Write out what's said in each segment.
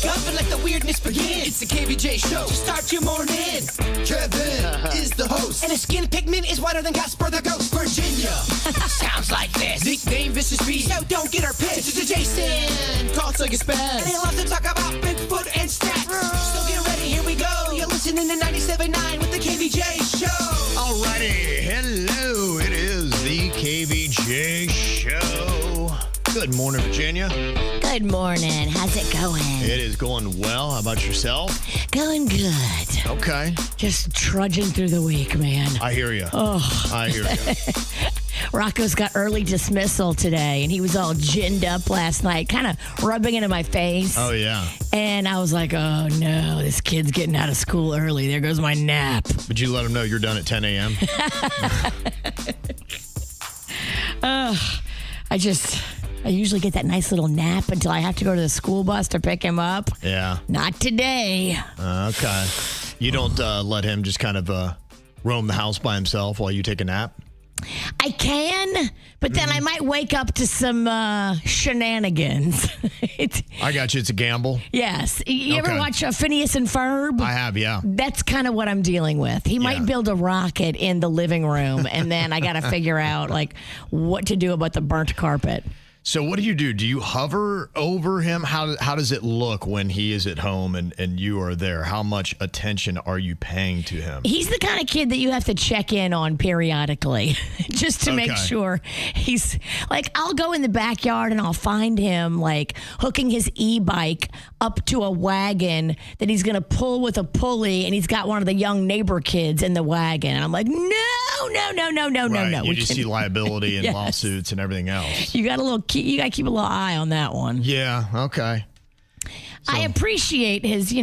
wake up and let the weirdness begin. It's the KVJ Show to start your morning. Kevin is the host, and his skin pigment is whiter than Casper the Ghost. Virginia sounds like this. Nickname Vicious Beast, so don't get her pissed. It's Jason, call till you spaz. And he loves to talk about Bigfoot and stats. So get ready, here we go. You're listening to 97.9 with the KVJ Show. Alrighty, hello. It is the KVJ Show. Good morning, Virginia. Good morning. How's it going? It is going well. How about yourself? Going good. Okay. Just trudging through the week, man. I hear you. Oh. I hear you. Rocco's got early dismissal today, and he was all ginned up last night, kind of rubbing into my face. Oh, yeah. And I was like, oh, no, this kid's getting out of school early. There goes my nap. But you let him know you're done at 10 a.m.? I usually get that nice little nap until I have to go to the school bus to pick him up. Yeah. Not today. Okay. You don't let him just kind of roam the house by himself while you take a nap? I can, but then I might wake up to some shenanigans. I got you. It's a gamble. Yes. You ever watch Phineas and Ferb? I have, yeah. That's kind of what I'm dealing with. He might build a rocket in the living room, and then I got to figure out like what to do about the burnt carpet. So what do? Do you hover over him? How does it look when he is at home and you are there? How much attention are you paying to him? He's the kind of kid that you have to check in on periodically just to make sure he's like, I'll go in the backyard and I'll find him like hooking his e-bike up to a wagon that he's going to pull with a pulley, and he's got one of the young neighbor kids in the wagon. And I'm like, no. You just see liability and lawsuits and everything else. You got to keep a little eye on that one. Yeah, okay. I appreciate his,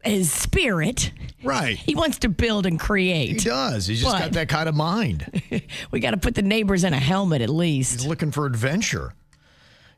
his spirit. Right. He wants to build and create. He does. He's just got that kind of mind. We got to put the neighbors in a helmet at least. He's looking for adventure.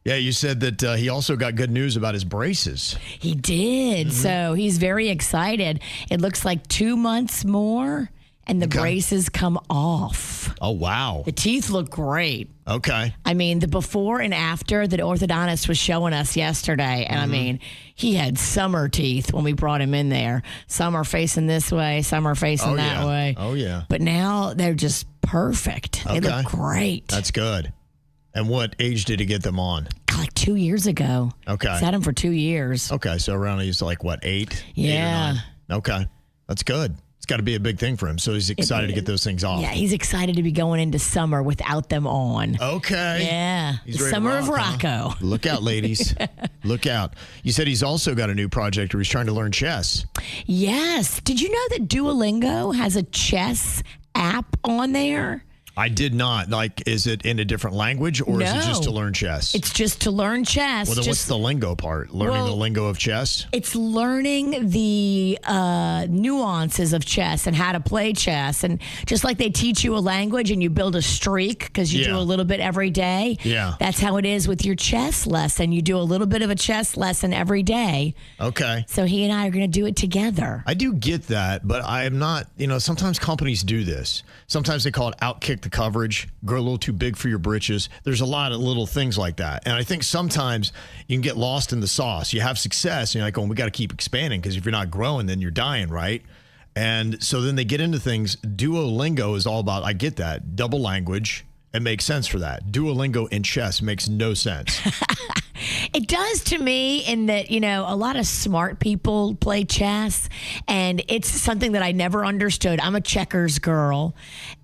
Yeah, you said that he also got good news about his braces. He did. So he's very excited. It looks like 2 months more, and the braces come off. Oh, wow. The teeth look great. Okay. I mean, the before and after that orthodontist was showing us yesterday, and I mean, he had summer teeth when we brought him in there. Some are facing this way, some are facing that way. Oh, yeah. But now they're just perfect. They look great. That's good. And what age did he get them on? Like 2 years ago. Okay. He's had them for 2 years. Okay, so around he's like, what, 8? Yeah. 8 or 9? Okay, that's good. It's got to be a big thing for him, so he's excited to get those things off. Yeah, he's excited to be going into summer without them on. Okay. Yeah. He's the ready summer to rock, of Rocco. Look out, ladies. Look out. You said he's also got a new project where he's trying to learn chess. Yes. Did you know that Duolingo has a chess app on there? I did not. Like, is it in a different language, or is it just to learn chess? It's just to learn chess. Well, then what's the lingo part? Learning the lingo of chess? It's learning the nuances of chess and how to play chess. And just like they teach you a language and you build a streak because you do a little bit every day. Yeah. That's how it is with your chess lesson. You do a little bit of a chess lesson every day. Okay. So he and I are going to do it together. I do get that, but I am not, sometimes companies do this. Sometimes they call it outkick the coverage, grow a little too big for your britches. There's a lot of little things like that. And I think sometimes you can get lost in the sauce. You have success, and you're like, oh, we got to keep expanding, because if you're not growing, then you're dying, right? And so then they get into things. Duolingo is all about, I get that, double language. It makes sense for that. Duolingo in chess makes no sense. It does to me in that, a lot of smart people play chess, and it's something that I never understood. I'm a checkers girl.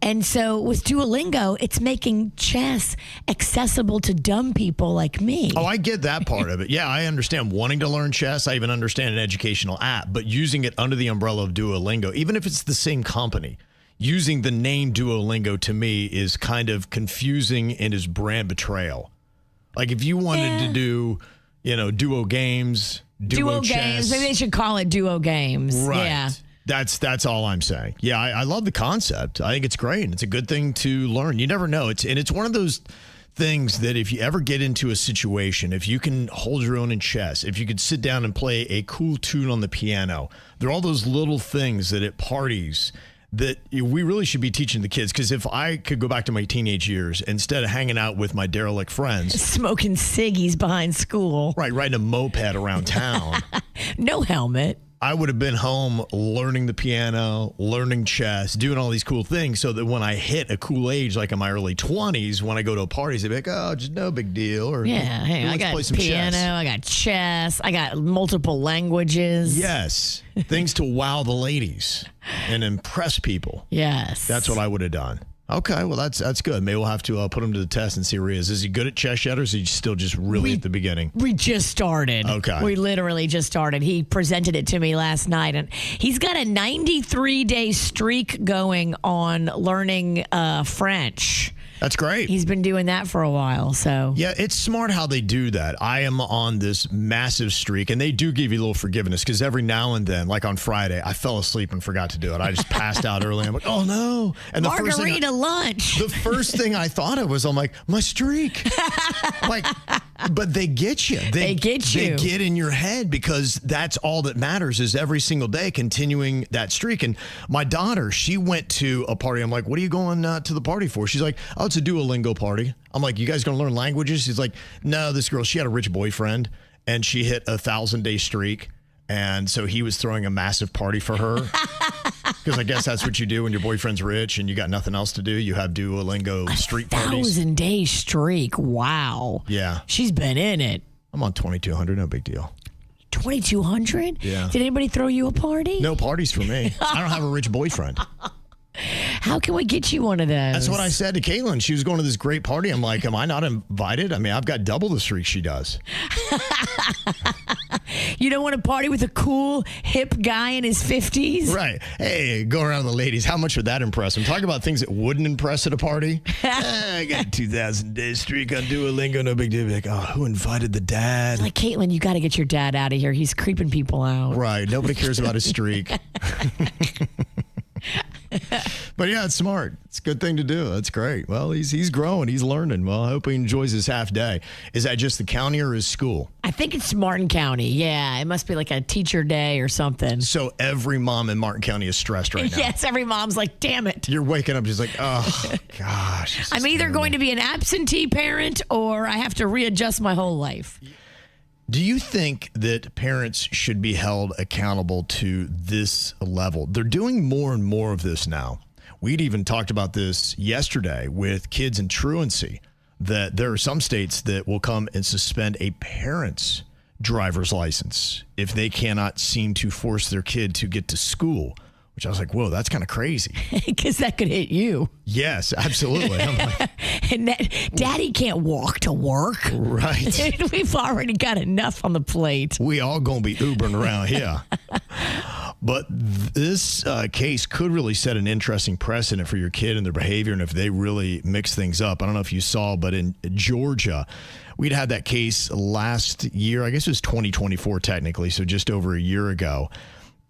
And so with Duolingo, it's making chess accessible to dumb people like me. Oh, I get that part of it. Yeah, I understand wanting to learn chess. I even understand an educational app, but using it under the umbrella of Duolingo, even if it's the same company, using the name Duolingo to me is kind of confusing and is brand betrayal. Like if you wanted to do, duo games, duo chess. Maybe they should call it duo games. Right. Yeah. That's all I'm saying. Yeah, I love the concept. I think it's great. And it's a good thing to learn. You never know. It's one of those things that if you ever get into a situation, if you can hold your own in chess, if you could sit down and play a cool tune on the piano, there are all those little things that at parties that we really should be teaching the kids, because if I could go back to my teenage years, instead of hanging out with my derelict friends, smoking ciggies behind school, right, riding a moped around town, no helmet, I would have been home learning the piano, learning chess, doing all these cool things, so that when I hit a cool age, like in my early 20s, when I go to a party, they'd be like, oh, just no big deal. Or, hey, I got play some piano, chess. I got chess, I got multiple languages. Yes. Things to wow the ladies and impress people. Yes. That's what I would have done. Okay, well, that's good. Maybe we'll have to put him to the test and see where he is. Is he good at chess yet, or is he still just really at the beginning? We just started. Okay. We literally just started. He presented it to me last night, and he's got a 93-day streak going on learning French. That's great. He's been doing that for a while, so. Yeah, it's smart how they do that. I am on this massive streak, and they do give you a little forgiveness, because every now and then, like on Friday, I fell asleep and forgot to do it. I just passed out early. I'm like, oh, no. And Margarita lunch. The first thing I thought of was, I'm like, my streak. Like, but they get you. They get you. They get in your head, because that's all that matters, is every single day continuing that streak. And my daughter, she went to a party. I'm like, what are you going to the party for? She's like, oh, it's a Duolingo party. I'm like, you guys going to learn languages? She's like, no, this girl, she had a rich boyfriend, and she hit a 1,000-day streak. And so he was throwing a massive party for her. Because I guess that's what you do when your boyfriend's rich and you got nothing else to do. You have Duolingo street parties. 1,000-day streak. Wow. Yeah. She's been in it. I'm on 2,200. No big deal. 2,200? Yeah. Did anybody throw you a party? No parties for me. I don't have a rich boyfriend. How can we get you one of those? That's what I said to Caitlin. She was going to this great party. I'm like, am I not invited? I mean, I've got double the streak she does. You don't want to party with a cool, hip guy in his 50s? Right. Hey, go around the ladies. How much would that impress them? Talk about things that wouldn't impress at a party. I got a 2,000-day streak on Duolingo. No big deal. Be like, oh, who invited the dad? Like, Caitlin, you got to get your dad out of here. He's creeping people out. Right. Nobody cares about his streak. But yeah, it's smart. It's a good thing to do. That's great. Well, he's growing. He's learning. Well, I hope he enjoys his half day. Is that just the county or his school? I think it's Martin County. Yeah, it must be like a teacher day or something. So every mom in Martin County is stressed right now. Yes, every mom's like, damn it. You're waking up just like, oh, gosh. I'm either going to be an absentee parent or I have to readjust my whole life. Do you think that parents should be held accountable to this level? They're doing more and more of this now. We'd even talked about this yesterday with kids in truancy, that there are some states that will come and suspend a parent's driver's license if they cannot seem to force their kid to get to school, which I was like, whoa, that's kind of crazy. Because that could hit you. Yes, absolutely. I'm like, and Daddy can't walk to work. Right. We've already got enough on the plate. We all going to be Ubering around here. But this case could really set an interesting precedent for your kid and their behavior, and if they really mix things up. I don't know if you saw, but in Georgia, we'd had that case last year. I guess it was 2024 technically, so just over a year ago.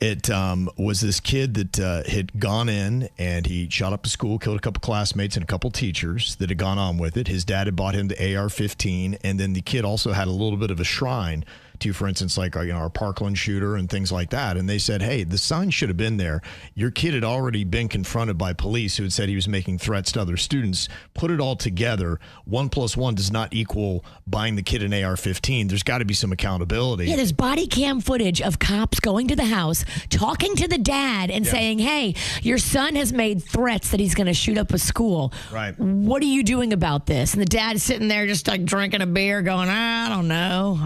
It was this kid that had gone in and he shot up a school, killed a couple classmates and a couple teachers that had gone on with it. His dad had bought him the AR-15, and then the kid also had a little bit of a shrine to, for instance, like our Parkland shooter and things like that. And they said, hey, the sign should have been there. Your kid had already been confronted by police who had said he was making threats to other students. Put it all together. 1 + 1 does not equal buying the kid an AR-15. There's got to be some accountability. Yeah, there's body cam footage of cops going to the house, talking to the dad and saying, hey, your son has made threats that he's going to shoot up a school. Right. What are you doing about this? And the dad's sitting there just like drinking a beer going, I don't know.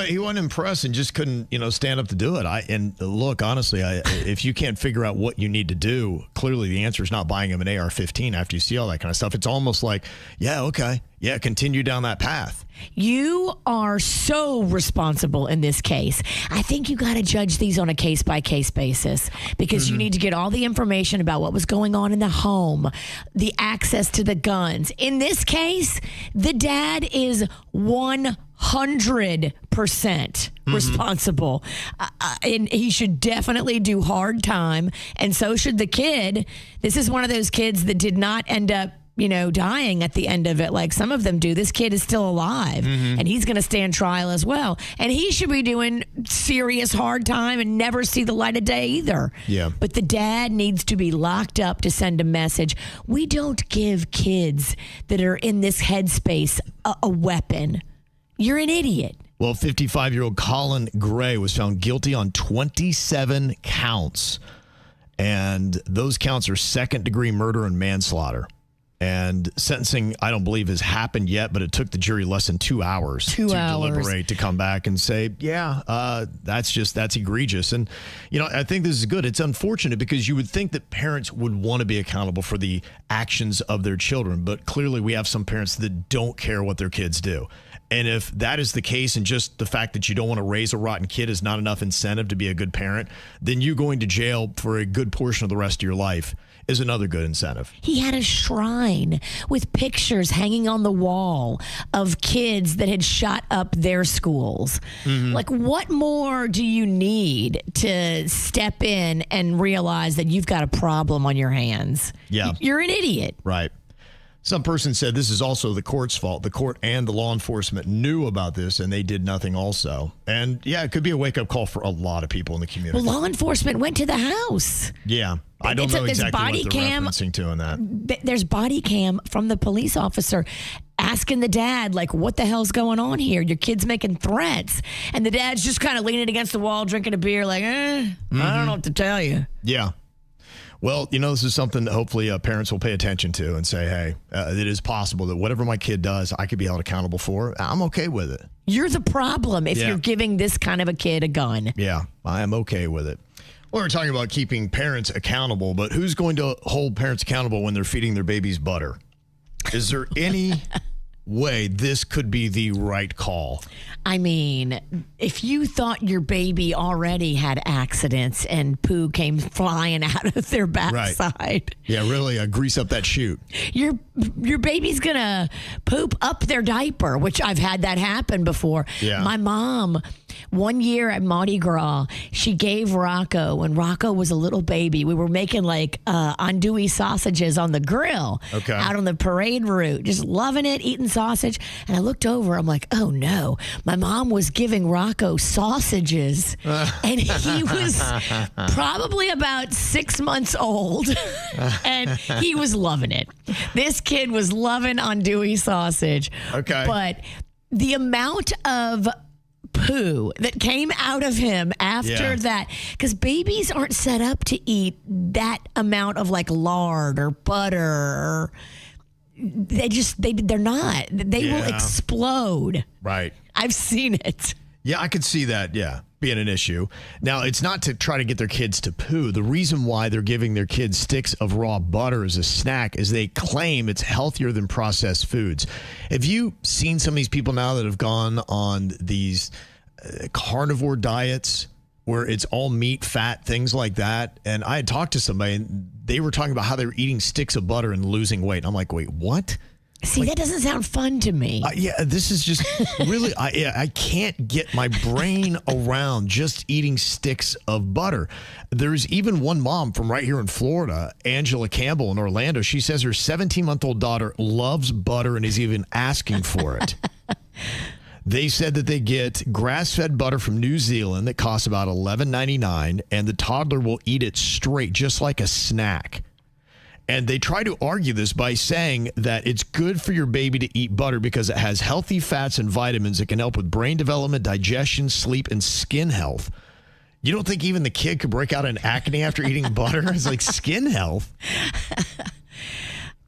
He wasn't impressed and just couldn't, stand up to do it. And look, honestly, if you can't figure out what you need to do, clearly the answer is not buying him an AR-15 after you see all that kind of stuff. It's almost like, yeah, okay. Yeah, continue down that path. You are so responsible in this case. I think you got to judge these on a case-by-case basis because you need to get all the information about what was going on in the home, the access to the guns. In this case, the dad is 100% responsible. And he should definitely do hard time. And so should the kid. This is one of those kids that did not end up dying at the end of it like some of them do. This kid is still alive, and he's going to stand trial as well. And he should be doing serious hard time and never see the light of day either. Yeah. But the dad needs to be locked up to send a message. We don't give kids that are in this headspace a weapon. You're an idiot. Well, 55-year-old Colin Gray was found guilty on 27 counts. And those counts are second-degree murder and manslaughter. And sentencing, I don't believe, has happened yet, but it took the jury less than 2 hours to deliberate, to come back and say, that's egregious. And, I think this is good. It's unfortunate because you would think that parents would want to be accountable for the actions of their children. But clearly we have some parents that don't care what their kids do. And if that is the case, and just the fact that you don't want to raise a rotten kid is not enough incentive to be a good parent, then you going to jail for a good portion of the rest of your life is another good incentive. He had a shrine with pictures hanging on the wall of kids that had shot up their schools. Like, what more do you need to step in and realize that you've got a problem on your hands? Yeah. You're an idiot. Right. Some person said this is also the court's fault. The court and the law enforcement knew about this, and they did nothing also. And, it could be a wake-up call for a lot of people in the community. Well, law enforcement went to the house. Yeah. I don't know exactly what they're referencing to in that. There's body cam from the police officer asking the dad, like, what the hell's going on here? Your kid's making threats. And the dad's just kind of leaning against the wall, drinking a beer, like, I don't know what to tell you. Yeah. Well, this is something that hopefully parents will pay attention to and say, hey, it is possible that whatever my kid does, I could be held accountable for. I'm okay with it. You're the problem if you're giving this kind of a kid a gun. Yeah, I am okay with it. Well, we're talking about keeping parents accountable, but who's going to hold parents accountable when they're feeding their babies butter? Is there any way this could be the right call? I mean, if you thought your baby already had accidents and poo came flying out of their backside. Right. Yeah, really grease up that chute. Your baby's going to poop up their diaper, which I've had that happen before. Yeah. My mom, one year at Mardi Gras, she gave Rocco, when Rocco was a little baby, we were making like andouille sausages on the grill out on the parade route, just loving it, eating sausage. And I looked over, I'm like, oh no, my mom was giving Rocco sausages and he was probably about 6 months old and he was loving it. This kid was loving andouille sausage. Okay. But the amount of poo that came out of him after that, because babies aren't set up to eat that amount of like lard or butter or they're not. They will explode. Right. I've seen it. Yeah, I could see that, being an issue. Now, it's not to try to get their kids to poo. The reason why they're giving their kids sticks of raw butter as a snack is they claim it's healthier than processed foods. Have you seen some of these people now that have gone on these carnivore diets where it's all meat, fat, things like that? And I had talked to somebody and they were talking about how they were eating sticks of butter and losing weight. I'm like, wait, what? See, that doesn't sound fun to me. This is just really, I can't get my brain around just eating sticks of butter. There's even one mom from right here in Florida, Angela Campbell in Orlando. She says her 17-month-old daughter loves butter and is even asking for it. They said that they get grass-fed butter from New Zealand that costs about $11.99, and the toddler will eat it straight, just like a snack. And they try to argue this by saying that it's good for your baby to eat butter because it has healthy fats and vitamins that can help with brain development, digestion, sleep, and skin health. You don't think even the kid could break out in acne after eating butter? It's like skin health.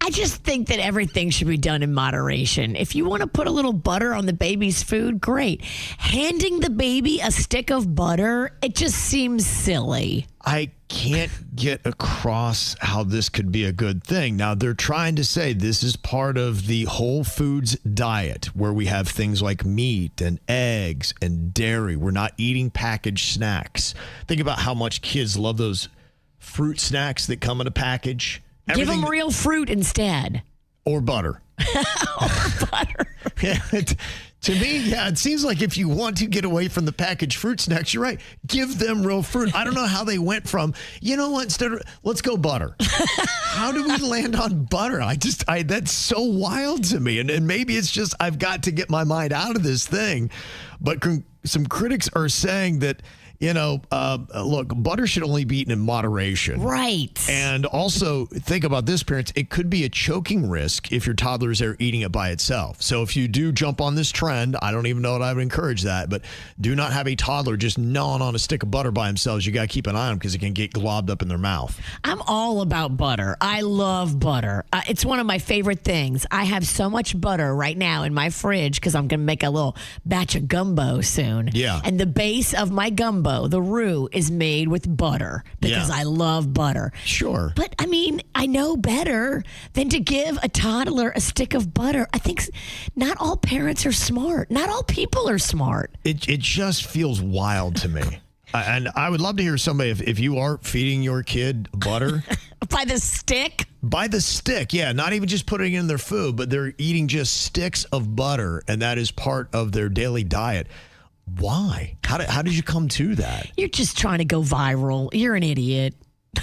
I just think that everything should be done in moderation. If you want to put a little butter on the baby's food, great. Handing the baby a stick of butter, it just seems silly. I can't get across how this could be a good thing. Now, they're trying to say this is part of the whole foods diet where we have things like meat and eggs and dairy. We're not eating packaged snacks. Think about how much kids love those fruit snacks that come in a package. Give them real fruit instead. Or butter. Or butter. To me, yeah, it seems like if you want to get away from the packaged fruit snacks, you're right. Give them real fruit. I don't know how they went from, you know what, instead of, let's go butter. How do we land on butter? That's so wild to me. And maybe it's just I've got to get my mind out of this thing. But some critics are saying that, look, butter should only be eaten in moderation. Right. And also, think about this, parents. It could be a choking risk if your toddlers are eating it by itself. So if you do jump on this trend, I don't even know that I would encourage that, but do not have a toddler just gnawing on a stick of butter by themselves. You got to keep an eye on them because it can get globbed up in their mouth. I'm all about butter. I love butter. It's one of my favorite things. I have so much butter right now in my fridge because I'm going to make a little batch of gumbo soon. Yeah. And the base of my gumbo, the roux, is made with butter because I love butter. Sure. But I mean, I know better than to give a toddler a stick of butter. I think not all parents are smart. Not all people are smart. It just feels wild to me. And I would love to hear somebody, if you are feeding your kid butter. By the stick? By the stick, yeah. Not even just putting it in their food, but they're eating just sticks of butter, and that is part of their daily diet. Why? How did you come to that? You're just trying to go viral. You're an idiot.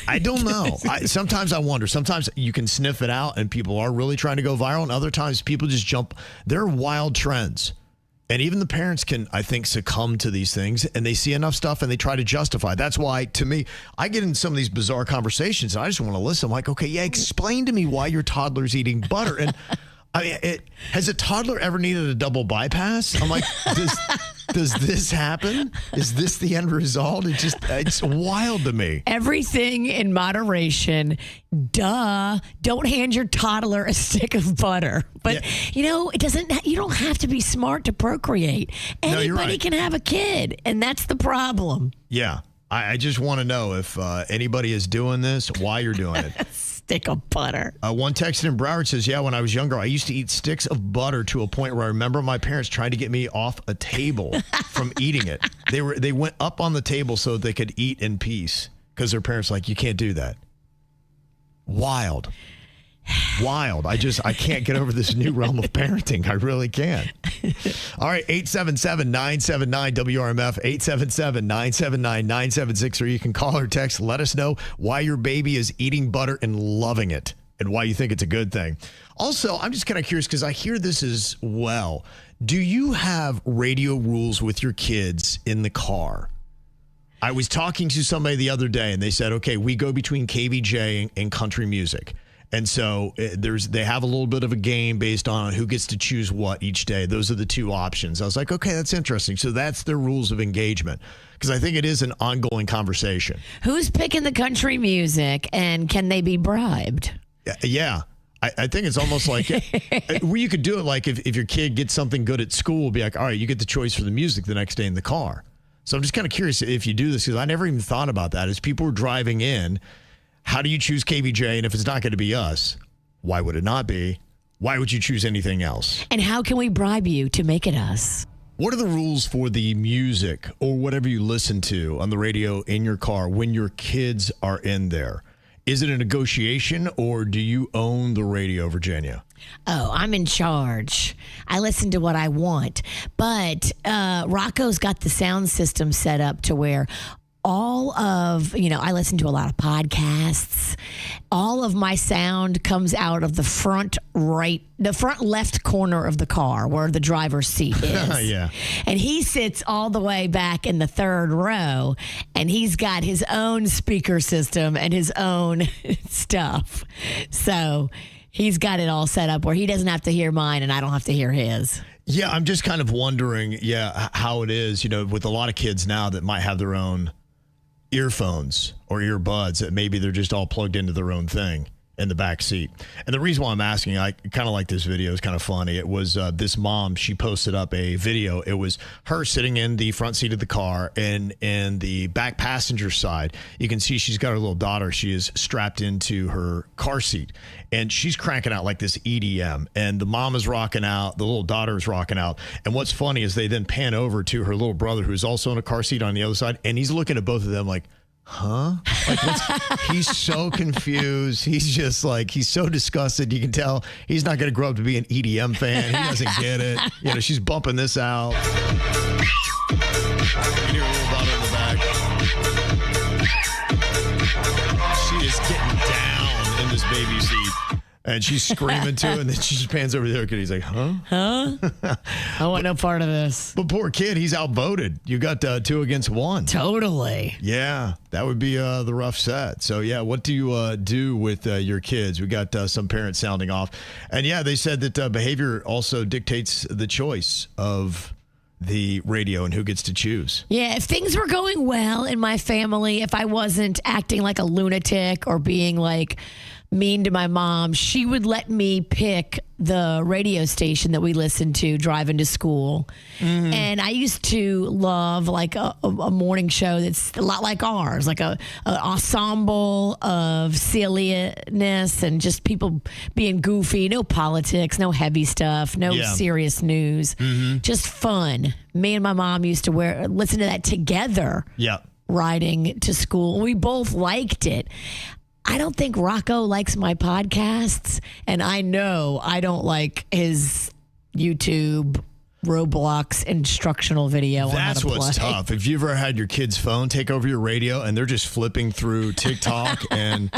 I don't know. Sometimes I wonder. Sometimes you can sniff it out and people are really trying to go viral. And other times people just jump. There are wild trends. And even the parents can, I think, succumb to these things. And they see enough stuff and they try to justify. That's why, to me, I get in some of these bizarre conversations and I just want to listen. I'm like, okay, yeah, explain to me why your toddler's eating butter. And I mean, has a toddler ever needed a double bypass? I'm like, does this happen? Is this the end result? It's wild to me. Everything in moderation. Duh. Don't hand your toddler a stick of butter. But, it doesn't, you don't have to be smart to procreate. Anybody can have a kid. And that's the problem. Yeah. I just want to know if anybody is doing this, why you're doing it. Stick of butter. One texted in Broward says, yeah, when I was younger, I used to eat sticks of butter to a point where I remember my parents trying to get me off a table from eating it. They went up on the table so they could eat in peace because their parents were like, you can't do that. Wild. I can't get over this new realm of parenting. I really can't. All right, 877-979-WRMF, 877-979-9763. Or you can call or text. Let us know why your baby is eating butter and loving it and why you think it's a good thing. Also, I'm just kind of curious because I hear this as well. Do you have radio rules with your kids in the car? I was talking to somebody the other day and they said, okay, we go between KVJ and country music. And so they have a little bit of a game based on who gets to choose what each day. Those are the two options. I was like, okay, that's interesting. So that's their rules of engagement because I think it is an ongoing conversation. Who's picking the country music and can they be bribed? Yeah. I think it's almost like where you could do it like if your kid gets something good at school, be like, all right, you get the choice for the music the next day in the car. So I'm just kind of curious if you do this because I never even thought about that. As people were driving in, how do you choose KVJ? And if it's not going to be us, why would it not be? Why would you choose anything else? And how can we bribe you to make it us? What are the rules for the music or whatever you listen to on the radio in your car when your kids are in there? Is it a negotiation or do you own the radio, Virginia? Oh, I'm in charge. I listen to what I want. But Rocco's got the sound system set up to where all of, I listen to a lot of podcasts. All of my sound comes out of the front left corner of the car where the driver's seat is. Yeah. And he sits all the way back in the third row and he's got his own speaker system and his own stuff. So he's got it all set up where he doesn't have to hear mine and I don't have to hear his. Yeah, I'm just kind of wondering, how it is, with a lot of kids now that might have their own earphones or earbuds that maybe they're just all plugged into their own thing in the back seat. And the reason why I'm asking, I kind of like this video. It's kind of funny. It was this mom. She posted up a video. It was her sitting in the front seat of the car and in the back passenger side. You can see she's got her little daughter. She is strapped into her car seat and she's cranking out like this EDM and the mom is rocking out. The little daughter is rocking out. And what's funny is they then pan over to her little brother who's also in a car seat on the other side. And he's looking at both of them like, huh? Like, he's so confused. He's just like, he's so disgusted. You can tell he's not going to grow up to be an EDM fan. He doesn't get it. You know, she's bumping this out. You can hear a little daughter in the back. She is getting down in this baby seat. And she's screaming too, and then she just pans over to the other kid. He's like, huh? I want no part of this. But poor kid, he's outvoted. You got 2 against 1. Totally. Yeah, that would be the rough set. So, yeah, what do you do with your kids? We got some parents sounding off. And, yeah, they said that behavior also dictates the choice of the radio and who gets to choose. Yeah, if things were going well in my family, if I wasn't acting like a lunatic or being like mean to my mom, she would let me pick the radio station that we listened to driving to school. Mm-hmm. And I used to love like a morning show that's a lot like ours, like a ensemble of silliness and just people being goofy, no politics, no heavy stuff, no serious news, just fun. Me and my mom used to listen to that together. Yeah. Riding to school. We both liked it. I don't think Rocco likes my podcasts, and I know I don't like his YouTube Roblox instructional video. That's on how to what's play. tough. If you've ever had your kid's phone take over your radio and they're just flipping through TikTok and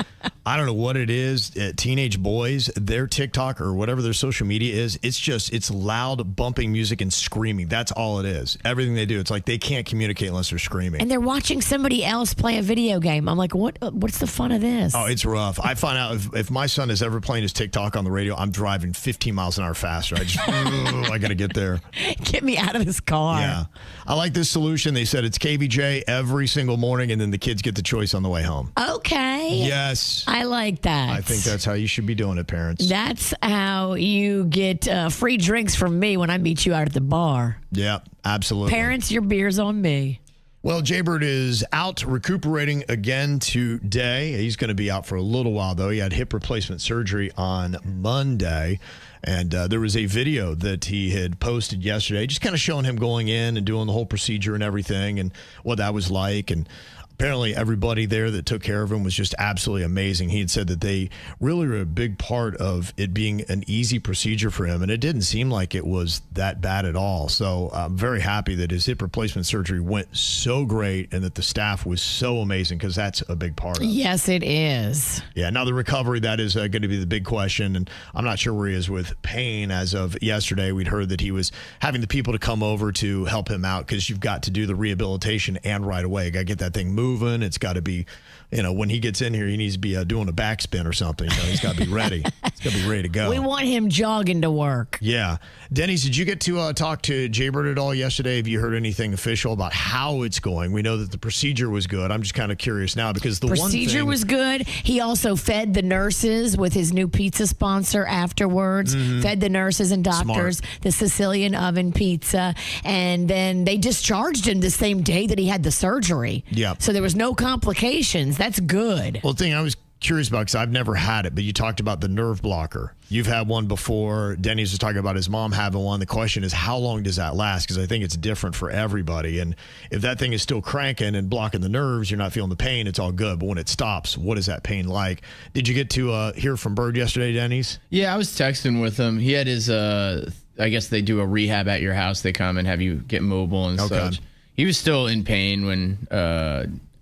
I don't know what it is, teenage boys, their TikTok or whatever their social media is, it's loud bumping music and screaming. That's all it is. Everything they do, it's like they can't communicate unless they're screaming. And they're watching somebody else play a video game. I'm like, what's the fun of this? Oh, it's rough. I find out if my son is ever playing his TikTok on the radio, I'm driving 15 miles an hour faster. I just, I got to get there. Get me out of this car. Yeah. I like this solution. They said it's KVJ every single morning, and then the kids get the choice on the way home. Okay. Yes. I like that. I think that's how you should be doing it, parents. That's how you get free drinks from me when I meet you out at the bar. Yeah, absolutely. Parents, your beer's on me. Well, Jbird is out recuperating again today. He's going to be out for a little while, though. He had hip replacement surgery on Monday. And there was a video that he had posted yesterday, just kind of showing him going in and doing the whole procedure and everything and what that was like. And apparently everybody there that took care of him was just absolutely amazing. He had said that they really were a big part of it being an easy procedure for him, and it didn't seem like it was that bad at all. So I'm very happy that his hip replacement surgery went so great and that the staff was so amazing, because that's a big part of it. Yes, it is. Yeah, now the recovery, that is going to be the big question, and I'm not sure where he is with pain. As of yesterday, we'd heard that he was having the people to come over to help him out, because you've got to do the rehabilitation and right away. You got to get that thing moving. It's got to be, when he gets in here, he needs to be doing a backspin or something. He's got to be ready. He's got to be ready to go. We want him jogging to work. Yeah. Denny, did you get to talk to Jbird at all yesterday? Have you heard anything official about how it's going? We know that the procedure was good. I'm just kind of curious now, because the procedure was good. He also fed the nurses with his new pizza sponsor afterwards. Fed the nurses and doctors the Sicilian oven pizza, and then they discharged him the same day that he had the surgery. Yeah. So there was no complications. That's good. Well, the thing I was curious about, because I've never had it, but you talked about the nerve blocker. You've had one before. Denny's was talking about his mom having one. The question is, how long does that last? Because I think it's different for everybody. And if that thing is still cranking and blocking the nerves, you're not feeling the pain, it's all good. But when it stops, what is that pain like? Did you get to hear from Bird yesterday, Denny's? Yeah, I was texting with him. He had his, I guess they do a rehab at your house. They come and have you get mobile and such. He was still in pain when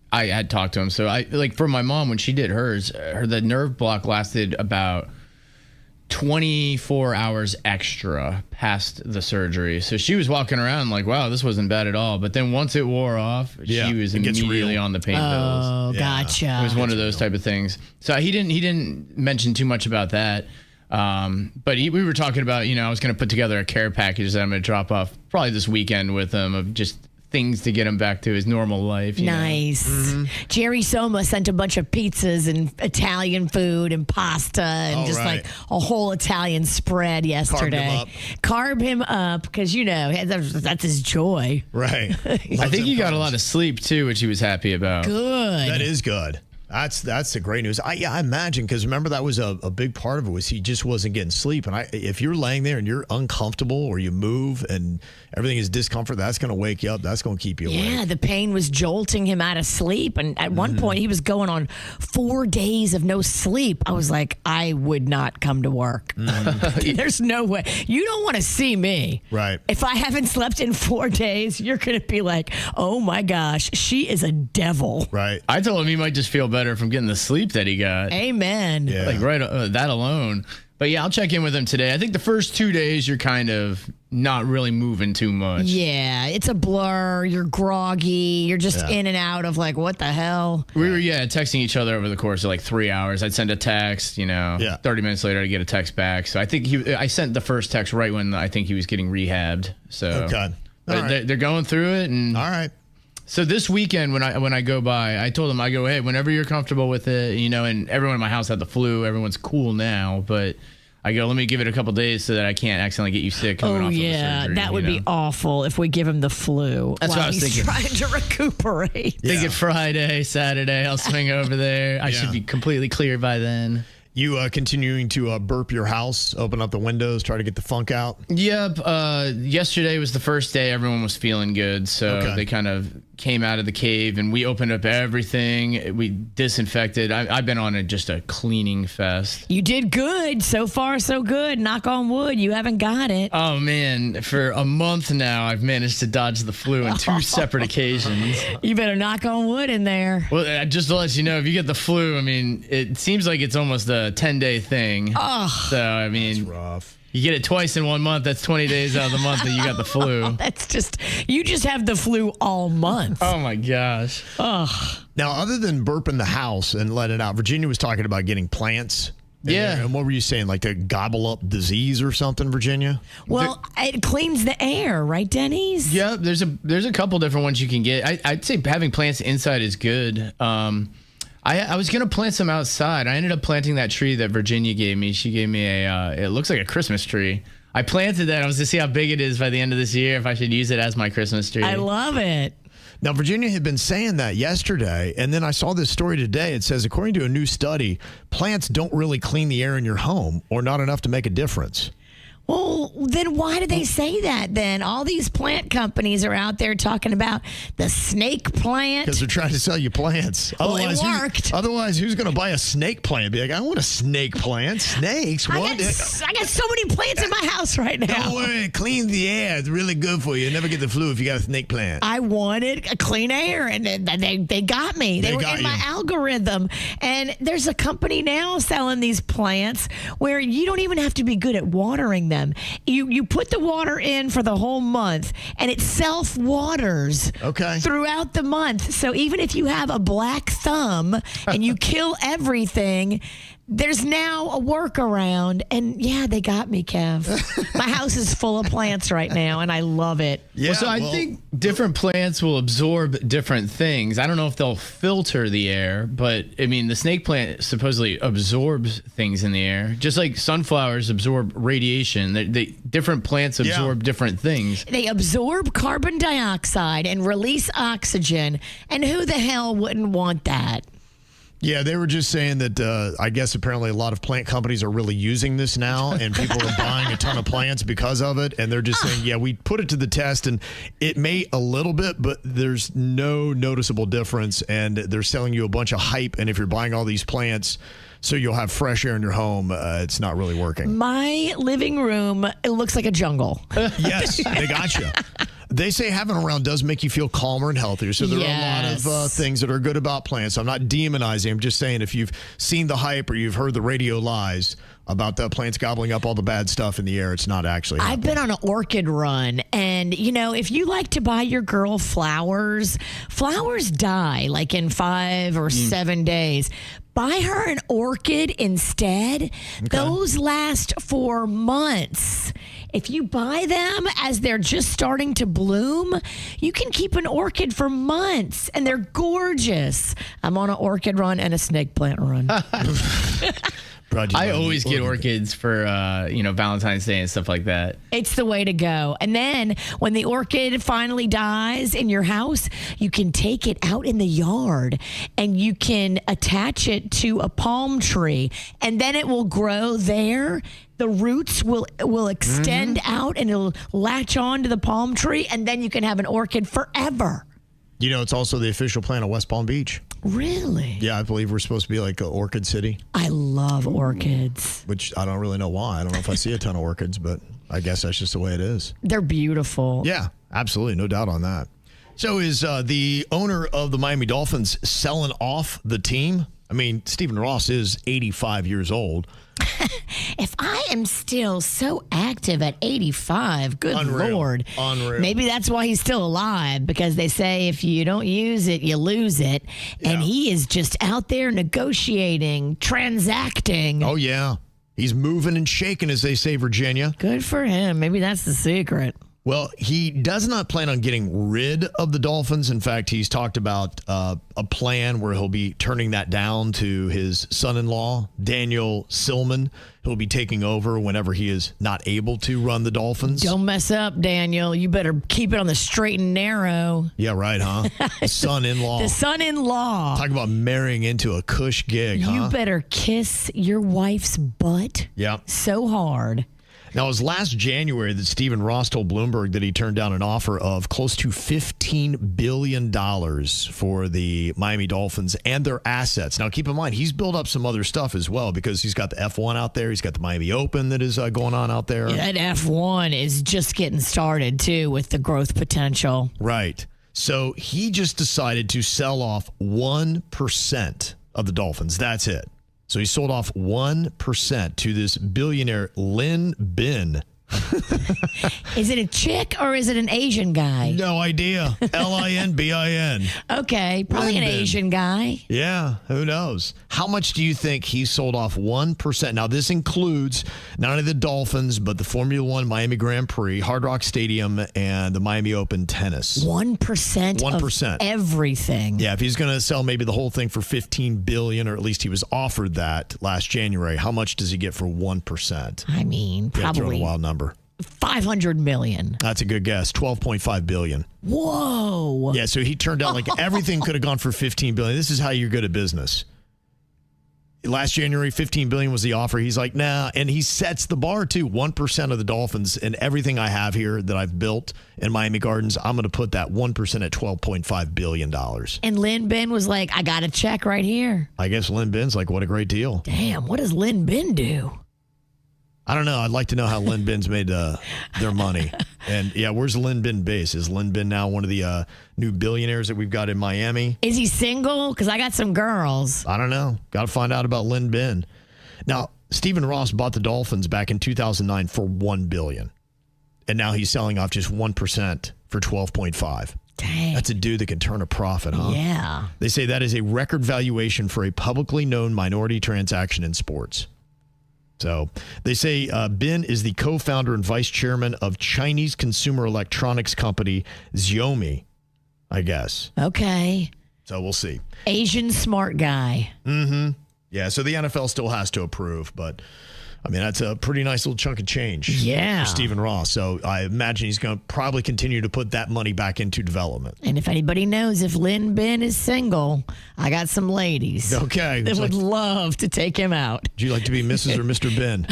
I had talked to him. So for my mom, when she did hers, the nerve block lasted about 24 hours extra past the surgery. So she was walking around like, wow, this wasn't bad at all. But then once it wore off, she was immediately on the pain pills. Oh, gotcha. It was one of those type of things. So he didn't mention too much about that. But we were talking about, I was going to put together a care package that I'm going to drop off probably this weekend with him, of just things to get him back to his normal life. Nice. Jerry Soma sent a bunch of pizzas and Italian food and pasta and like a whole Italian spread yesterday. Carb him up because, that's his joy. Right. I think he got a lot of sleep too, which he was happy about. Good. That is good. That's the great news. I imagine, because remember that was a big part of it was he just wasn't getting sleep. And if you're laying there and you're uncomfortable or you move and everything is discomfort, that's going to wake you up. That's going to keep you awake. Yeah, the pain was jolting him out of sleep. And at one point he was going on 4 days of no sleep. I was like, I would not come to work. There's no way. You don't want to see me. Right. If I haven't slept in 4 days, you're going to be like, oh my gosh, she is a devil. Right. I told him he might just feel better from getting the sleep that he got. Amen. Yeah. Like that alone. But yeah, I'll check in with him today. I think the first 2 days you're kind of not really moving too much. Yeah, it's a blur. You're groggy. You're just in and out of like, what the hell? We were texting each other over the course of like 3 hours. I'd send a text, 30 minutes later I'd get a text back. So I think I sent the first text right when I think he was getting rehabbed. So okay. They're going through it. And all right. So this weekend when I go by, I told him, I go, hey, whenever you're comfortable with it, and everyone in my house had the flu. Everyone's cool now, but I go, let me give it a couple days so that I can't accidentally get you sick coming off of the surgery. That would be awful if we give him the flu. That's what I was he's thinking. Trying to recuperate. Thinking Friday, Saturday, I'll swing over there. I should be completely clear by then. You continuing to burp your house, open up the windows, try to get the funk out? Yep. Yesterday was the first day everyone was feeling good, so they kind of came out of the cave and we opened up everything. We disinfected. I've been on just a cleaning fest. You did good. So far, so good. Knock on wood. You haven't got it. Oh, man. For a month now, I've managed to dodge the flu on 2 separate occasions. You better knock on wood in there. Well, just to let you know, if you get the flu, it seems like it's almost a 10-day thing. Oh. So, That's rough. You get it twice in 1 month. That's 20 days out of the month that you got the flu. You just have the flu all month. Oh, my gosh. Ugh. Now, other than burping the house and letting it out, Virginia was talking about getting plants. And what were you saying? Like to gobble up disease or something, Virginia? Well, it cleans the air, right, Denny's? Yeah, there's a couple different ones you can get. I'd say having plants inside is good. I was going to plant some outside. I ended up planting that tree that Virginia gave me. She gave me it looks like a Christmas tree. I planted that. I was to see how big it is by the end of this year, if I should use it as my Christmas tree. I love it. Now, Virginia had been saying that yesterday, and then I saw this story today. It says, according to a new study, plants don't really clean the air in your home or not enough to make a difference. Well, then why do they say that then? All these plant companies are out there talking about the snake plant. Because they're trying to sell you plants. Well, it worked. Otherwise, who's going to buy a snake plant? Be like, I want a snake plant. Snakes? What? I got so many plants in my house right now. Don't worry. It cleans the air. It's really good for you. You never get the flu if you got a snake plant. I wanted a clean air, and they got me. They were in my algorithm. And there's a company now selling these plants where you don't even have to be good at watering them. You put the water in for the whole month, and it self-waters throughout the month. So even if you have a black thumb and you kill everything, there's now a workaround. And yeah, they got me, Kev. My house is full of plants right now, and I love it. Yeah, I think different plants will absorb different things. I don't know if they'll filter the air, but the snake plant supposedly absorbs things in the air, just like sunflowers absorb radiation. Different plants absorb different things. They absorb carbon dioxide and release oxygen, and who the hell wouldn't want that? Yeah, they were just saying that I guess apparently a lot of plant companies are really using this now, and people are buying a ton of plants because of it. And they're just saying, yeah, we put it to the test, and it may a little bit, but there's no noticeable difference. And they're selling you a bunch of hype. And if you're buying all these plants so you'll have fresh air in your home, it's not really working. My living room, it looks like a jungle. Yes, they got you. They say having them around does make you feel calmer and healthier. So there are a lot of things that are good about plants. I'm not demonizing. I'm just saying if you've seen the hype or you've heard the radio lies about the plants gobbling up all the bad stuff in the air, it's not actually happening. I've been on an orchid run, and if you like to buy your girl flowers die like in 5 or 7 days. Buy her an orchid instead. Okay. Those last for months. If you buy them as they're just starting to bloom, you can keep an orchid for months, and they're gorgeous. I'm on an orchid run and a snake plant run. I always get orchids for, Valentine's Day and stuff like that. It's the way to go. And then when the orchid finally dies in your house, you can take it out in the yard and you can attach it to a palm tree, and then it will grow there. The roots will extend out and it'll latch on to the palm tree, and then you can have an orchid forever. You know, it's also the official plant of West Palm Beach. Really? Yeah, I believe we're supposed to be like an orchid city. I love orchids. Which I don't really know why. I don't know if I see a ton of orchids, but I guess that's just the way it is. They're beautiful. Yeah, absolutely. No doubt on that. So is the owner of the Miami Dolphins selling off the team? I mean, Stephen Ross is 85 years old. If I am still so active at 85, good Lord. Unreal. Maybe that's why he's still alive, because they say if you don't use it, you lose it. Yeah. And he is just out there negotiating, transacting. Oh, yeah. He's moving and shaking, as they say, Virginia. Good for him. Maybe that's the secret. Well, he does not plan on getting rid of the Dolphins. In fact, he's talked about a plan where he'll be turning that down to his son-in-law, Daniel Silman. He'll be taking over whenever he is not able to run the Dolphins. Don't mess up, Daniel. You better keep it on the straight and narrow. Yeah, right, huh? The son-in-law. The son-in-law. Talk about marrying into a cush gig, huh? You better kiss your wife's butt. Yeah. So hard. Now, it was last January that Stephen Ross told Bloomberg that he turned down an offer of close to $15 billion for the Miami Dolphins and their assets. Now, keep in mind, he's built up some other stuff as well, because he's got the F1 out there. He's got the Miami Open that is going on out there. Yeah, that F1 is just getting started, too, with the growth potential. Right. So he just decided to sell off 1% of the Dolphins. That's it. So he sold off 1% to this billionaire, Lin Bin. Is it a chick or is it an Asian guy? No idea. Linbin. Okay, probably an Asian guy. Yeah, who knows? How much do you think he sold off 1%? Now, this includes not only the Dolphins, but the Formula One Miami Grand Prix, Hard Rock Stadium, and the Miami Open tennis. 1% of everything. Yeah, if he's going to sell maybe the whole thing for $15 billion, or at least he was offered that last January, how much does he get for 1%? I mean, Yeah, throw probably a wild number. 500 million. That's a good guess. 12.5 billion. Whoa. Yeah, so he turned down, like, everything could have gone for 15 billion. This is how you're good at business. Last January, 15 billion was the offer. He's like, nah, and he sets the bar too. 1% of the Dolphins, and everything I have here that I've built in Miami Gardens, I'm going to put that 1% at $12.5 billion. And Lin Bin was like, I got a check right here. I guess Lin Bin's like, what a great deal. Damn, what does Lin Bin do? I don't know. I'd like to know how Lin Bin's made their money. And, yeah, where's Lin Bin based? Is Lin Bin now one of the new billionaires that we've got in Miami? Is he single? Because I got some girls. I don't know. Got to find out about Lin Bin. Now, Stephen Ross bought the Dolphins back in 2009 for $1 billion. And now he's selling off just 1% for $12.5. Dang. That's a dude that can turn a profit, huh? Yeah. They say that is a record valuation for a publicly known minority transaction in sports. So they say Bin is the co-founder and vice chairman of Chinese consumer electronics company Xiaomi, I guess. Okay. So we'll see. Asian smart guy. Mm-hmm. Yeah, so the NFL still has to approve, but I mean, that's a pretty nice little chunk of change for Stephen Ross. So I imagine he's going to probably continue to put that money back into development. And if anybody knows if Lin Bin is single, I got some ladies. Okay. That would love to take him out. Would you like to be Mrs. or Mr. Bin?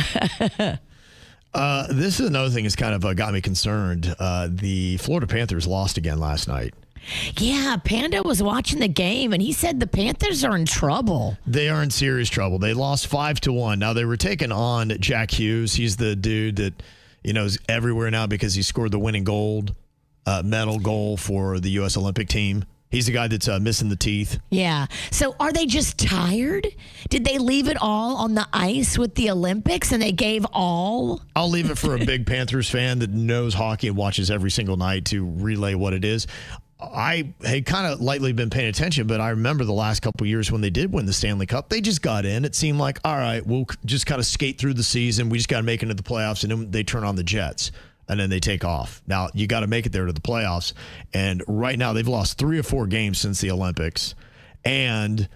This is another thing that's kind of got me concerned. The Florida Panthers lost again last night. Yeah, Panda was watching the game, and he said the Panthers are in trouble. They are in serious trouble. They lost 5-1. Now, they were taking on Jack Hughes. He's the dude that, is everywhere now because he scored the winning gold medal goal for the U.S. Olympic team. He's the guy that's missing the teeth. Yeah. So are they just tired? Did they leave it all on the ice with the Olympics and they gave all? I'll leave it for a big Panthers fan that knows hockey and watches every single night to relay what it is. I had kind of lightly been paying attention, but I remember the last couple of years when they did win the Stanley Cup, they just got in. It seemed like, all right, we'll just kind of skate through the season. We just got to make it into the playoffs, and then they turn on the Jets, and then they take off. Now, you got to make it there to the playoffs, and right now they've lost 3 or 4 games since the Olympics, and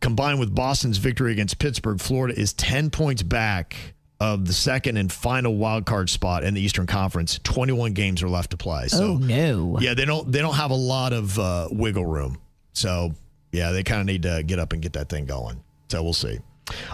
combined with Boston's victory against Pittsburgh, Florida is 10 points back of the second and final wild card spot in the Eastern Conference. 21 games are left to play. So, oh no! Yeah, they don't have a lot of wiggle room. So yeah, they kind of need to get up and get that thing going. So we'll see.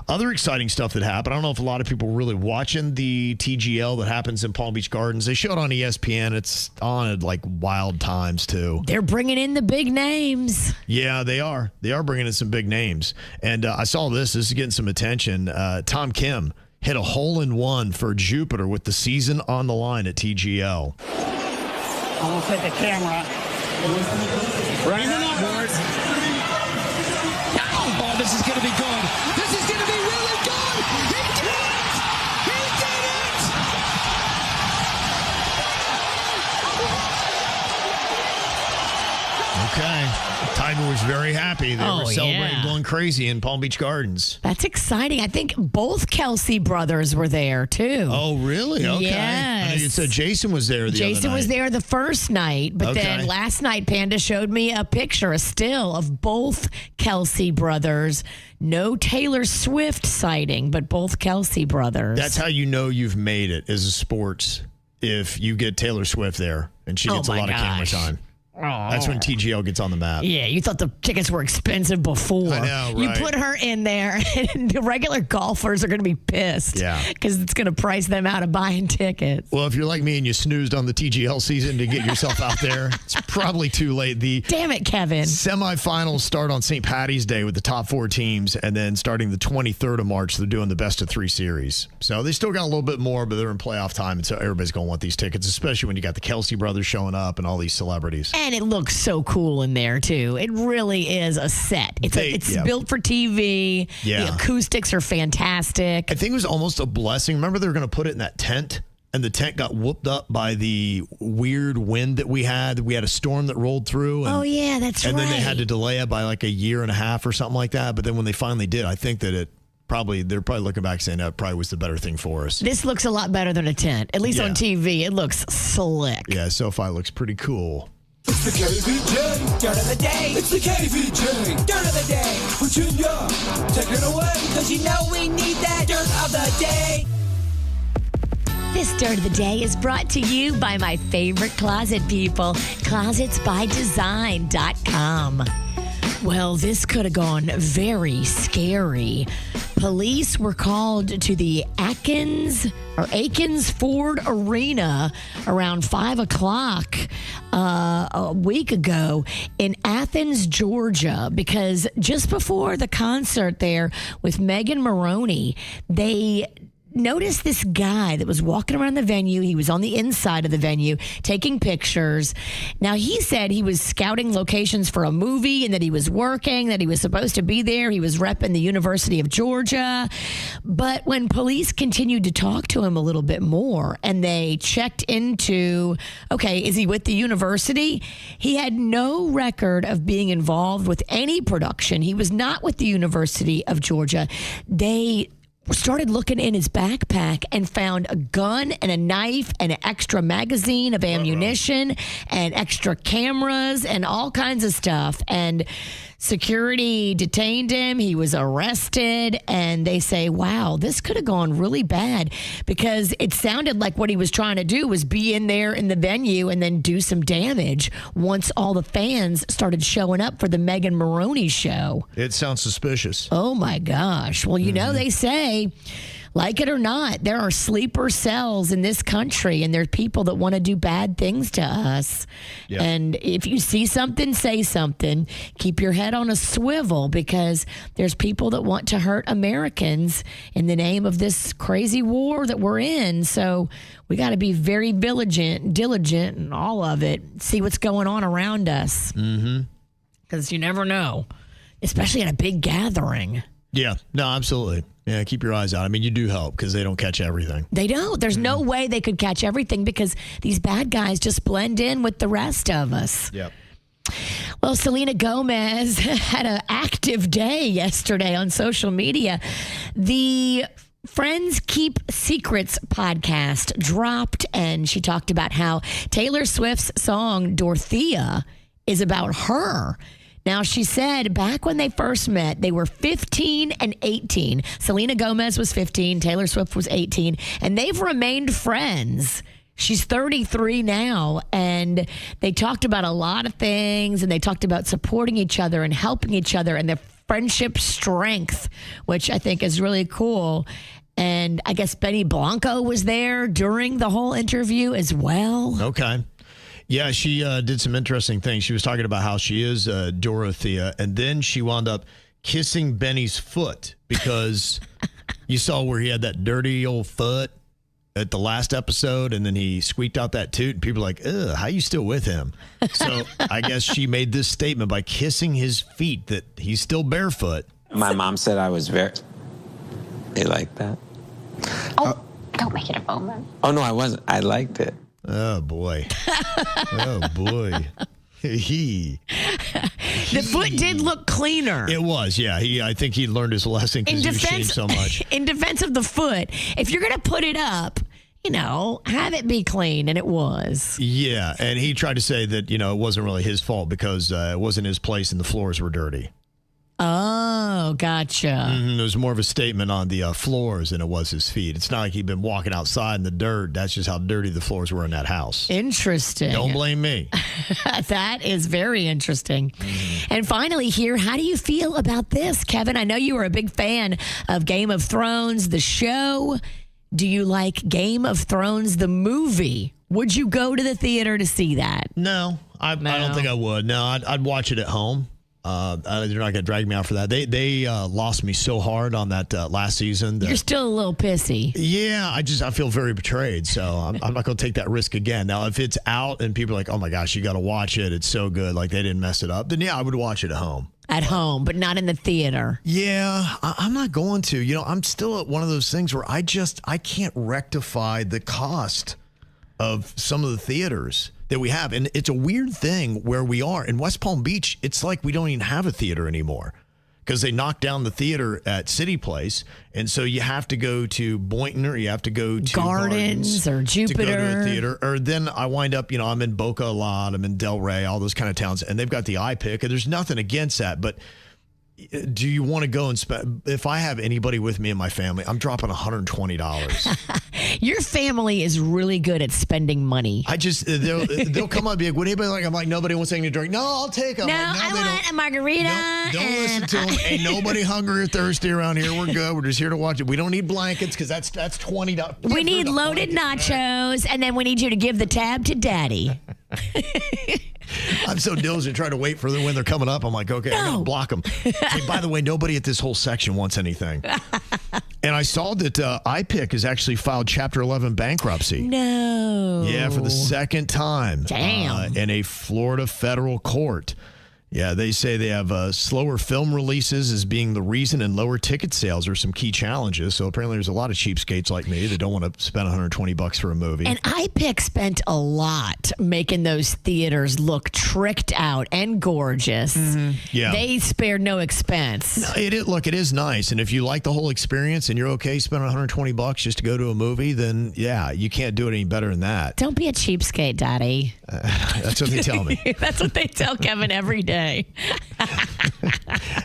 Other exciting stuff that happened. I don't know if a lot of people were really watching the TGL that happens in Palm Beach Gardens. They show it on ESPN. It's on at like wild times too. They're bringing in the big names. Yeah, they are. They are bringing in some big names. And I saw this. This is getting some attention. Tom Kim hit a hole-in-one for Jbird with the season on the line at TGL. I'm going to take a camera. Bring it up, board. Oh, this is going to be good. This is going to be really good. He did it! He did it! Okay. Tiger was very happy. They were celebrating, yeah. going crazy in Palm Beach Gardens. That's exciting. I think both Kelsey brothers were there too. Oh, really? Okay. Yes. I know you said Jason was there the other Jason night. was there the first night, but then last night Panda showed me a picture, a still of both Kelsey brothers. No Taylor Swift sighting, but both Kelsey brothers. That's how you know you've made it as a sports, if you get Taylor Swift there and she gets a lot of camera time. That's when TGL gets on the map. Yeah, you thought the tickets were expensive before. I know, right? You put her in there, and the regular golfers are going to be pissed. Yeah. Because it's going to price them out of buying tickets. Well, if you're like me and you snoozed on the TGL season to get yourself out there, it's probably too late. Damn it, Kevin. Semifinals start on St. Patty's Day with the top 4 teams, and then starting the 23rd of March, they're doing the best of 3 series. So they still got a little bit more, but they're in playoff time, and so everybody's going to want these tickets, especially when you got the Kelsey brothers showing up and all these celebrities. And it looks so cool in there, too. It really is a set. It's built for TV. Yeah. The acoustics are fantastic. I think it was almost a blessing. Remember, they were going to put it in that tent, and the tent got whooped up by the weird wind that we had. We had a storm that rolled through. And, that's right. And then they had to delay it by like a year and a half or something like that. But then when they finally did, I think that they're probably looking back saying that probably was the better thing for us. This looks a lot better than a tent. At least on TV, it looks slick. Yeah, SoFi looks pretty cool. It's the KVJ Dirt of the Day. It's the KVJ Dirt of the Day. Virginia, take it away. Because you know we need that Dirt of the Day. This Dirt of the Day is brought to you by my favorite closet people, closetsbydesign.com. Well, this could have gone very scary. Police were called to the Akins Ford Arena around 5 o'clock a week ago in Athens, Georgia, because just before the concert there with Megan Maroney, they noticed this guy that was walking around the venue. He was on the inside of the venue taking pictures. Now, he said he was scouting locations for a movie and that he was working, that he was supposed to be there. He was repping the University of Georgia. But when police continued to talk to him a little bit more and they checked into, okay, is he with the university? He had no record of being involved with any production. He was not with the University of Georgia. They started looking in his backpack and found a gun and a knife and an extra magazine of ammunition and extra cameras and all kinds of stuff. And security detained him. He was arrested. And they say, wow, this could have gone really bad, because it sounded like what he was trying to do was be in there in the venue and then do some damage once all the fans started showing up for the Megan Maroney show. It sounds suspicious. Oh, my gosh. Well, you know, they say, like it or not, there are sleeper cells in this country, and there's people that want to do bad things to us. Yep. And if you see something, say something. Keep your head on a swivel, because there's people that want to hurt Americans in the name of this crazy war that we're in. So we got to be very diligent, and all of it. See what's going on around us. Because you never know, especially at a big gathering. Yeah, no, absolutely. Yeah, keep your eyes out. I mean, you do help because they don't catch everything. They don't. There's no way they could catch everything, because these bad guys just blend in with the rest of us. Yep. Well, Selena Gomez had an active day yesterday on social media. The Friends Keep Secrets podcast dropped, and she talked about how Taylor Swift's song Dorothea is about her. Now, she said back when they first met, they were 15 and 18. Selena Gomez was 15, Taylor Swift was 18, and they've remained friends. She's 33 now, and they talked about a lot of things, and they talked about supporting each other and helping each other and their friendship strength, which I think is really cool. And I guess Benny Blanco was there during the whole interview as well. Okay. Yeah, she did some interesting things. She was talking about how she is Dorothea, and then she wound up kissing Benny's foot because you saw where he had that dirty old foot at the last episode, and then he squeaked out that toot, and people are like, ugh, how you still with him? So I guess she made this statement by kissing his feet that he's still barefoot. My mom said I was very... They like that? Oh, don't make it a moment. Oh, no, I wasn't. I liked it. Oh, boy. Oh, boy. The foot did look cleaner. It was, yeah. I think he learned his lesson because he was shamed so much. In defense of the foot, if you're going to put it up, have it be clean, and it was. Yeah, and he tried to say that, it wasn't really his fault because it wasn't his place and the floors were dirty. Oh, gotcha. It was more of a statement on the floors than it was his feet. It's not like he'd been walking outside in the dirt. That's just how dirty the floors were in that house. Interesting. Don't blame me. That is very interesting. And finally here, how do you feel about this, Kevin? I know you were a big fan of Game of Thrones, the show. Do you like Game of Thrones, the movie? Would you go to the theater to see that? No, I don't think I would. No, I'd watch it at home. They're not going to drag me out for that. They lost me so hard on that last season. You're still a little pissy. Yeah, I feel very betrayed. So I'm not going to take that risk again. Now, if it's out and people are like, oh my gosh, you got to watch it. It's so good. Like they didn't mess it up. Then yeah, I would watch it at home. At home, but not in the theater. Yeah, I'm not going to. I'm still at one of those things where I can't rectify the cost of some of the theaters that we have. And it's a weird thing where we are. In West Palm Beach, it's like we don't even have a theater anymore because they knocked down the theater at City Place. And so you have to go to Boynton or you have to go to Gardens or Jupiter. To go to a theater. Or then I wind up, I'm in Boca a lot. I'm in Delray, all those kind of towns. And they've got the iPick. And there's nothing against that. But do you want to go and spend? If I have anybody with me in my family, I'm dropping $120. Your family is really good at spending money. They'll come up and be like, would anybody like? I'm like, nobody wants anything to drink. No, I'll take them. No, I want a margarita. Don't listen to them. Ain't nobody hungry or thirsty around here. We're good. We're just here to watch it. We don't need blankets because that's $20. We need loaded nachos, and then we need you to give the tab to Daddy. I'm so diligent trying to wait for when they're coming up. I'm like, okay, I'm going to block them. Hey, by the way, nobody at this whole section wants anything. And I saw that iPick has actually filed Chapter 11 bankruptcy. No. Yeah, for the second time. Damn. In a Florida federal court. Yeah, they say they have slower film releases as being the reason, and lower ticket sales are some key challenges. So apparently there's a lot of cheapskates like me that don't want to spend $120 for a movie. And iPick spent a lot making those theaters look tricked out and gorgeous. Mm-hmm. Yeah. They spared no expense. No, it is nice. And if you like the whole experience and you're okay spending $120 just to go to a movie, then yeah, you can't do it any better than that. Don't be a cheapskate, Daddy. That's what they tell me. That's what they tell Kevin every day.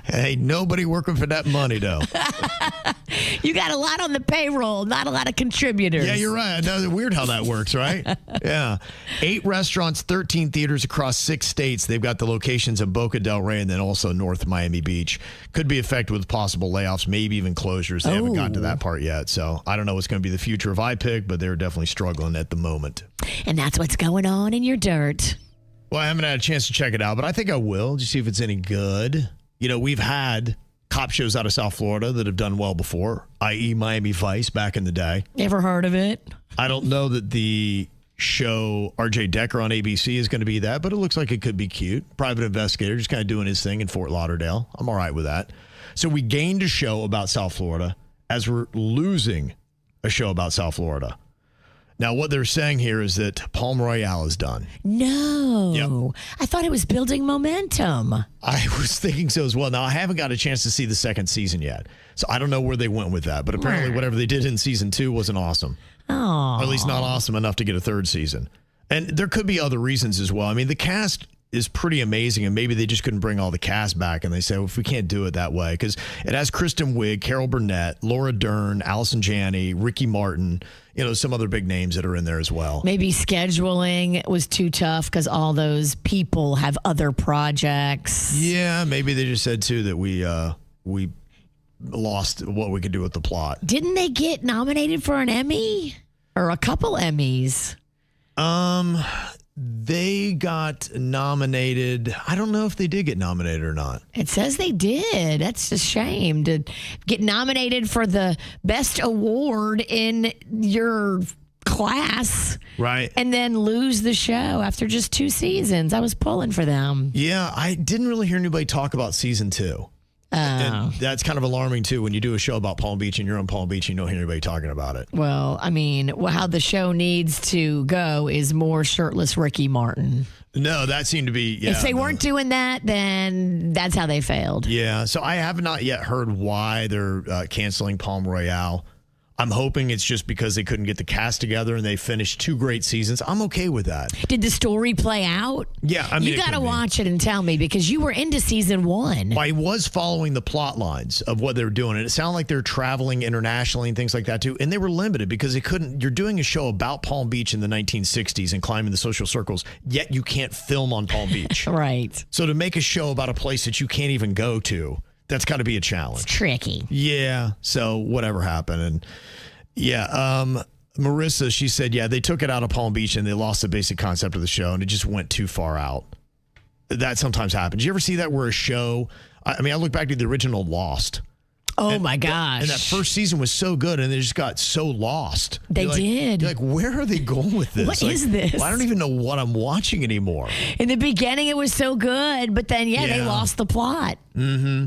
Hey, nobody working for that money, though. You got a lot on the payroll, not a lot of contributors. Yeah, you're right. No, weird how that works, right? Yeah. 8 restaurants, 13 theaters across 6 states. They've got the locations in Boca Del Rey and then also North Miami Beach. Could be affected with possible layoffs, maybe even closures. They haven't gotten to that part yet. So I don't know what's going to be the future of iPick, but they're definitely struggling at the moment. And that's what's going on in your dirt. Well, I haven't had a chance to check it out, but I think I will, just see if it's any good. We've had cop shows out of South Florida that have done well before, i.e. Miami Vice back in the day. Ever heard of it? I don't know that the show RJ Decker on ABC is going to be that, but it looks like it could be cute. Private investigator just kind of doing his thing in Fort Lauderdale. I'm all right with that. So we gained a show about South Florida as we're losing a show about South Florida. Now, what they're saying here is that Palm Royale is done. No. Yep. I thought it was building momentum. I was thinking so as well. Now, I haven't got a chance to see the second season yet, so I don't know where they went with that. But apparently whatever they did in season 2 wasn't awesome. Oh. Or at least not awesome enough to get a third season. And there could be other reasons as well. I mean, the cast is pretty amazing, and maybe they just couldn't bring all the cast back, and they say, well, if we can't do it that way, because it has Kristen Wiig, Carol Burnett, Laura Dern, Allison Janney, Ricky Martin, some other big names that are in there as well. Maybe scheduling was too tough because all those people have other projects. Yeah, maybe they just said too that we lost what we could do with the plot. Didn't they get nominated for an Emmy or a couple Emmys? They got nominated. I don't know if they did get nominated or not. It says they did. That's a shame to get nominated for the best award in your class. Right. And then lose the show after just 2 seasons. I was pulling for them. Yeah, I didn't really hear anybody talk about season 2. And that's kind of alarming, too, when you do a show about Palm Beach and you're on Palm Beach and you don't hear anybody talking about it. Well, I mean, how the show needs to go is more shirtless Ricky Martin. No, that seemed to be, if they weren't doing that, then that's how they failed. Yeah, so I have not yet heard why they're canceling Palm Royale. I'm hoping it's just because they couldn't get the cast together and they finished 2 great seasons. I'm okay with that. Did the story play out? Yeah, I mean, you got to watch it and tell me because you were into season 1. I was following the plot lines of what they were doing, and it sounded like they're traveling internationally and things like that too. And they were limited because they couldn't. You're doing a show about Palm Beach in the 1960s and climbing the social circles, yet you can't film on Palm Beach. Right. So to make a show about a place that you can't even go to, that's got to be a challenge. It's tricky. Yeah. So whatever happened. And Marissa, she said, they took it out of Palm Beach and they lost the basic concept of the show and it just went too far out. That sometimes happens. You ever see that where a show, I look back to the original Lost. Oh my gosh. And that first season was so good and they just got so lost. They did. You're like, where are they going with this? What is this? Well, I don't even know what I'm watching anymore. In the beginning, it was so good, but then, they lost the plot. Mm-hmm.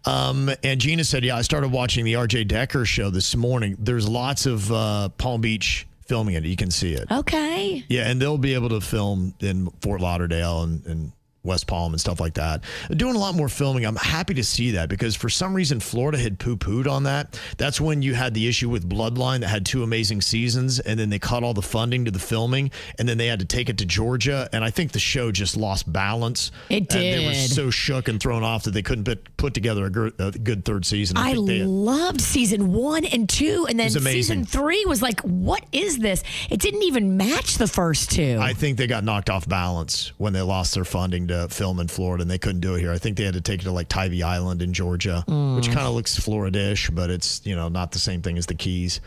And Gina said, I started watching the RJ Decker show this morning. There's lots of Palm Beach filming it. You can see it. Okay. Yeah, and they'll be able to film in Fort Lauderdale and West Palm and stuff like that. They're doing a lot more filming. I'm happy to see that because for some reason Florida had poo-pooed on that. That's when you had the issue with Bloodline that had 2 amazing seasons and then they cut all the funding to the filming and then they had to take it to Georgia and I think the show just lost balance. It did. And they were so shook and thrown off that they couldn't put together a good 3rd season. I loved season 1 and 2 and then season 3 was like, what is this? It didn't even match the first 2. I think they got knocked off balance when they lost their funding to film in Florida and they couldn't do it here. I think they had to take it to like Tybee Island in Georgia, which kind of looks Florida-ish, but it's, not the same thing as the Keys.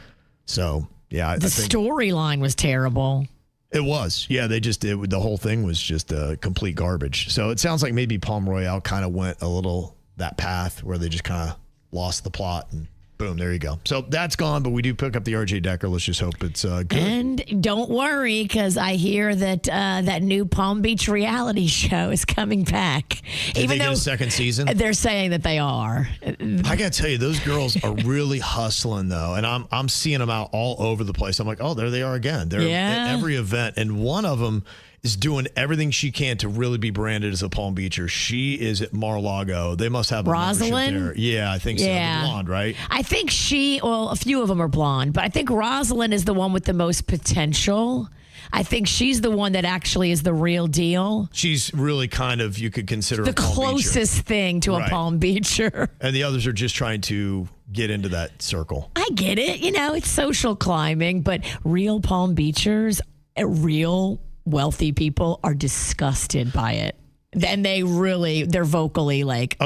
So, yeah. The storyline was terrible. It was. Yeah, the whole thing was just complete garbage. So it sounds like maybe Palm Royale kind of went a little that path where they just kind of lost the plot and boom, there you go. So that's gone, but we do pick up the RJ Decker. Let's just hope it's good. And don't worry, because I hear that that new Palm Beach reality show is coming back. Did they get a 2nd season? They're saying that they are. I got to tell you, those girls are really hustling, though. And I'm seeing them out all over the place. I'm like, oh, there they are again. They're at every event. And one of them is doing everything she can to really be branded as a Palm Beacher. She is at Mar-a-Lago. They must have a membership there. Yeah, I think so. The blonde, right? I think a few of them are blonde, but I think Rosalind is the one with the most potential. I think she's the one that actually is the real deal. She's really kind of, you could consider the a Palm closest Beacher. Thing to a Palm Beacher. And the others are just trying to get into that circle. I get it. it's social climbing, but real Palm Beachers, real wealthy people are disgusted by it. Then they're vocally like,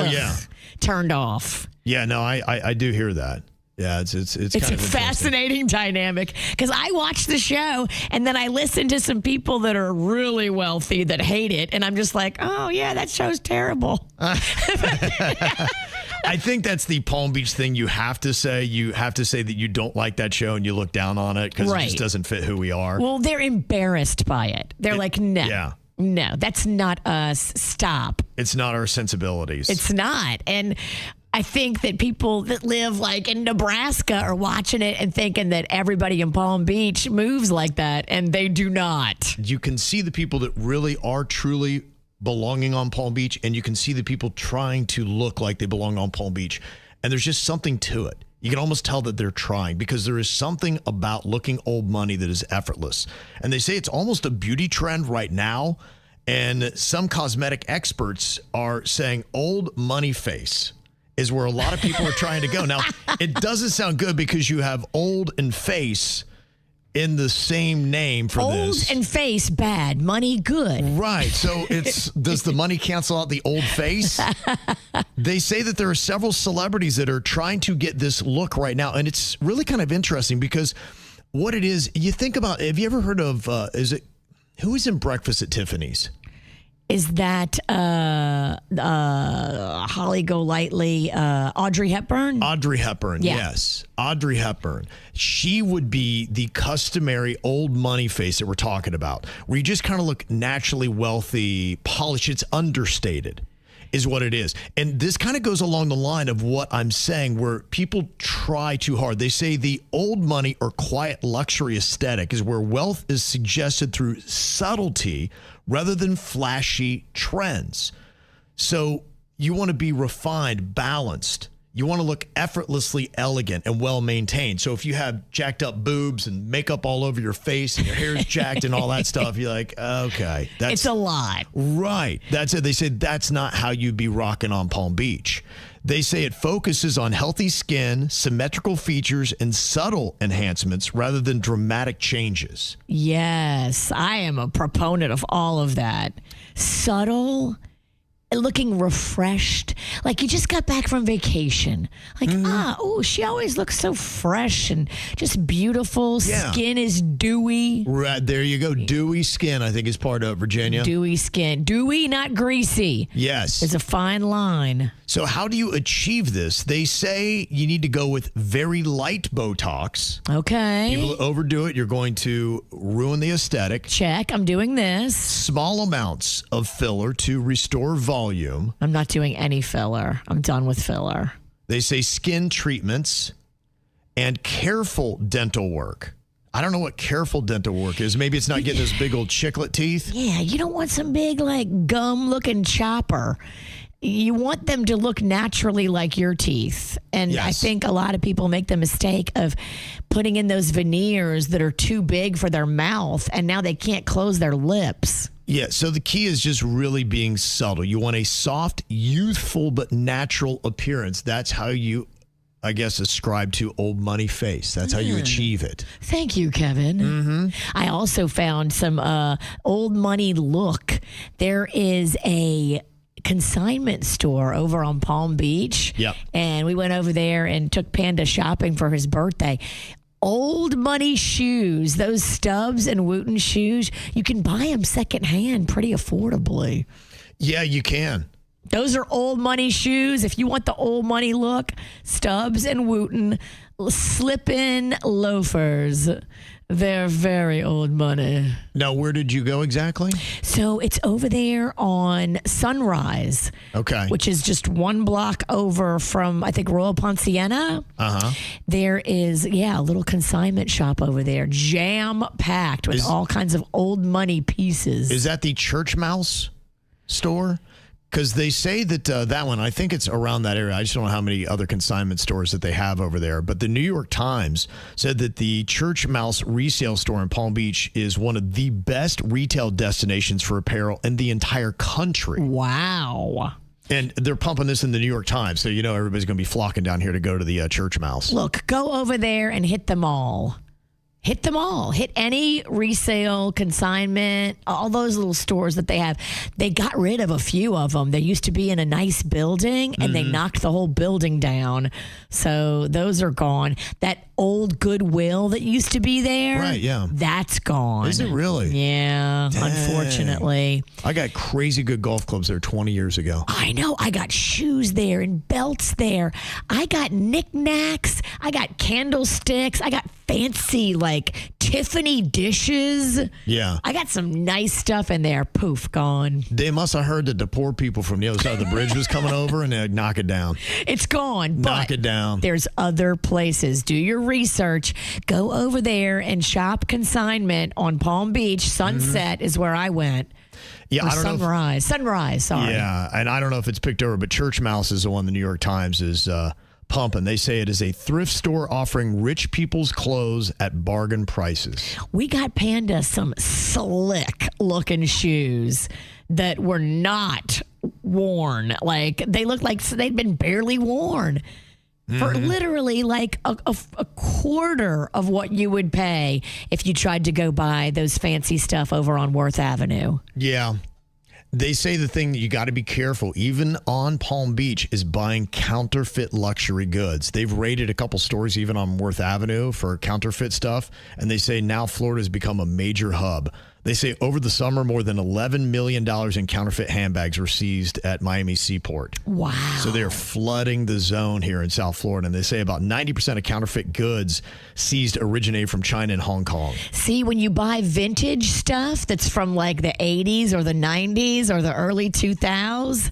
turned off. Yeah, no, I do hear that. Yeah, it's kind of a fascinating dynamic because I watch the show and then I listen to some people that are really wealthy that hate it, and I'm just like, oh yeah, that show's terrible. I think that's the Palm Beach thing you have to say. You have to say that you don't like that show and you look down on it because it just doesn't fit who we are. Well, they're embarrassed by it. They're like, no, that's not us. Stop. It's not our sensibilities. It's not. And I think that people that live like in Nebraska are watching it and thinking that everybody in Palm Beach moves like that, and they do not. You can see the people that really are truly belonging on Palm Beach, and you can see the people trying to look like they belong on Palm Beach. And there's just something to it. You can almost tell that they're trying because there is something about looking old money that is effortless. And they say it's almost a beauty trend right now. And some cosmetic experts are saying old money face is where a lot of people are trying to go. Now, it doesn't sound good because you have old and face in the same name for this. Old and face, bad. Money, good. Right. So does the money cancel out the old face? They say that there are several celebrities that are trying to get this look right now. And it's really kind of interesting because what it is, you think about, have you ever heard of, who is in Breakfast at Tiffany's? Is that Holly Golightly, Audrey Hepburn? Audrey Hepburn, yeah. Yes. Audrey Hepburn. She would be the customary old money face that we're talking about, where you just kind of look naturally wealthy, polished. It's understated is what it is. And this kind of goes along the line of what I'm saying, where people try too hard. They say the old money or quiet luxury aesthetic is where wealth is suggested through subtlety rather than flashy trends. So you want to be refined, balanced. You want to look effortlessly elegant and well-maintained. So if you have jacked up boobs and makeup all over your face and your hair's jacked and all that stuff, you're like, okay. It's a lot. Right. That's it. They said that's not how you'd be rocking on Palm Beach. They say it focuses on healthy skin, symmetrical features, and subtle enhancements rather than dramatic changes. Yes, I am a proponent of all of that. Subtle, looking refreshed, like you just got back from vacation. Like, she always looks so fresh and just beautiful. Yeah. Skin is dewy. Right, there you go. Dewy skin, I think, is part of Virginia. Dewy skin. Dewy, not greasy. Yes. There's a fine line. So how do you achieve this? They say you need to go with very light Botox. Okay. People overdo it, you're going to ruin the aesthetic. Check. I'm doing this. Small amounts of filler to restore volume. I'm not doing any filler. I'm done with filler. They say skin treatments and careful dental work. I don't know what careful dental work is. Maybe it's not getting those big old chiclet teeth. Yeah, you don't want some big, like, gum-looking chopper. You want them to look naturally like your teeth. And Yes. I think a lot of people make the mistake of putting in those veneers that are too big for their mouth, and now they can't close their lips. Yeah, so the key is just really being subtle. You want a soft, youthful, but natural appearance. That's how you, I guess, ascribe to old money face. That's how you achieve it. Thank you, Kevin. Mm-hmm. I also found some old money look. There is a consignment store over on Palm Beach. Yep. And we went over there and took Panda shopping for his birthday. Old money shoes, those Stubbs and Wooten shoes, you can buy them secondhand pretty affordably. Yeah, you can. Those are old money shoes. If you want the old money look, Stubbs and Wooten slip-in loafers. They're very old money. Now, where did you go exactly? So it's over there on Sunrise. Okay. Which is just one block over from, I think, Royal Ponciana. Uh-huh. There is, a little consignment shop over there, jam-packed with all kinds of old money pieces. Is that the Church Mouse store? Because they say that that one, I think it's around that area. I just don't know how many other consignment stores that they have over there. But the New York Times said that the Church Mouse resale store in Palm Beach is one of the best retail destinations for apparel in the entire country. Wow. And they're pumping this in the New York Times, so you know everybody's going to be flocking down here to go to the Church Mouse. Look, go over there and hit them all. Hit them all. Hit any resale, consignment, all those little stores that they have. They got rid of a few of them. They used to be in a nice building, and they knocked the whole building down. So those are gone. That old Goodwill that used to be there, Right, yeah. that's gone. Is it really? Yeah, Dang. unfortunately. I got crazy good golf clubs there 20 years ago. I know. I got shoes there and belts there. I got knickknacks. I got candlesticks. I got fancy, like, Tiffany dishes. Yeah. I got some nice stuff in there. Poof, gone. They must have heard that the poor people from the other side of the bridge was coming over and they'd knock it down. It's gone. Knock but it down. There's other places. Do your research. Go over there and shop consignment on Palm Beach. Sunset is where I went. Yeah, Or I don't know. Sunrise, sorry. Yeah, and I don't know if it's picked over, but Church Mouse is the one the New York Times is pumping. They say it is a thrift store offering rich people's clothes at bargain prices. We got Panda some slick looking shoes that were not worn. Like they looked like they'd been barely worn. For literally like a quarter of what you would pay if you tried to go buy those fancy stuff over on Worth Avenue. Yeah. They say the thing that you got to be careful, even on Palm Beach, is buying counterfeit luxury goods. They've raided a couple stores even on Worth Avenue for counterfeit stuff, and they say now Florida's become a major hub. They say over the summer, more than $11 million in counterfeit handbags were seized at Miami Seaport. Wow. So they're flooding the zone here in South Florida. And they say about 90% of counterfeit goods seized originate from China and Hong Kong. See, when you buy vintage stuff that's from like the 80s or the 90s or the early 2000s,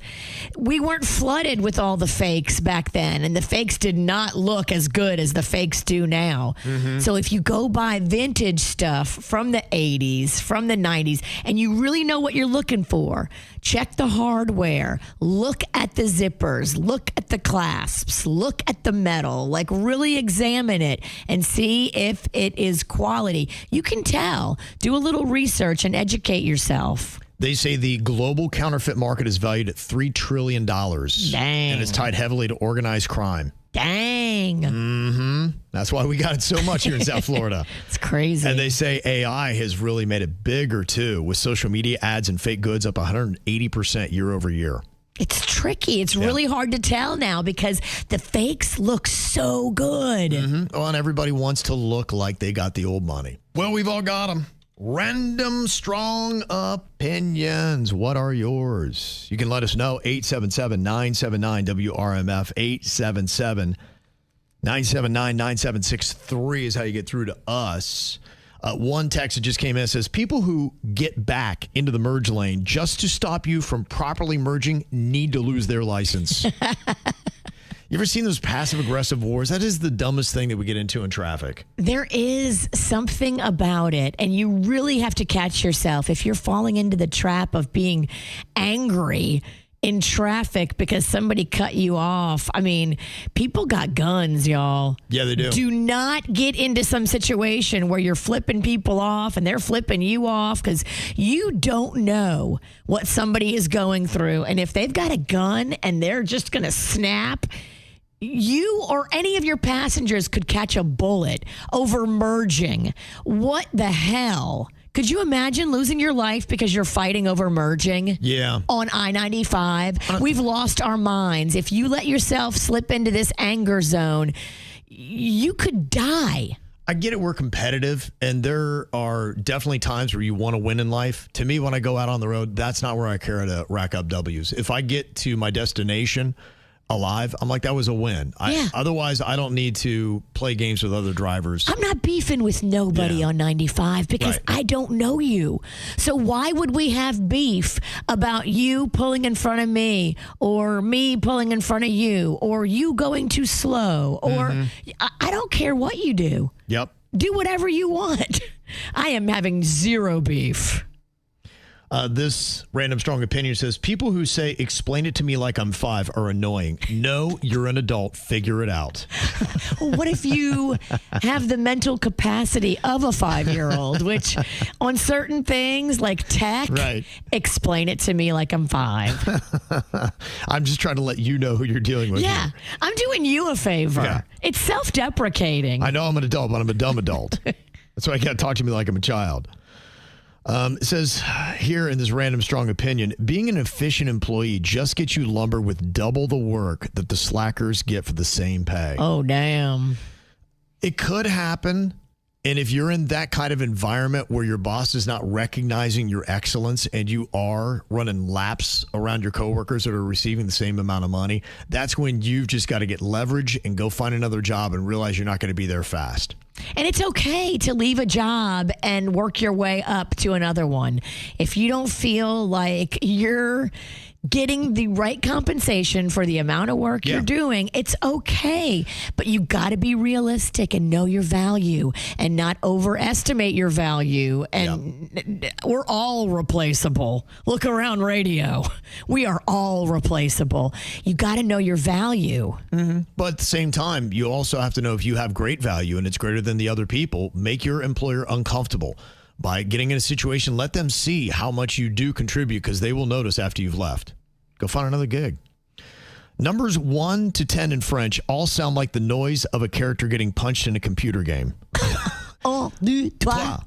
we weren't flooded with all the fakes back then. And the fakes did not look as good as the fakes do now. So if you go buy vintage stuff from the 80s, from the 90s, and you really know what you're looking for, check the hardware, look at the zippers, look at the clasps, look at the metal, like really examine it and see if it is quality. You can tell. Do a little research and educate yourself. They say the global counterfeit market is valued at $3 trillion. Dang. And it's tied heavily to organized crime. Dang. That's why we got it so much here in South Florida. It's crazy. And they say AI has really made it bigger, too, with social media ads and fake goods up 180% year over year. It's tricky. It's really hard to tell now because the fakes look so good. Well, and everybody wants to look like they got the old money. Well, we've all got them. Random strong opinions. What are yours? You can let us know. 877-979-WRMF. 877-979-9763 is how you get through to us. One text that just came in says, people who get back into the merge lane just to stop you from properly merging need to lose their license. You ever seen those passive-aggressive wars? That is the dumbest thing that we get into in traffic. There is something about it, and you really have to catch yourself if you're falling into the trap of being angry in traffic because somebody cut you off. I mean, people got guns, y'all. Yeah, they do. Do not get into some situation where you're flipping people off and they're flipping you off because you don't know what somebody is going through. And if they've got a gun and they're just going to snap, you or any of your passengers could catch a bullet over merging. What the hell? Could you imagine losing your life because you're fighting over merging? Yeah. On I-95? We've lost our minds. If you let yourself slip into this anger zone, you could die. I get it. We're competitive, and there are definitely times where you want to win in life. To me, when I go out on the road, that's not where I care to rack up W's. If I get to my destination alive, I'm like, that was a win. Otherwise, I don't need to play games with other drivers. I'm not beefing with nobody on 95 because I don't know you. So why would we have beef about you pulling in front of me or me pulling in front of you or you going too slow or I don't care what you do. Yep. Do whatever you want. I am having zero beef. This random strong opinion says, people who say, explain it to me like I'm 5 are annoying. No, you're an adult. Figure it out. Well, what if you have the mental capacity of a 5-year-old, which on certain things like tech, explain it to me like I'm 5. I'm just trying to let you know who you're dealing with. Yeah, I'm doing you a favor. Yeah. It's self-deprecating. I know I'm an adult, but I'm a dumb adult. That's why you got to talk to me like I'm a child. It says here in this random strong opinion, being an efficient employee just gets you lumbered with double the work that the slackers get for the same pay. Oh, damn. It could happen. And if you're in that kind of environment where your boss is not recognizing your excellence and you are running laps around your coworkers that are receiving the same amount of money, that's when you've just got to get leverage and go find another job and realize you're not going to be there fast. And it's okay to leave a job and work your way up to another one. If you don't feel like you're getting the right compensation for the amount of work you're doing, it's okay. But you got to be realistic and know your value and not overestimate your value. And we're all replaceable. Look around radio. We are all replaceable. You got to know your value. Mm-hmm. But at the same time, you also have to know if you have great value and it's greater than the other people, make your employer uncomfortable. By getting in a situation, let them see how much you do contribute because they will notice after you've left. Go find another gig. Numbers 1 to 10 in French all sound like the noise of a character getting punched in a computer game. Oh, deux, trois.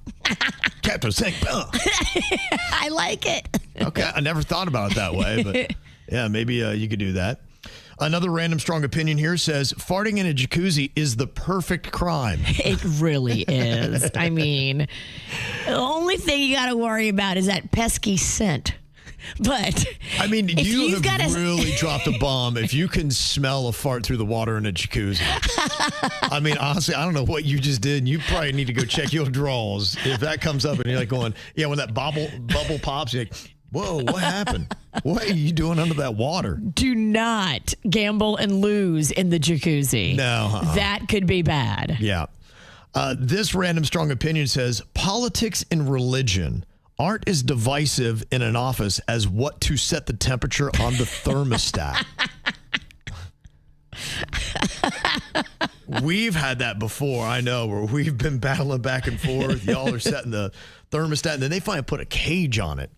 Quatre, cinq, I like it. Okay, I never thought about it that way, but yeah, maybe you could do that. Another random strong opinion here says farting in a jacuzzi is the perfect crime. It really is. I mean, the only thing you got to worry about is that pesky scent. But I mean, you have really dropped a bomb if you can smell a fart through the water in a jacuzzi. I mean, honestly, I don't know what you just did. You probably need to go check your drawers if that comes up and you're like going, yeah, when that bubble pops, you're like, whoa, what happened? What are you doing under that water? Do not gamble and lose in the jacuzzi. No. That could be bad. Yeah. This random strong opinion says politics and religion aren't as divisive in an office as what to set the temperature on the thermostat. We've had that before, I know, where we've been battling back and forth. Y'all are setting the thermostat, and then they finally put a cage on it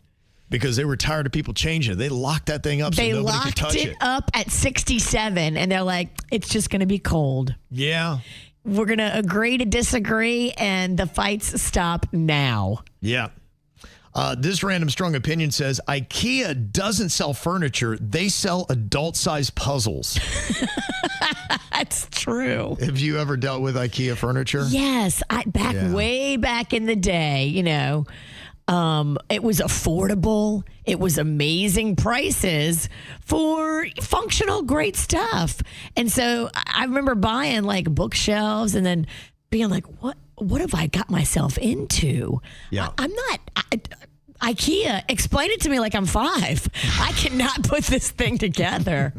because they were tired of people changing it. They locked that thing up so nobody could touch it. They locked it up at 67, and they're like, it's just going to be cold. Yeah. We're going to agree to disagree, and the fights stop now. Yeah. This random strong opinion says IKEA doesn't sell furniture. They sell adult-sized puzzles. That's true. Have you ever dealt with IKEA furniture? Yes. Way back in the day, you know, it was affordable. It was amazing prices for functional, great stuff. And so I remember buying like bookshelves and then being like, what have I got myself into? Yeah. I'm not... IKEA, explain it to me like I'm 5. I cannot put this thing together.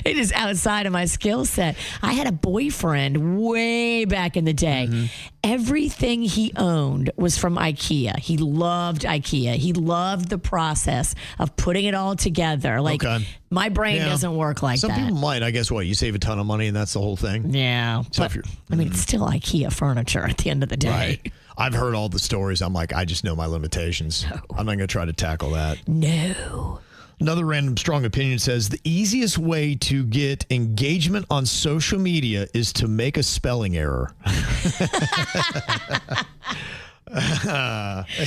It is outside of my skill set. I had a boyfriend way back in the day. Mm-hmm. Everything he owned was from IKEA. He loved IKEA. He loved the process of putting it all together. Like, my brain doesn't work like that. Some people might. I guess what? You save a ton of money and that's the whole thing? Yeah. So but, I mean, it's still IKEA furniture at the end of the day. Right. I've heard all the stories. I'm like, I just know my limitations. No. I'm not going to try to tackle that. No. Another random strong opinion says the easiest way to get engagement on social media is to make a spelling error.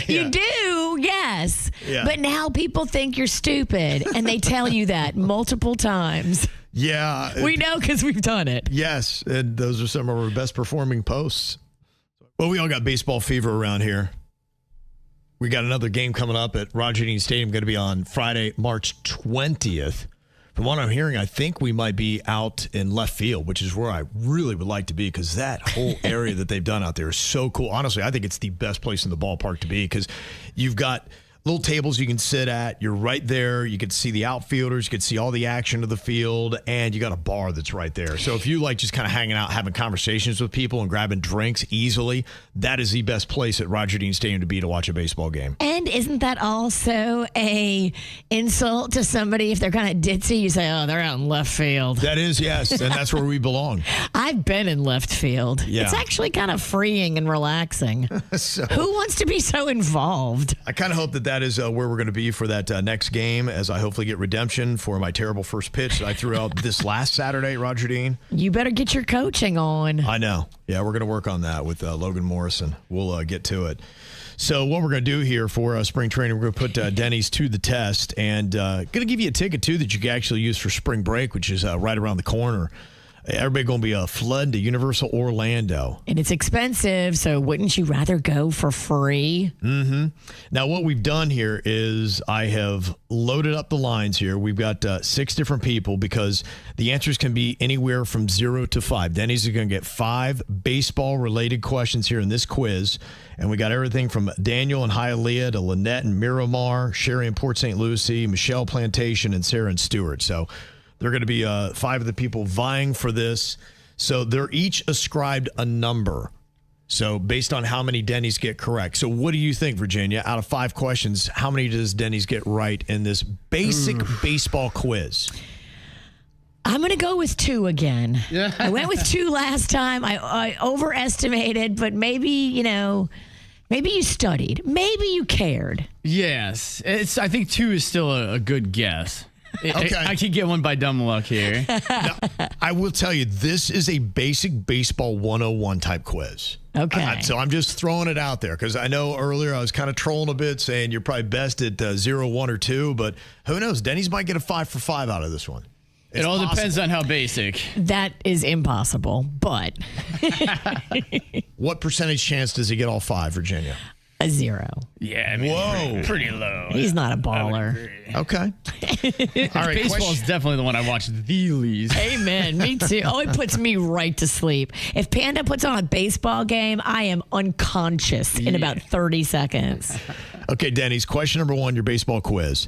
You do, yes. Yeah. But now people think you're stupid, and they tell you that multiple times. Yeah. We know because we've done it. Yes, and those are some of our best performing posts. Well, we all got baseball fever around here. We got another game coming up at Roger Dean Stadium, going to be on Friday, March 20th. From what I'm hearing, I think we might be out in left field, which is where I really would like to be because that whole area that they've done out there is so cool. Honestly, I think it's the best place in the ballpark to be because you've got little tables you can sit at. You're right there. You can see the outfielders. You can see all the action of the field, and you got a bar that's right there. So if you like just kind of hanging out, having conversations with people and grabbing drinks easily, that is the best place at Roger Dean Stadium to be to watch a baseball game. And isn't that also a insult to somebody if they're kind of ditzy? You say, oh, they're out in left field. That is, yes, and that's where we belong. I've been in left field. Yeah. It's actually kind of freeing and relaxing. So, who wants to be so involved? I kind of hope that is where we're going to be for that next game as I hopefully get redemption for my terrible first pitch that I threw out this last Saturday, Roger Dean. You better get your coaching on. I know. Yeah, we're going to work on that with Logan Morrison. We'll get to it. So what we're going to do here for spring training, we're going to put Denny's to the test and going to give you a ticket, too, that you can actually use for spring break, which is right around the corner. Everybody going to be flooding to Universal Orlando. And it's expensive, so wouldn't you rather go for free? Mm-hmm. Now, what we've done here is I have loaded up the lines here. We've got 6 different people because the answers can be anywhere from 0 to 5. Denny's is going to get 5 baseball-related questions here in this quiz. And we got everything from Daniel and Hialeah to Lynette and Miramar, Sherry in Port St. Lucie, Michelle Plantation, and Sarah and Stewart. So they're going to be 5 of the people vying for this. So they're each ascribed a number. So based on how many Denny's get correct. So what do you think, Virginia? Out of 5 questions, how many does Denny's get right in this basic baseball quiz? I'm going to go with 2 again. I went with 2 last time. I overestimated, but maybe, maybe you studied. Maybe you cared. Yes. I think 2 is still a good guess. Okay. I could get one by dumb luck here. Now, I will tell you, this is a basic baseball 101 type quiz. Okay. So I'm just throwing it out there because I know earlier I was kind of trolling a bit saying you're probably best at 0, 1, or 2, but who knows? Denny's might get a 5 for 5 out of this one. It all depends on how basic. That is impossible, but What percentage chance does he get all 5, Virginia? a 0. Yeah, I mean, Whoa. pretty low. He's not a baller. Okay. All right. Baseball is definitely the one I watch the least. Amen. Me too. Oh, it puts me right to sleep. If Panda puts on a baseball game, I am unconscious in about 30 seconds. Okay, Denny's, question number 1, your baseball quiz.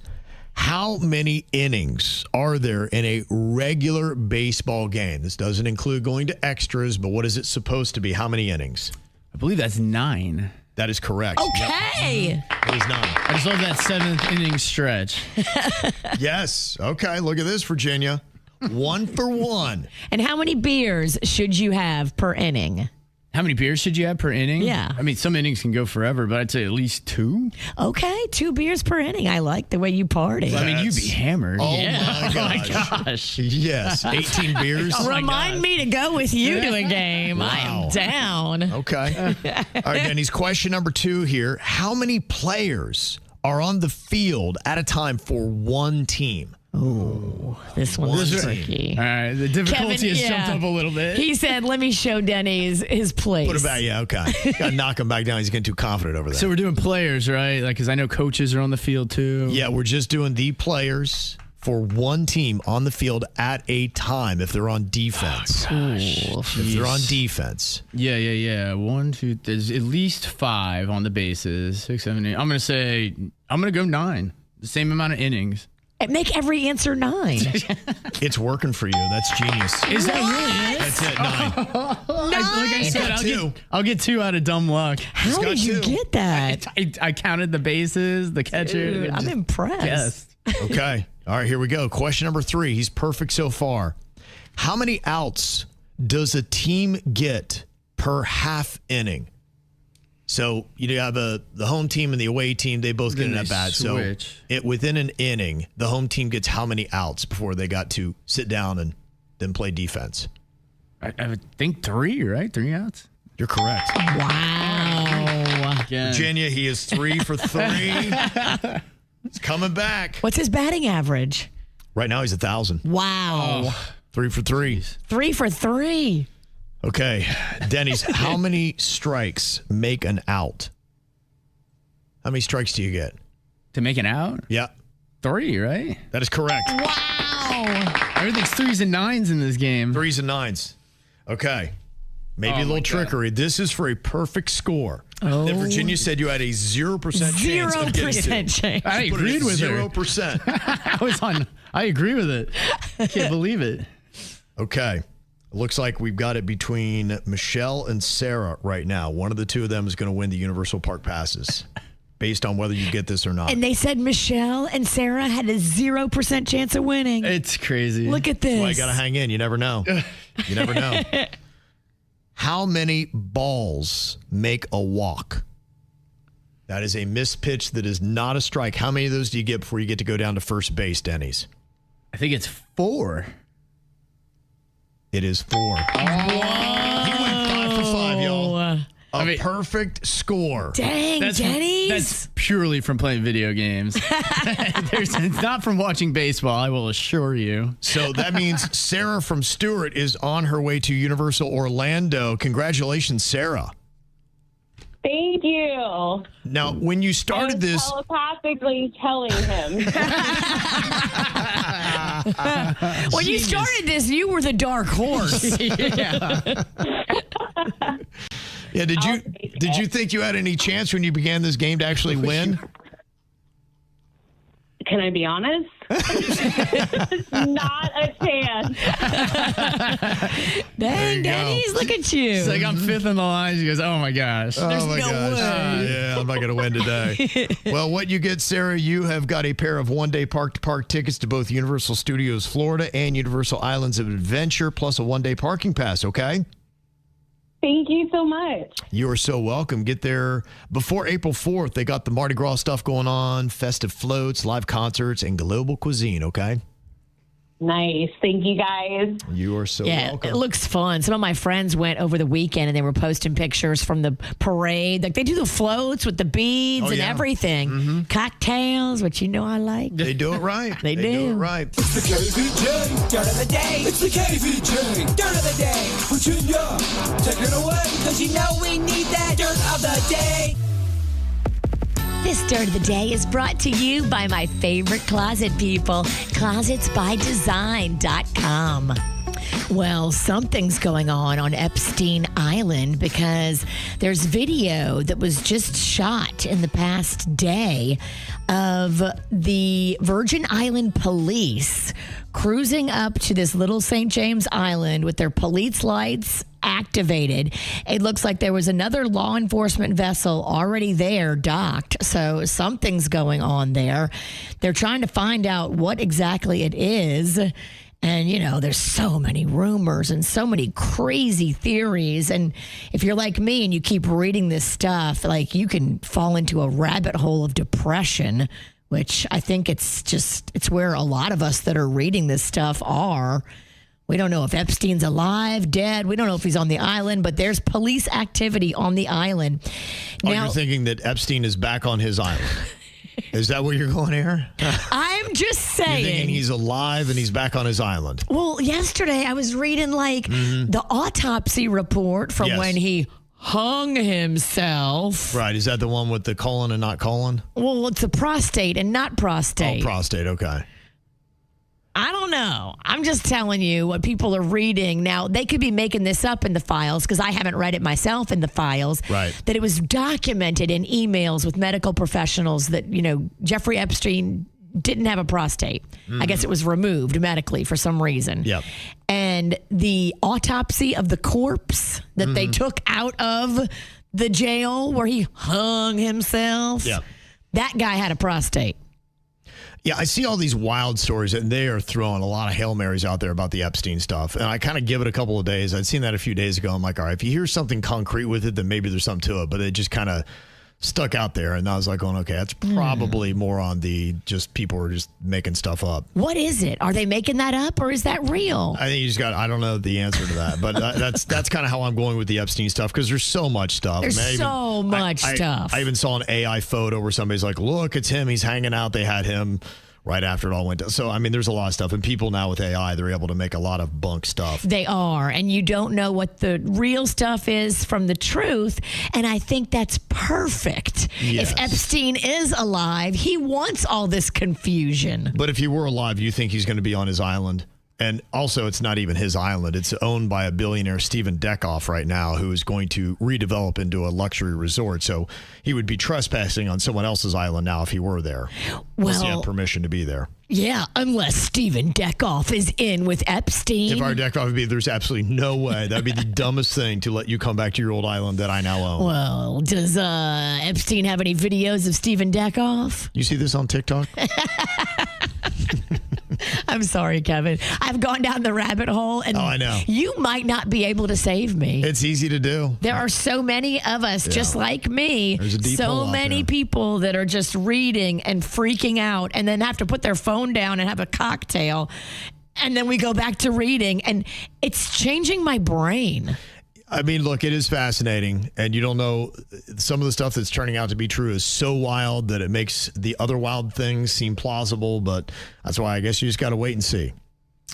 How many innings are there in a regular baseball game? This doesn't include going to extras, but what is it supposed to be? How many innings? I believe that's 9. That is correct. Okay. Yep. It is 9. I just love that 7th inning stretch. Yes. Okay, look at this, Virginia. 1 for 1. And how many beers should you have per inning? How many beers should you have per inning? Yeah. I mean, some innings can go forever, but I'd say at least 2. Okay, 2 beers per inning. I like the way you party. I mean, you'd be hammered. Oh, Yeah. my gosh. Gosh. Yes. 18 beers. Remind me to go with you to a game. I am down. Okay. All right, Denny's, question number 2 here. How many players are on the field at a time for one team? This one's tricky. All right, the difficulty Kevin, has yeah. jumped up a little bit. He said, let me show Denny his place. Put it back. Yeah, okay. Got to knock him back down. He's getting too confident over there. So we're doing players, right? Like, because I know coaches are on the field too. Yeah, we're just doing the players for one team on the field at a time if they're on defense. If they're on defense. Yeah. 1, 2, there's at least 5 on the bases. 6, 7, 8. I'm gonna go 9. The same amount of innings. Make every answer 9. It's working for you. That's genius. Is that really it? That's it, 9. Like I said, got 2. I'll get 2 out of dumb luck. How got did you 2. get that? I counted the bases, the catcher. Dude, I'm impressed. Yes. Okay. All right, here we go. Question number 3. He's perfect so far. How many outs does a team get per half inning? So you have the home team and the away team. They both get Then an they at-bat. switch. So within an inning, the home team gets how many outs before they got to sit down and then play defense? I would think 3, right? 3 outs. You're correct. Wow. Again. Virginia, he is 3 for 3. He's coming back. What's his batting average? Right now, he's 1,000. Wow. 3 for 3. 3 for 3. Okay, Denny's, how many strikes make an out? How many strikes do you get? To make an out? Yeah, 3, right? that is correct. Wow. Everything's 3s and 9s in this game. 3s and 9s. Okay. Maybe a Oh, little my God. trickery. This is for a perfect score. That Virginia said you had a 0% chance of getting 0% to. chance. I Put it agreed at with her. 0%. I agree with it. Can't believe it. Okay. It looks like we've got it between Michelle and Sarah right now. One of the two of them is going to win the Universal Park passes based on whether you get this or not. And they said Michelle and Sarah had a 0% chance of winning. It's crazy. Look at this. Well, you got to hang in. You never know. You never know. How many balls make a walk? That is a missed pitch that is not a strike. How many of those do you get before you get to go down to first base, Denny's? I think it's 4. It is 4. He went 5 for 5, y'all. A perfect score. Dang, Denny's. That's purely from playing video games. It's not from watching baseball, I will assure you. So that means Sarah from Stewart is on her way to Universal Orlando. Congratulations, Sarah. Thank you. Now, when you started this... telepathically telling him. When you started this, you were the dark horse. Yeah, did you think you had any chance when you began this game to actually win? Can I be honest? Not a chance. Dang, Denny's, look at you. It's like I'm fifth in the line. She goes, oh my gosh. There's no way. Yeah, I'm not going to win today. Well, what you get, Sarah, you have got a pair of one-day park-to-park tickets to both Universal Studios Florida and Universal Islands of Adventure, plus a one-day parking pass, okay? Thank you so much. You are so welcome. Get there before April 4th. They got the Mardi Gras stuff going on, festive floats, live concerts, and global cuisine, okay? Nice. Thank you, guys. You are so welcome. It looks fun. Some of my friends went over the weekend and they were posting pictures from the parade. Like they do the floats with the beads and everything. Mm-hmm. Cocktails, which you know I like. They do it right. They do it right. It's the KVJ Dirt of the Day. It's the KVJ Dirt of the Day. Virginia, take it away, because you know we need that Dirt of the Day. This Dirt of the Day is brought to you by my favorite closet people, closetsbydesign.com. Well, something's going on Epstein Island because there's video that was just shot in the past day of the Virgin Island police cruising up to this little St. James Island with their police lights activated. It looks like there was another law enforcement vessel already there docked. So something's going on there. They're trying to find out what exactly it is. And, you know, there's so many rumors and so many crazy theories. And if you're like me and you keep reading this stuff, like you can fall into a rabbit hole of depression, which I think it's where a lot of us that are reading this stuff are. We don't know if Epstein's alive, dead. We don't know if he's on the island, but there's police activity on the island. Now, you're thinking that Epstein is back on his island. Is that where you're going here? I'm just saying. You're thinking he's alive and he's back on his island. Well, yesterday I was reading the autopsy report from when he hung himself. Right. Is that the one with the colon and not colon? Well, it's a prostate and not prostate. Oh, prostate. Okay. I don't know. I'm just telling you what people are reading. Now, they could be making this up in the files because I haven't read it myself in the files. Right. That it was documented in emails with medical professionals that, you know, Jeffrey Epstein didn't have a prostate. I guess it was removed medically for some reason. Yep. And the autopsy of the corpse that they took out of the jail where he hung himself. Yep. That guy had a prostate. Yeah, I see all these wild stories, and they are throwing a lot of Hail Marys out there about the Epstein stuff. And I kind of give it a couple of days. I'd seen that a few days ago. I'm like, all right, if you hear something concrete with it, then maybe there's something to it. But it just kind of stuck out there. And I was like, going, okay, that's probably more on the just people are just making stuff up. What is it? Are they making that up or is that real? I think you just got, I don't know the answer to that. But that's kind of how I'm going with the Epstein stuff because there's so much stuff. There's so much stuff. I even saw an AI photo where somebody's like, look, it's him. He's hanging out. They had him right after it all went down. So, I mean, there's a lot of stuff. And people now with AI, they're able to make a lot of bunk stuff. They are. And you don't know what the real stuff is from the truth. And I think that's perfect. Yes. If Epstein is alive, he wants all this confusion. But if he were alive, you think he's going to be on his island? And also, it's not even his island. It's owned by a billionaire, Stephen Deckoff, right now, who is going to redevelop into a luxury resort. So he would be trespassing on someone else's island now if he were there. Unless he had permission to be there. Yeah, unless Stephen Deckoff is in with Epstein. If our Deckoff would be, there's absolutely no way. That'd be the dumbest thing to let you come back to your old island that I now own. Well, does Epstein have any videos of Stephen Deckoff? You see this on TikTok? I'm sorry, Kevin. I've gone down the rabbit hole, and I know. You might not be able to save me. It's easy to do. There are so many of us, just like me. There's a deep hole so out many there. people that are just reading and freaking out and then have to put their phone down and have a cocktail. And then we go back to reading, and it's changing my brain. I mean, look, it is fascinating, and you don't know, some of the stuff that's turning out to be true is so wild that it makes the other wild things seem plausible, but that's why I guess you just got to wait and see.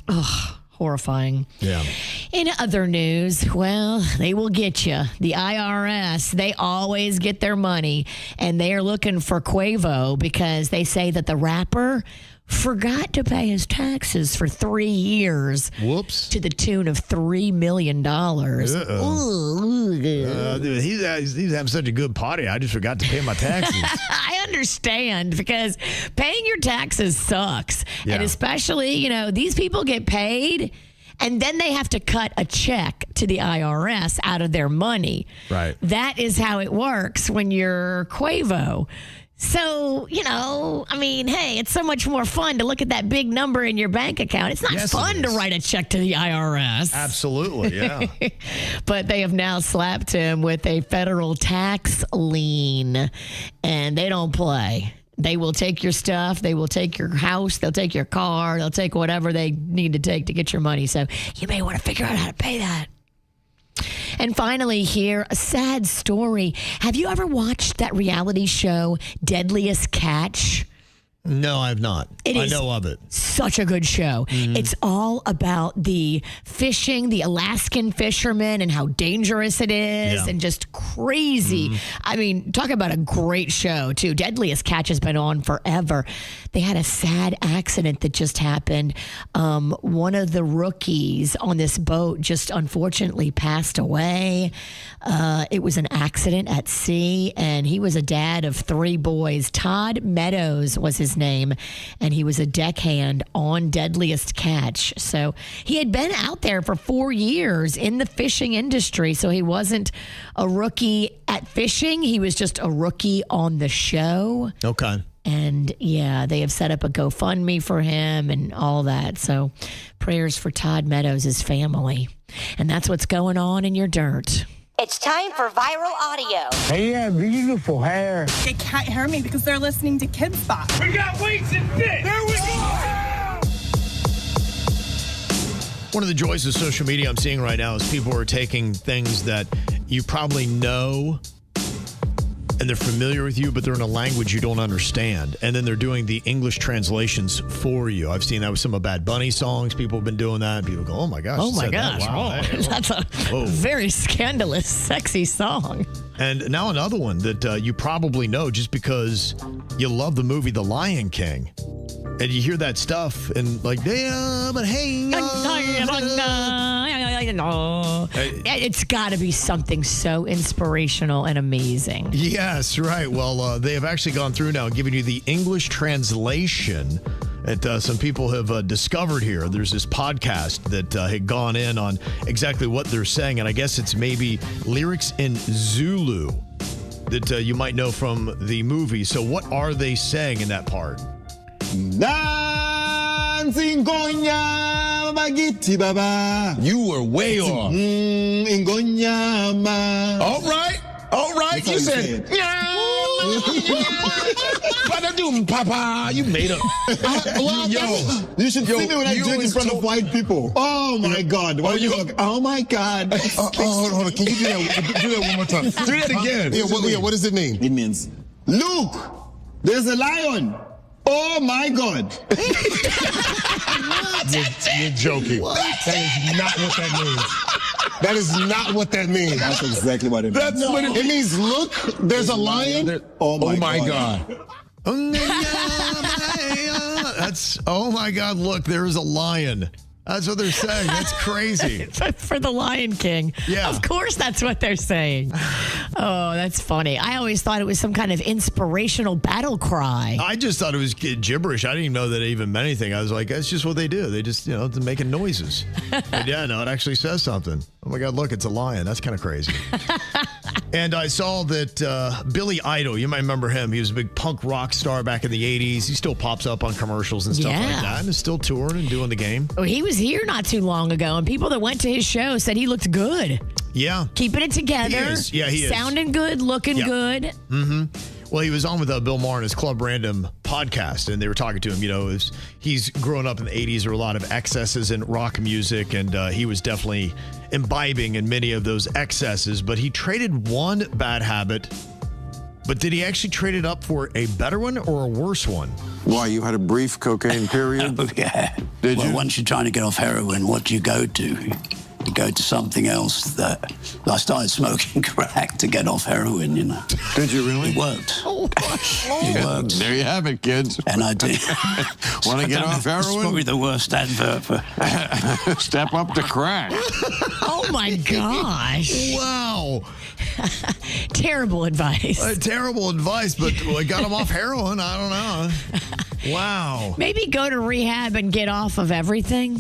Ugh, horrifying. Yeah. In other news, well, they will get you. The IRS, they always get their money, and they are looking for Quavo because they say that the rapper forgot to pay his taxes for 3 years. Whoops. To the tune of $3 million. Dude, he's having such a good party. I just forgot to pay my taxes. I understand, because paying your taxes sucks. Yeah. And especially, these people get paid and then they have to cut a check to the IRS out of their money. Right. That is how it works when you're Quavo. So, hey, it's so much more fun to look at that big number in your bank account. It's not fun to write a check to the IRS. Absolutely, yeah. But they have now slapped him with a federal tax lien, and they don't play. They will take your stuff. They will take your house. They'll take your car. They'll take whatever they need to take to get your money. So you may want to figure out how to pay that. And finally here, a sad story. Have you ever watched that reality show, Deadliest Catch? No, I've not. I know of it. Such a good show. Mm-hmm. It's all about the fishing, the Alaskan fishermen, and how dangerous it is, and just crazy. Mm-hmm. I mean, talk about a great show, too. Deadliest Catch has been on forever. They had a sad accident that just happened. One of the rookies on this boat just unfortunately passed away. It was an accident at sea, and he was a dad of 3 boys. Todd Meadows was his name, and he was a deckhand on Deadliest Catch. So he had been out there for 4 years in the fishing industry, so he wasn't a rookie at fishing. He was just a rookie on the show. Okay. And yeah, they have set up a GoFundMe for him and all that. So prayers for Todd Meadows' family. And that's what's going on in your dirt. It's time for viral audio. Hey, yeah, beautiful hair. They can't hear me because they're listening to Kids Bop. We got weights and fit. There we go. One of the joys of social media I'm seeing right now is people are taking things that you probably know and they're familiar with you, but they're in a language you don't understand. And then they're doing the English translations for you. I've seen that with some of Bad Bunny songs. People have been doing that. And people go, oh my gosh. Oh my gosh. That. Wow. Hey, that's a very scandalous, sexy song. And now another one that you probably know just because you love the movie The Lion King. And you hear that stuff and like, yeah, but hey. It's got to be something so inspirational and amazing. Yes, right. Well, they have actually gone through now and given you the English translation that some people have discovered here. There's this podcast that had gone in on exactly what they're saying, and I guess it's maybe lyrics in Zulu that you might know from the movie. So what are they saying in that part? You were way off. All right. You said, Papa. You made up. You should see me when I drink in front of white people. Oh my God. Oh my God. Hold on. Can you do that one more time? Do that again. What does it mean? It means, look, there's a lion. Oh my God. You're joking. That is not what that means. That is not what that means. That's exactly what it means. That's what it means. Look, there's a lion. Oh my God. That's, oh my God, look, there's a lion. That's what they're saying. That's crazy. For the Lion King. Yeah. Of course that's what they're saying. Oh, that's funny. I always thought it was some kind of inspirational battle cry. I just thought it was gibberish. I didn't even know that it even meant anything. I was like, that's just what they do. They just, they're making noises. But yeah, no, it actually says something. Oh my God, look, it's a lion. That's kind of crazy. And I saw that Billy Idol, you might remember him. He was a big punk rock star back in the 80s. He still pops up on commercials and stuff like that and is still touring and doing the game. Oh, he was here not too long ago, and people that went to his show said he looked good. Yeah. Keeping it together. He is. Yeah, he is. Sounding good, looking good. Mm-hmm. Well, he was on with Bill Maher on his Club Random podcast, and they were talking to him. You know, he's grown up in the 80s. There were a lot of excesses in rock music, and he was definitely imbibing in many of those excesses. But he traded one bad habit. But did he actually trade it up for a better one or a worse one? Why, you had a brief cocaine period? Oh, yeah. Did well, you? Once you're trying to get off heroin, what do you go to? You go to something else. That I started smoking crack to get off heroin, you know. Did you really? It worked. Oh, It worked. There you have it, kids. And I did. Want to get off heroin? It's probably the worst advert for... Step up to crack. Oh, my gosh. Wow. Terrible advice. Terrible advice, but I got him off heroin. I don't know. Wow. Maybe go to rehab and get off of everything.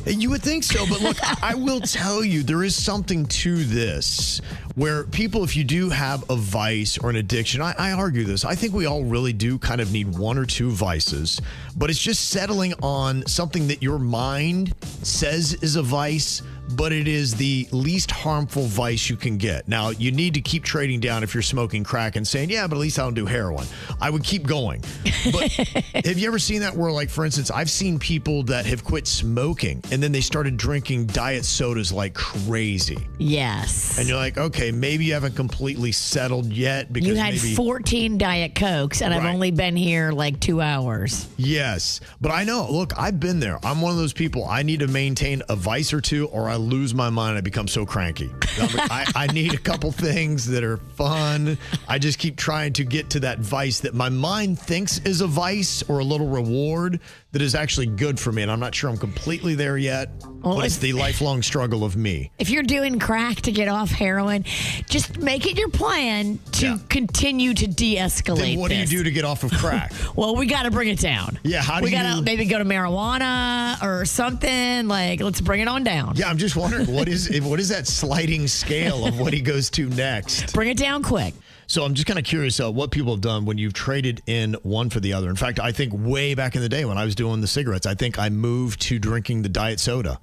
You would think so, but look, I will tell you, there is something to this where people, if you do have a vice or an addiction, I argue this. I think we all really do kind of need one or two vices, but it's just settling on something that your mind says is a vice, but it is the least harmful vice you can get. Now, you need to keep trading down if you're smoking crack and saying, yeah, but at least I don't do heroin. I would keep going. But have you ever seen that where, like, for instance, I've seen people that have quit smoking and then they started drinking diet sodas like crazy. Yes. And you're like, okay, maybe you haven't completely settled yet because you had maybe 14 Diet Cokes, and I've only been here like 2 hours. Yes. But I know, look, I've been there. I'm one of those people. I need to maintain a vice or two or I lose my mind. I become so cranky. I need a couple things that are fun. I just keep trying to get to that vice that my mind thinks is a vice or a little reward that is actually good for me. And I'm not sure I'm completely there yet, but it's the lifelong struggle of me. If you're doing crack to get off heroin, just make it your plan to continue to de-escalate. Then what do you do to get off of crack? Well, we got to bring it down. Yeah, how do we you... We got to maybe go to marijuana or something. Like, let's bring it on down. Yeah, I'm just wondering, what is that sliding scale of what he goes to next? Bring it down quick. So I'm just kind of curious what people have done when you've traded in one for the other. In fact, I think way back in the day when I was doing the cigarettes, I think I moved to drinking the diet soda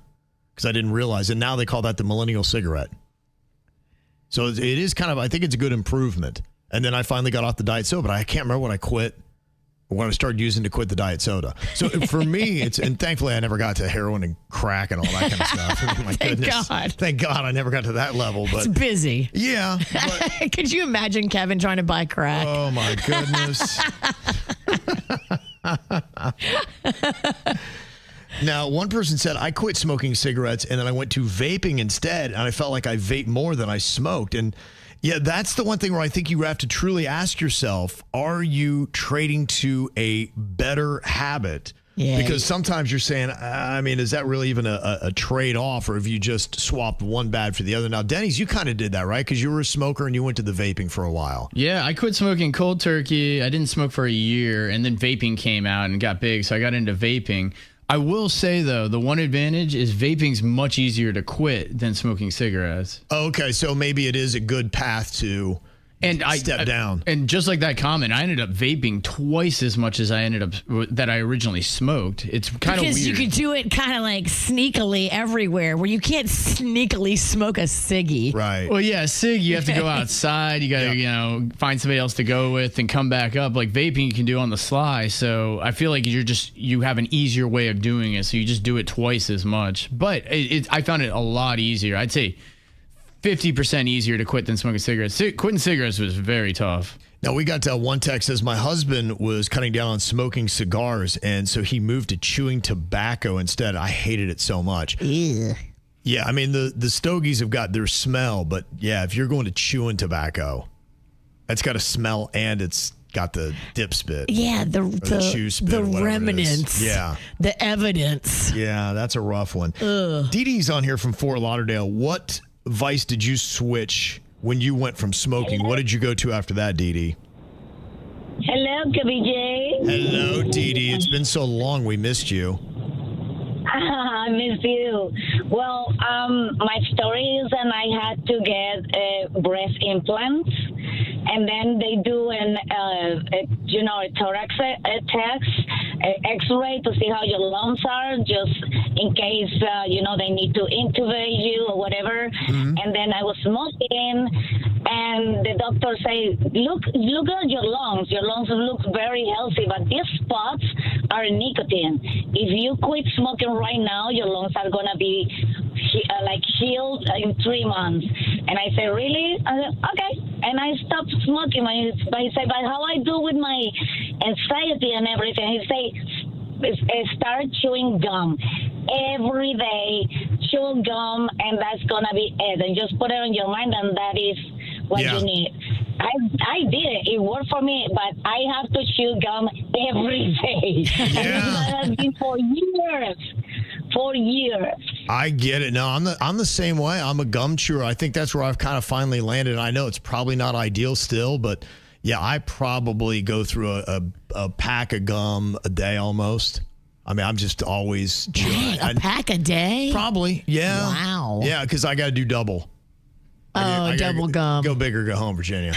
because I didn't realize. And now they call that the millennial cigarette. So it is kind of, I think it's a good improvement. And then I finally got off the diet soda, but I can't remember when I quit. When I started using to quit the diet soda. So for me, and thankfully I never got to heroin and crack and all that kind of stuff. My goodness. God. Thank God I never got to that level. But it's busy. Yeah. But, could you imagine Kevin trying to buy crack? Oh my goodness. Now, one person said, I quit smoking cigarettes and then I went to vaping instead. And I felt like I vaped more than I smoked. And yeah, that's the one thing where I think you have to truly ask yourself, are you trading to a better habit? Yeah. Because sometimes you're saying, I mean, is that really even a trade-off, or have you just swapped one bad for the other? Now, Denny's, you kind of did that, right? Because you were a smoker and you went to the vaping for a while. Yeah, I quit smoking cold turkey. I didn't smoke for a year, and then vaping came out and got big, so I got into vaping. I will say, though, the one advantage is vaping's much easier to quit than smoking cigarettes. Okay, so maybe it is a good path to step down. And just like that comment, I ended up vaping twice as much as I ended up that I originally smoked. It's kind of weird. Because you could do it kind of like sneakily everywhere, where you can't sneakily smoke a ciggy. Right. Well, yeah, cig, you have to go outside. You got to, find somebody else to go with and come back up. Like vaping, you can do on the sly. So I feel like you have an easier way of doing it. So you just do it twice as much. But I found it a lot easier. I'd say 50% easier to quit than smoking cigarettes. Quitting cigarettes was very tough. Now, we got one text says, my husband was cutting down on smoking cigars, and so he moved to chewing tobacco instead. I hated it so much. Ew. Yeah, I mean, the stogies have got their smell, but yeah, if you're going to chewing tobacco, it's got a smell and it's got the dip spit. Yeah, the chew spit, the remnants. Yeah. The evidence. Yeah, that's a rough one. Dee Dee's on here from Fort Lauderdale. What vice did you switch when you went from smoking? What did you go to after that, Dee Dee? Hello, KVJ. Hello, Dee Dee. It's been so long. We missed you. I miss you. Well, my story is that I had to get breast implants, and then they do a thorax test, X-ray to see how your lungs are, just in case, they need to intubate you or whatever. Mm-hmm. And then I was smoking, and the doctor say, look at your lungs. Your lungs look very healthy, but these spots are nicotine. If you quit smoking right now, your lungs are going to be healed in 3 months. And I say, really? I said, okay. And I stopped smoking. But he said, but how I do with my anxiety and everything? He say, start chewing gum. Every day, chew gum, and that's going to be it. And just put it on your mind, and that is what you need. I did it. It worked for me, but I have to chew gum every day. Yeah. And that has been for years. For years. I get it. No, I'm the same way. I'm a gum chewer. I think that's where I've kind of finally landed. I know it's probably not ideal still, but yeah, I probably go through a pack of gum a day almost. I mean, I'm just always chewing. A pack a day? Probably, yeah. Wow. Yeah, because I got to do double. I double gum. Go big or go home, Virginia.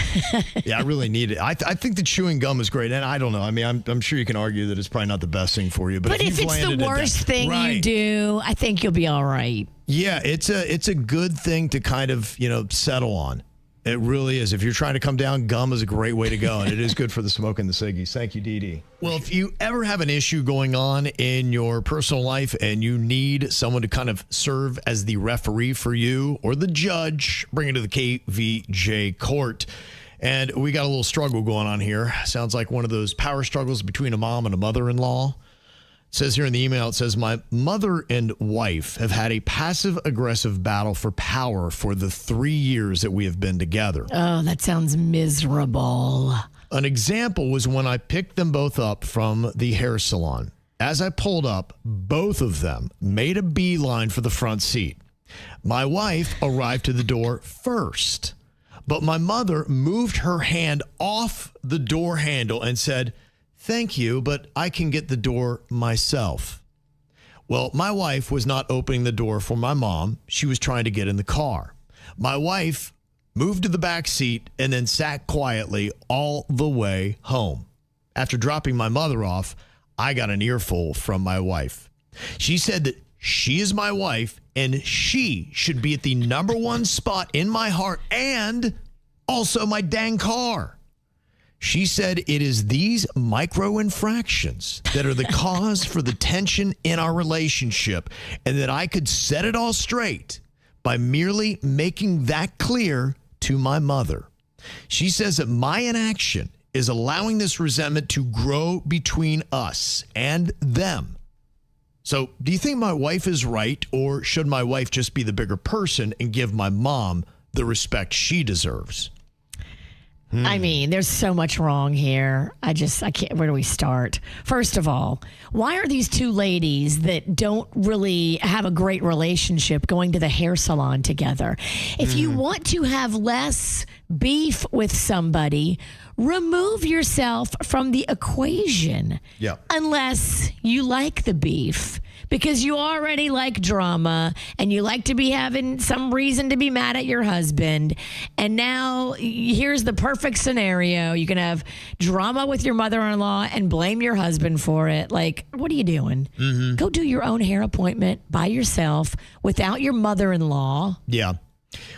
Yeah, I really need it. I think the chewing gum is great, and I don't know. I mean, I'm sure you can argue that it's probably not the best thing for you. But if it's the worst thing you do, I think you'll be all right. Yeah, it's a good thing to kind of settle on. It really is. If you're trying to come down, gum is a great way to go, and it is good for the smoke and the ciggies. Thank you, Dee Dee. Well, if you ever have an issue going on in your personal life and you need someone to kind of serve as the referee for you or the judge, bring it to the KVJ Court. And we got a little struggle going on here. Sounds like one of those power struggles between a mom and a mother-in-law. It says here in the email, it says, my mother and wife have had a passive-aggressive battle for power for the 3 years that we have been together. Oh, that sounds miserable. An example was when I picked them both up from the hair salon. As I pulled up, both of them made a beeline for the front seat. My wife arrived to the door first, but my mother moved her hand off the door handle and said, "Thank you, but I can get the door myself." Well, my wife was not opening the door for my mom. She was trying to get in the car. My wife moved to the back seat and then sat quietly all the way home. After dropping my mother off, I got an earful from my wife. She said that she is my wife and she should be at the number one spot in my heart and also my dang car. She said it is these micro infractions that are the cause for the tension in our relationship and that I could set it all straight by merely making that clear to my mother. She says that my inaction is allowing this resentment to grow between us and them. So do you think my wife is right, or should my wife just be the bigger person and give my mom the respect she deserves? I mean, there's so much wrong here. I can't, where do we start? First of all, why are these two ladies that don't really have a great relationship going to the hair salon together? If you want to have less beef with somebody, remove yourself from the equation. Yeah. Unless you like the beef. Because you already like drama and you like to be having some reason to be mad at your husband. And now here's the perfect scenario. You can have drama with your mother-in-law and blame your husband for it. Like, what are you doing? Go do your own hair appointment by yourself without your mother-in-law. Yeah.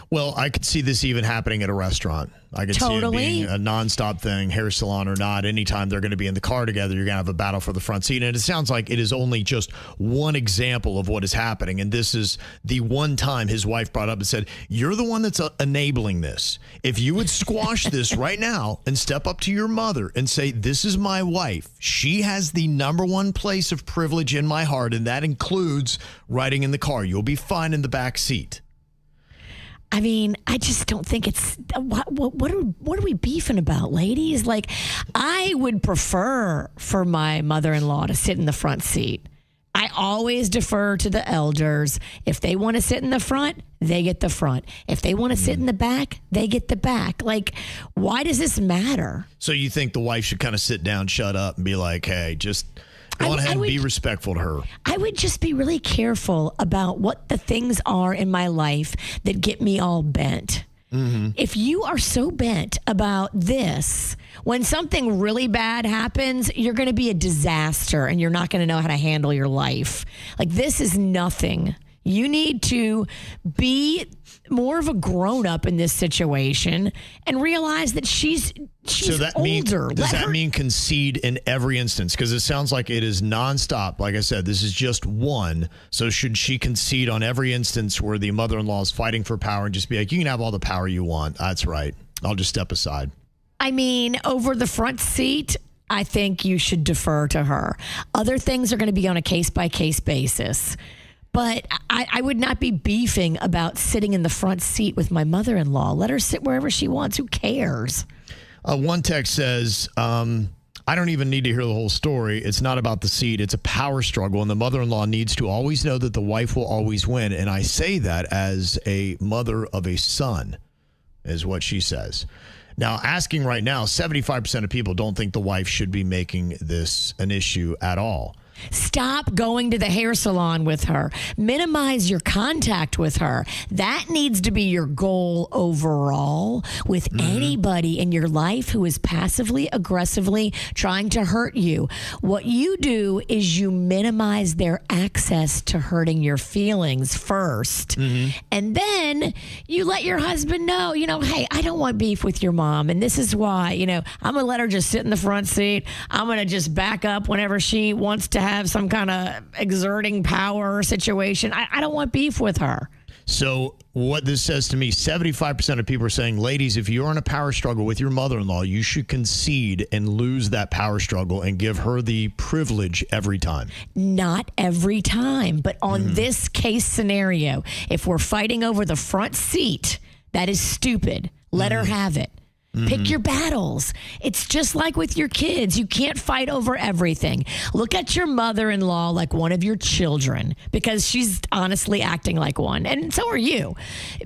Well, I could see this even happening at a restaurant. I could see it being a nonstop thing, hair salon or not. Anytime they're going to be in the car together, you're going to have a battle for the front seat. And it sounds like it is only just one example of what is happening. And this is the one time his wife brought up and said, "You're the one that's enabling this. If you would squash this right now and step up to your mother and say, 'This is my wife. She has the number one place of privilege in my heart, and that includes riding in the car. You'll be fine in the back seat.'" I mean, I just don't think it's what are we beefing about, ladies? Like, I would prefer for my mother-in-law to sit in the front seat. I always defer to the elders. If they want to sit in the front, they get the front. If they want to sit in the back, they get the back. Like, why does this matter? So you think the wife should kind of sit down, shut up, and be like, "Hey, just go ahead and be respectful to her"? I would just be really careful about what the things are in my life that get me all bent. If you are so bent about this, when something really bad happens, you're going to be a disaster and you're not going to know how to handle your life. Like, this is nothing. You need to be more of a grown-up in this situation and realize that she's so that older. Does that mean concede in every instance? Because it sounds like it is nonstop. Like I said, this is just one. So should she concede on every instance where the mother-in-law is fighting for power and just be like, you can have all the power you want. That's right. I'll just step aside. I mean, over the front seat, I think you should defer to her. Other things are going to be on a case-by-case basis. But I would not be beefing about sitting in the front seat with my mother-in-law. Let her sit wherever she wants. Who cares? One text says, I don't even need to hear the whole story. It's not about the seat. It's a power struggle. And the mother-in-law needs to always know that the wife will always win. And I say that as a mother of a son, is what she says. Now, asking right now, 75% of people don't think the wife should be making this an issue at all. Stop going to the hair salon with her. Minimize your contact with her. That needs to be your goal overall with anybody in your life who is passively, aggressively trying to hurt you. What you do is you minimize their access to hurting your feelings first. And then you let your husband know, hey, I don't want beef with your mom. And this is why, I'm going to let her just sit in the front seat. I'm going to just back up whenever she wants to have some kind of exerting power situation. I don't want beef with her. So what this says to me, 75% of people are saying, ladies, if you're in a power struggle with your mother-in-law, you should concede and lose that power struggle and give her the privilege every time. Not every time, but on this case scenario, if we're fighting over the front seat, that is stupid. Let her have it. Pick your battles. It's just like with your kids. You can't fight over everything. Look at your mother-in-law like one of your children because she's honestly acting like one. And so are you.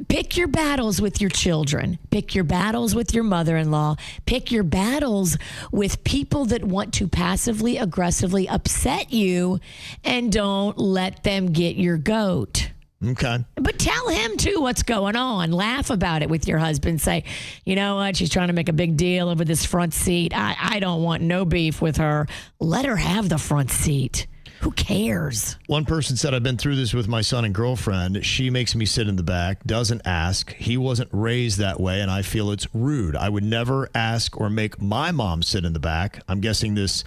Pick your battles with your children. Pick your battles with your mother-in-law. Pick your battles with people that want to passively, aggressively upset you, and don't let them get your goat. Okay. But tell him, too, what's going on. Laugh about it with your husband. Say, you know what? She's trying to make a big deal over this front seat. I don't want no beef with her. Let her have the front seat. Who cares? One person said, I've been through this with my son and girlfriend. She makes me sit in the back, doesn't ask. He wasn't raised that way, and I feel it's rude. I would never ask or make my mom sit in the back. I'm guessing this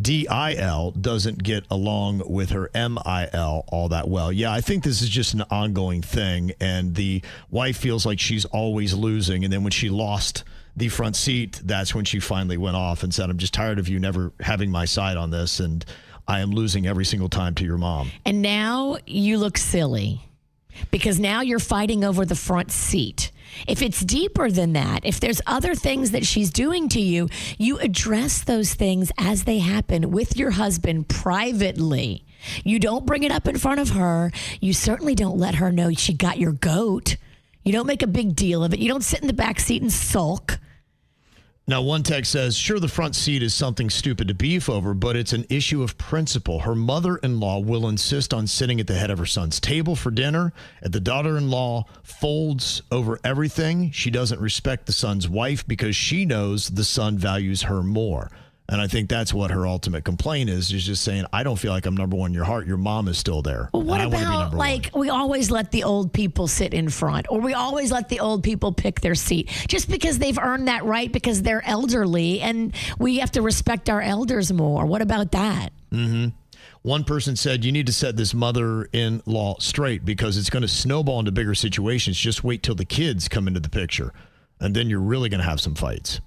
DIL doesn't get along with her MIL all that well. Yeah, I think this is just an ongoing thing, and the wife feels like she's always losing, and then when she lost the front seat, that's when she finally went off and said, I'm just tired of you never having my side on this, and I am losing every single time to your mom. And now you look silly because now you're fighting over the front seat. If it's deeper than that, if there's other things that she's doing to you, you address those things as they happen with your husband privately. You don't bring it up in front of her. You certainly don't let her know she got your goat. You don't make a big deal of it. You don't sit in the back seat and sulk. Now, one text says, sure, the front seat is something stupid to beef over, but it's an issue of principle. Her mother-in-law will insist on sitting at the head of her son's table for dinner, and the daughter-in-law folds over everything. She doesn't respect the son's wife because she knows the son values her more. And I think that's what her ultimate complaint is just saying, I don't feel like I'm number one in your heart. Your mom is still there. Well, what about, like, we always let the old people sit in front, or we always let the old people pick their seat just because they've earned that right because they're elderly and we have to respect our elders more. What about that? One person said, you need to set this mother-in-law straight because it's going to snowball into bigger situations. Just wait till the kids come into the picture, and then you're really going to have some fights.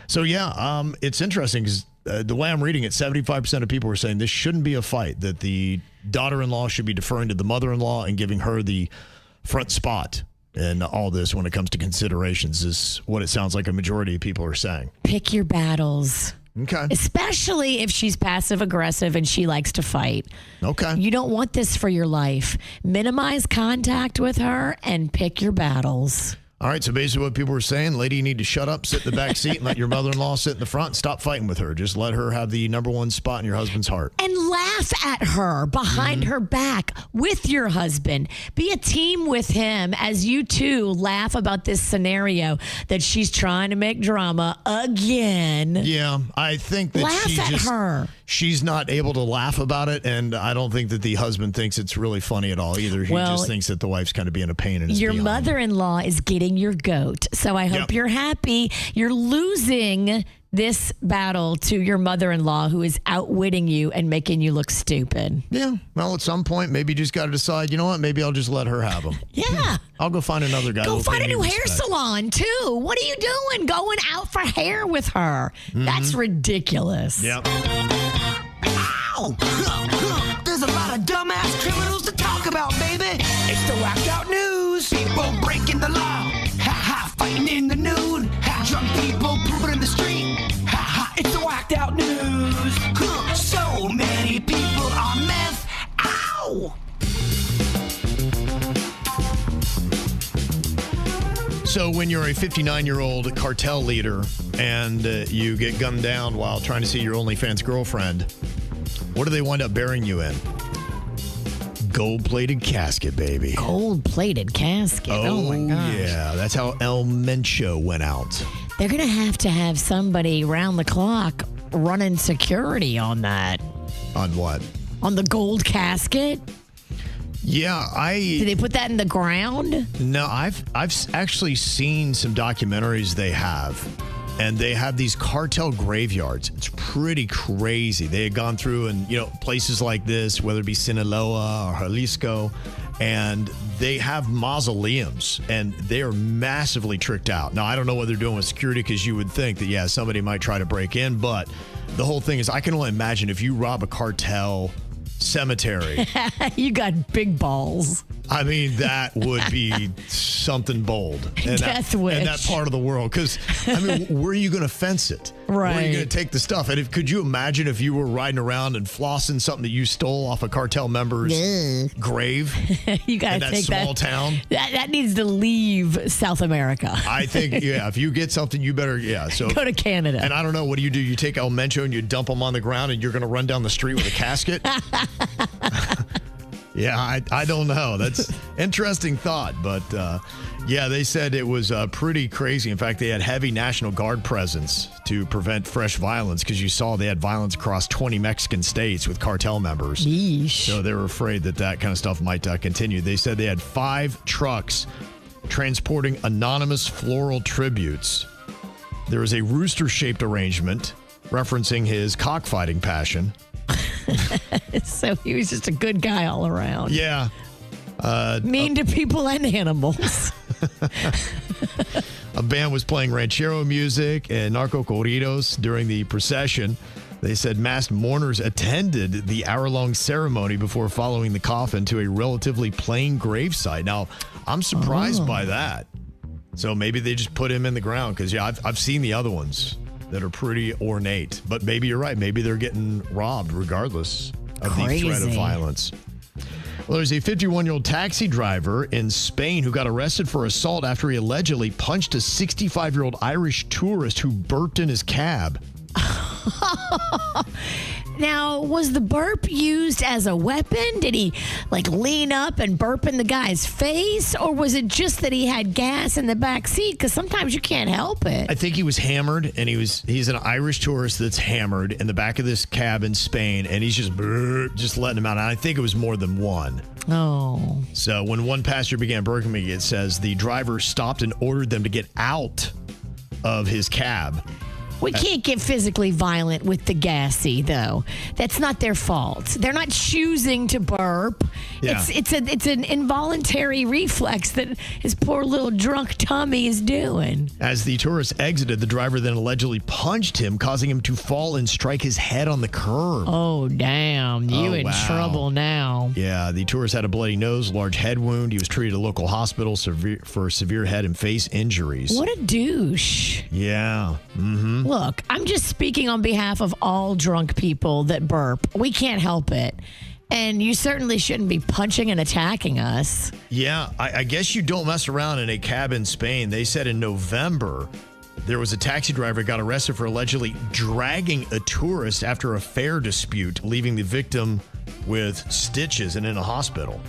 So, yeah, it's interesting because the way I'm reading it, 75% of people are saying this shouldn't be a fight, that the daughter-in-law should be deferring to the mother-in-law and giving her the front spot in all this when it comes to considerations is what it sounds like a majority of people are saying. Pick your battles. Okay. Especially if she's passive-aggressive and she likes to fight. Okay. You don't want this for your life. Minimize contact with her and pick your battles. All right, so basically what people were saying, lady, you need to shut up, sit in the back seat, and let your mother-in-law sit in the front. Stop fighting with her. Just let her have the number one spot in your husband's heart. And laugh at her behind her back with your husband. Be a team with him as you two laugh about this scenario that she's trying to make drama again. Yeah, I think that laugh at her. She's not able to laugh about it, and I don't think that the husband thinks it's really funny at all either. He just thinks that the wife's kind of being a pain in his Your behind. mother-in-law is getting your goat, so I hope you're happy. You're losing this battle to your mother-in-law who is outwitting you and making you look stupid. Yeah, well, at some point, maybe you just got to decide, you know what, maybe I'll just let her have him. Yeah. I'll go find another guy. Go find a new hair salon, too. What are you doing going out for hair with her? That's ridiculous. Yep. Ow! There's a lot of dumbass criminals to talk about, baby. It's the whacked out news. People breaking the law. Ha ha, fighting in the nude. Ha, drunk people pooping in the street. Ha ha, it's the whacked out news. So many people on meth. Ow! So when you're a 59-year-old cartel leader and you get gunned down while trying to see your OnlyFans girlfriend, what do they wind up burying you in? Gold-plated casket, baby. Gold-plated casket. Oh my gosh. Yeah, that's how El Mencho went out. They're going to have somebody round the clock running security on that. On what? On the gold casket? Yeah, Did they put that in the ground? No, I've actually seen some documentaries they have. And they have these cartel graveyards. It's pretty crazy. They had gone through and, places like this, whether it be Sinaloa or Jalisco, and they have mausoleums, and they are massively tricked out. Now, I don't know what they're doing with security because you would think that, somebody might try to break in, but the whole thing is I can only imagine if you rob a cartel cemetery. You got big balls. I mean, that would be something bold. And Death wish. In that part of the world. Because, where are you going to fence it? Right. Where are you going to take the stuff? And could you imagine if you were riding around and flossing something that you stole off a cartel member's grave? You got to take take that small town? That needs to leave South America. I think, if you get something, you better, So go to Canada. And I don't know, what do? You take El Mencho and you dump him on the ground and you're going to run down the street with a casket? Yeah, I don't know. That's interesting thought. But, they said it was pretty crazy. In fact, they had heavy National Guard presence to prevent fresh violence because you saw they had violence across 20 Mexican states with cartel members. Yeesh. So they were afraid that kind of stuff might continue. They said they had 5 trucks transporting anonymous floral tributes. There was a rooster-shaped arrangement referencing his cockfighting passion. So he was just a good guy all around. Yeah. Mean to people and animals. A band was playing ranchero music and narco corridos during the procession. They said masked mourners attended the hour-long ceremony before following the coffin to a relatively plain gravesite. Now, I'm surprised by that. So maybe they just put him in the ground because, I've seen the other ones that are pretty ornate. But maybe you're right. Maybe they're getting robbed regardless of the threat of violence. Well, there's a 51-year-old taxi driver in Spain who got arrested for assault after he allegedly punched a 65-year-old Irish tourist who burped in his cab. Now, was the burp used as a weapon? Did he lean up and burp in the guy's face? Or was it just that he had gas in the back seat? Because sometimes you can't help it. I think he was hammered, and he's an Irish tourist that's hammered in the back of this cab in Spain, and he's just letting him out. And I think it was more than one. Oh. So when one passenger began burping, it says the driver stopped and ordered them to get out of his cab. We can't get physically violent with the gassy, though. That's not their fault. They're not choosing to burp. Yeah. It's an involuntary reflex that his poor little drunk tummy is doing. As the tourist exited, the driver then allegedly punched him, causing him to fall and strike his head on the curb. Oh, damn. You in trouble now. Yeah, the tourist had a bloody nose, large head wound. He was treated at a local hospital for severe head and face injuries. What a douche. Yeah. Mm-hmm. Look, I'm just speaking on behalf of all drunk people that burp. We can't help it. And you certainly shouldn't be punching and attacking us. Yeah, I guess you don't mess around in a cab in Spain. They said in November, there was a taxi driver got arrested for allegedly dragging a tourist after a fare dispute, leaving the victim with stitches and in a hospital.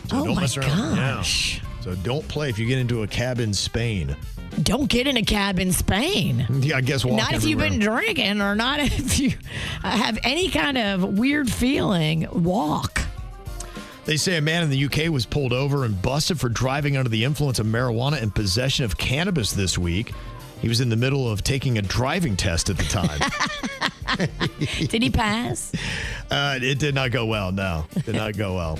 So don't mess around. Gosh. Yeah. So don't play if you get into a cab in Spain. Don't get in a cab in Spain. Yeah, I guess walk Not if you've been drinking or not if you have any kind of weird feeling. Walk. They say a man in the UK was pulled over and busted for driving under the influence of marijuana and possession of cannabis this week. He was in the middle of taking a driving test at the time. Did he pass? It did not go well, no. Did not go well.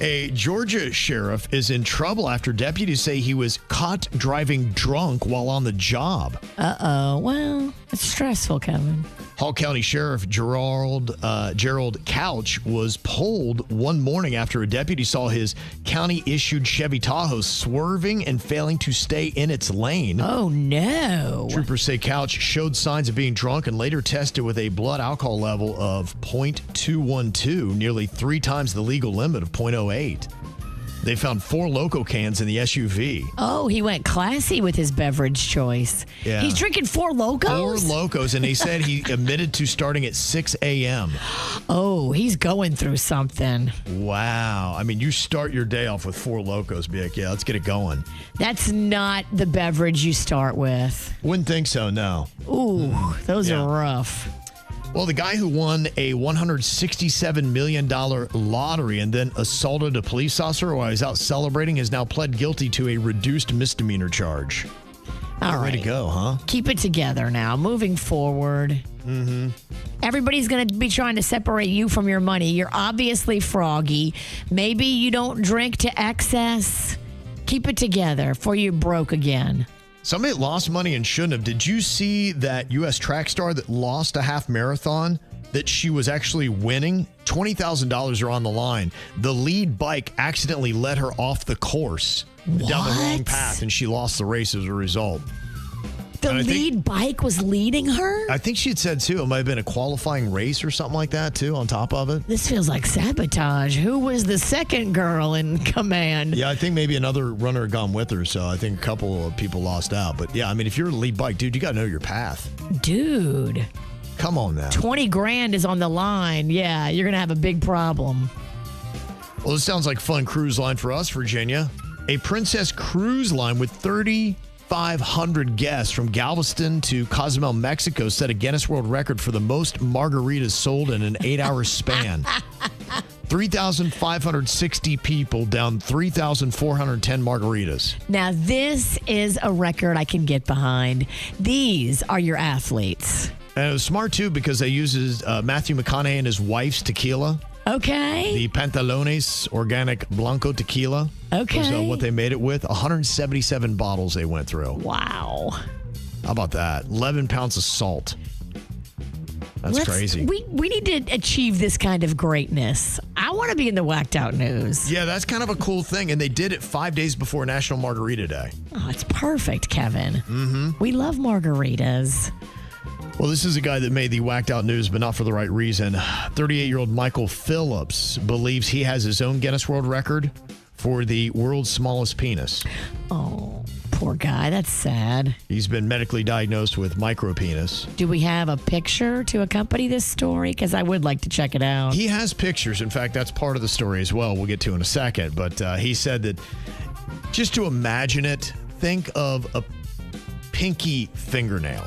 A Georgia sheriff is in trouble after deputies say he was caught driving drunk while on the job. Uh-oh. Well, it's stressful, Kevin. Hall County Sheriff Gerald Couch was pulled one morning after a deputy saw his county-issued Chevy Tahoe swerving and failing to stay in its lane. Oh, no. Troopers say Couch showed signs of being drunk and later tested with a blood alcohol level of 0.212, nearly 3 times the legal limit of 0.08. They found 4 Loco cans in the SUV. Oh, he went classy with his beverage choice. Yeah. He's drinking 4 Locos? 4 Locos, and they said he admitted to starting at 6 a.m. Oh, he's going through something. Wow. I mean, you start your day off with 4 Locos, be like, yeah, let's get it going. That's not the beverage you start with. Wouldn't think so, no. Ooh, those are rough. Well, the guy who won a $167 million lottery and then assaulted a police officer while he was out celebrating has now pled guilty to a reduced misdemeanor charge. All right. Way to go, huh? Keep it together now. Moving forward. Mm-hmm. Everybody's going to be trying to separate you from your money. You're obviously froggy. Maybe you don't drink to excess. Keep it together before you broke again. Somebody that lost money and shouldn't have. Did you see that U.S. track star that lost a half marathon that she was actually winning? $20,000 are on the line. The lead bike accidentally let her off the course down the wrong path, and she lost the race as a result. The lead bike was leading her? I think she had said, too, it might have been a qualifying race or something like that, too, on top of it. This feels like sabotage. Who was the second girl in command? Yeah, I think maybe another runner had gone with her, so I think a couple of people lost out. But, yeah, I mean, if you're a lead bike, dude, you got to know your path. Dude. Come on now. 20 grand is on the line. Yeah, you're going to have a big problem. Well, this sounds like a fun cruise line for us, Virginia. A Princess Cruise Line with 3,500 guests from Galveston to Cozumel, Mexico set a Guinness World Record for the most margaritas sold in an 8-hour span. 3,560 people down 3,410 margaritas. Now, this is a record I can get behind. These are your athletes. And it was smart, too, because they uses Matthew McConaughey and his wife's tequila. Okay. The Pantalones Organic Blanco Tequila. Okay. Was what they made it with. 177 bottles they went through. Wow. How about that? 11 pounds of salt. That's crazy. We need to achieve this kind of greatness. I want to be in the whacked out news. Yeah, that's kind of a cool thing. And they did it 5 days before National Margarita Day. Oh, it's perfect, Kevin. Mm-hmm. We love margaritas. Well, this is a guy that made the whacked out news, but not for the right reason. 38-year-old Michael Phillips believes he has his own Guinness World Record for the world's smallest penis. Oh, poor guy. That's sad. He's been medically diagnosed with micropenis. Do we have a picture to accompany this story? Because I would like to check it out. He has pictures. In fact, that's part of the story as well. We'll get to in a second. But he said that just to imagine it, think of a pinky fingernail.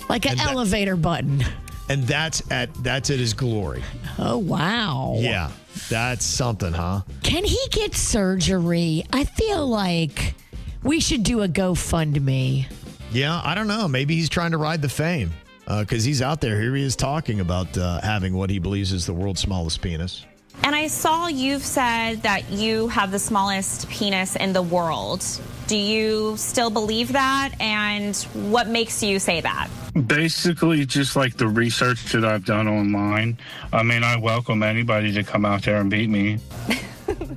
Like an elevator button. And that's at his glory. Oh, wow. Yeah, that's something, huh? Can he get surgery? I feel like we should do a GoFundMe. Yeah, I don't know. Maybe he's trying to ride the fame because he's out there. Here he is talking about having what he believes is the world's smallest penis. And I saw you've said that you have the smallest penis in the world. Do you still believe that? And what makes you say that? Basically, just like the research that I've done online. I mean, I welcome anybody to come out there and beat me.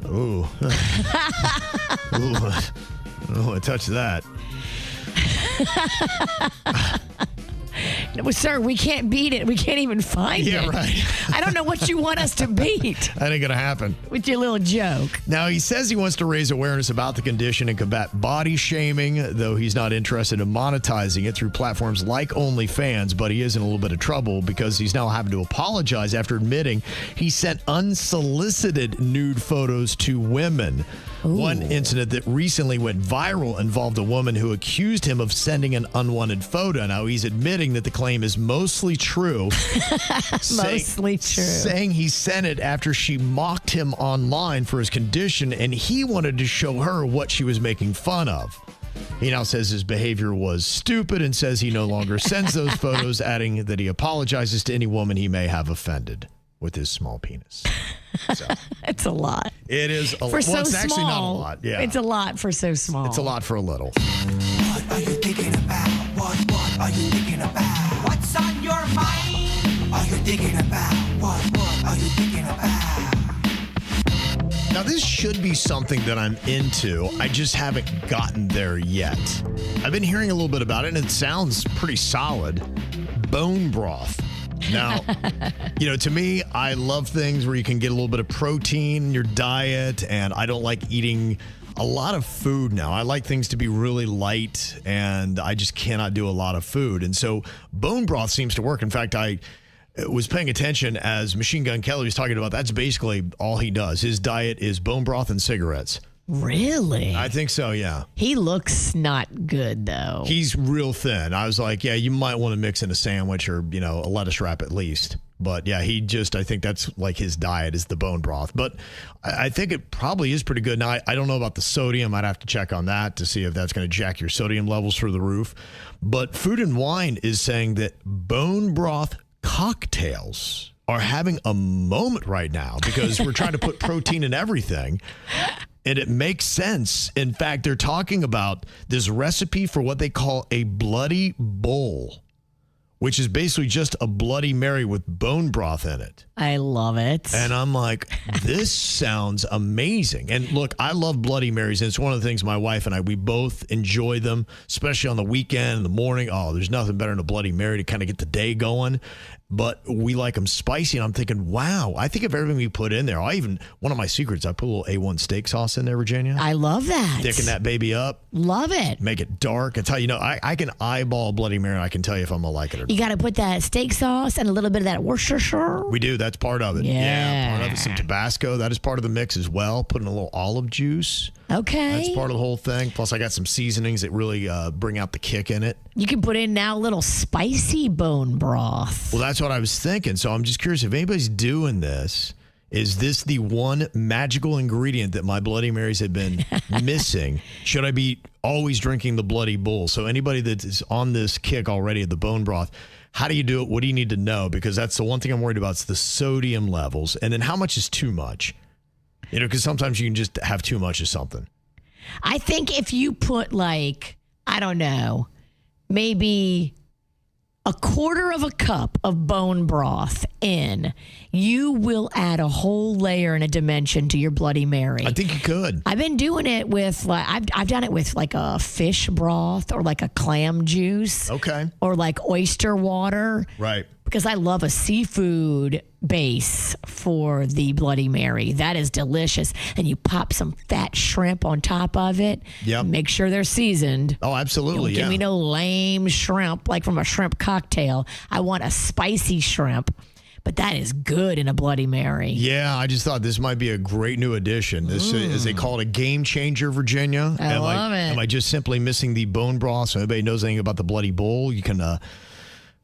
Ooh. Ooh. I don't want to touch that. Well, sir, we can't beat it. We can't even find it. Yeah, right. I don't know what you want us to beat That ain't going to happen. with your little joke. Now, he says he wants to raise awareness about the condition and combat body shaming, though he's not interested in monetizing it through platforms like OnlyFans, but he is in a little bit of trouble because he's now having to apologize after admitting he sent unsolicited nude photos to women. Ooh. One incident that recently went viral involved a woman who accused him of sending an unwanted photo. Now, he's admitting that the claim is mostly true. Mostly true. Saying he sent it after she mocked him online for his condition, and he wanted to show her what she was making fun of. He now says his behavior was stupid and says he no longer sends those photos, adding that he apologizes to any woman he may have offended with his small penis. So, it's a lot. it is a lot. For so Well, it's actually not a small. lot. Yeah. It's a lot for so small. It's a lot for a little. What are you thinking about? What are you thinking about? What's on your mind? Are you thinking about? What are you thinking about? Now, this should be something that I'm into. I just haven't gotten there yet. I've been hearing a little bit about it, and it sounds pretty solid. Bone broth. Now, to me, I love things where you can get a little bit of protein in your diet, and I don't like eating a lot of food now. I like things to be really light, and I just cannot do a lot of food. And so bone broth seems to work. In fact, I was paying attention as Machine Gun Kelly was talking about. That's basically all he does. His diet is bone broth and cigarettes. Really? I think so, yeah. He looks not good, though. He's real thin. I was like, yeah, you might want to mix in a sandwich or, a lettuce wrap at least. But yeah, I think that's like his diet is the bone broth. But I think it probably is pretty good. Now, I don't know about the sodium. I'd have to check on that to see if that's going to jack your sodium levels through the roof. But Food and Wine is saying that bone broth cocktails are having a moment right now because we're trying to put protein in everything. And it makes sense. In fact, they're talking about this recipe for what they call a bloody bowl, which is basically just a Bloody Mary with bone broth in it. I love it. And I'm like, this sounds amazing. And look, I love Bloody Marys. And it's one of the things my wife and I, we both enjoy them, especially on the weekend, in the morning. Oh, there's nothing better than a Bloody Mary to kind of get the day going. But we like them spicy. And I'm thinking, wow, I think of everything we put in there. One of my secrets, I put a little A1 steak sauce in there, Virginia. I love that. Thicken that baby up. Love it. Make it dark. I tell you, I can eyeball Bloody Mary. And I can tell you if I'm going to like it or not. You got to put that steak sauce and a little bit of that Worcestershire. We do. That's part of it. Yeah. Part of it. Some Tabasco. That is part of the mix as well. Putting a little olive juice. Okay. That's part of the whole thing. Plus, I got some seasonings that really bring out the kick in it. You can put in now a little spicy bone broth. Well, that's what I was thinking. So I'm just curious if anybody's doing this. Is this the one magical ingredient that my Bloody Marys have been missing? Should I be always drinking the Bloody Bull? So anybody that is on this kick already at the bone broth, how do you do it? What do you need to know? Because that's the one thing I'm worried about is the sodium levels. And then how much is too much? Because sometimes you can just have too much of something. I think if you put maybe a quarter of a cup of bone broth in, you will add a whole layer and a dimension to your Bloody Mary. I think you could. I've been doing it with I've done it with like a fish broth or like a clam juice. Okay. Or like oyster water. Right. Because I love a seafood base for the Bloody Mary. That is delicious. And you pop some fat shrimp on top of it. Yep. Make sure they're seasoned. Oh, absolutely. Don't give me no lame shrimp like from a shrimp cocktail. I want a spicy shrimp. But that is good in a Bloody Mary. Yeah, I just thought this might be a great new addition. This, as they call it, a game changer, Virginia. I love it. Am I just simply missing the bone broth? So anybody knows anything about the Bloody Bowl, you can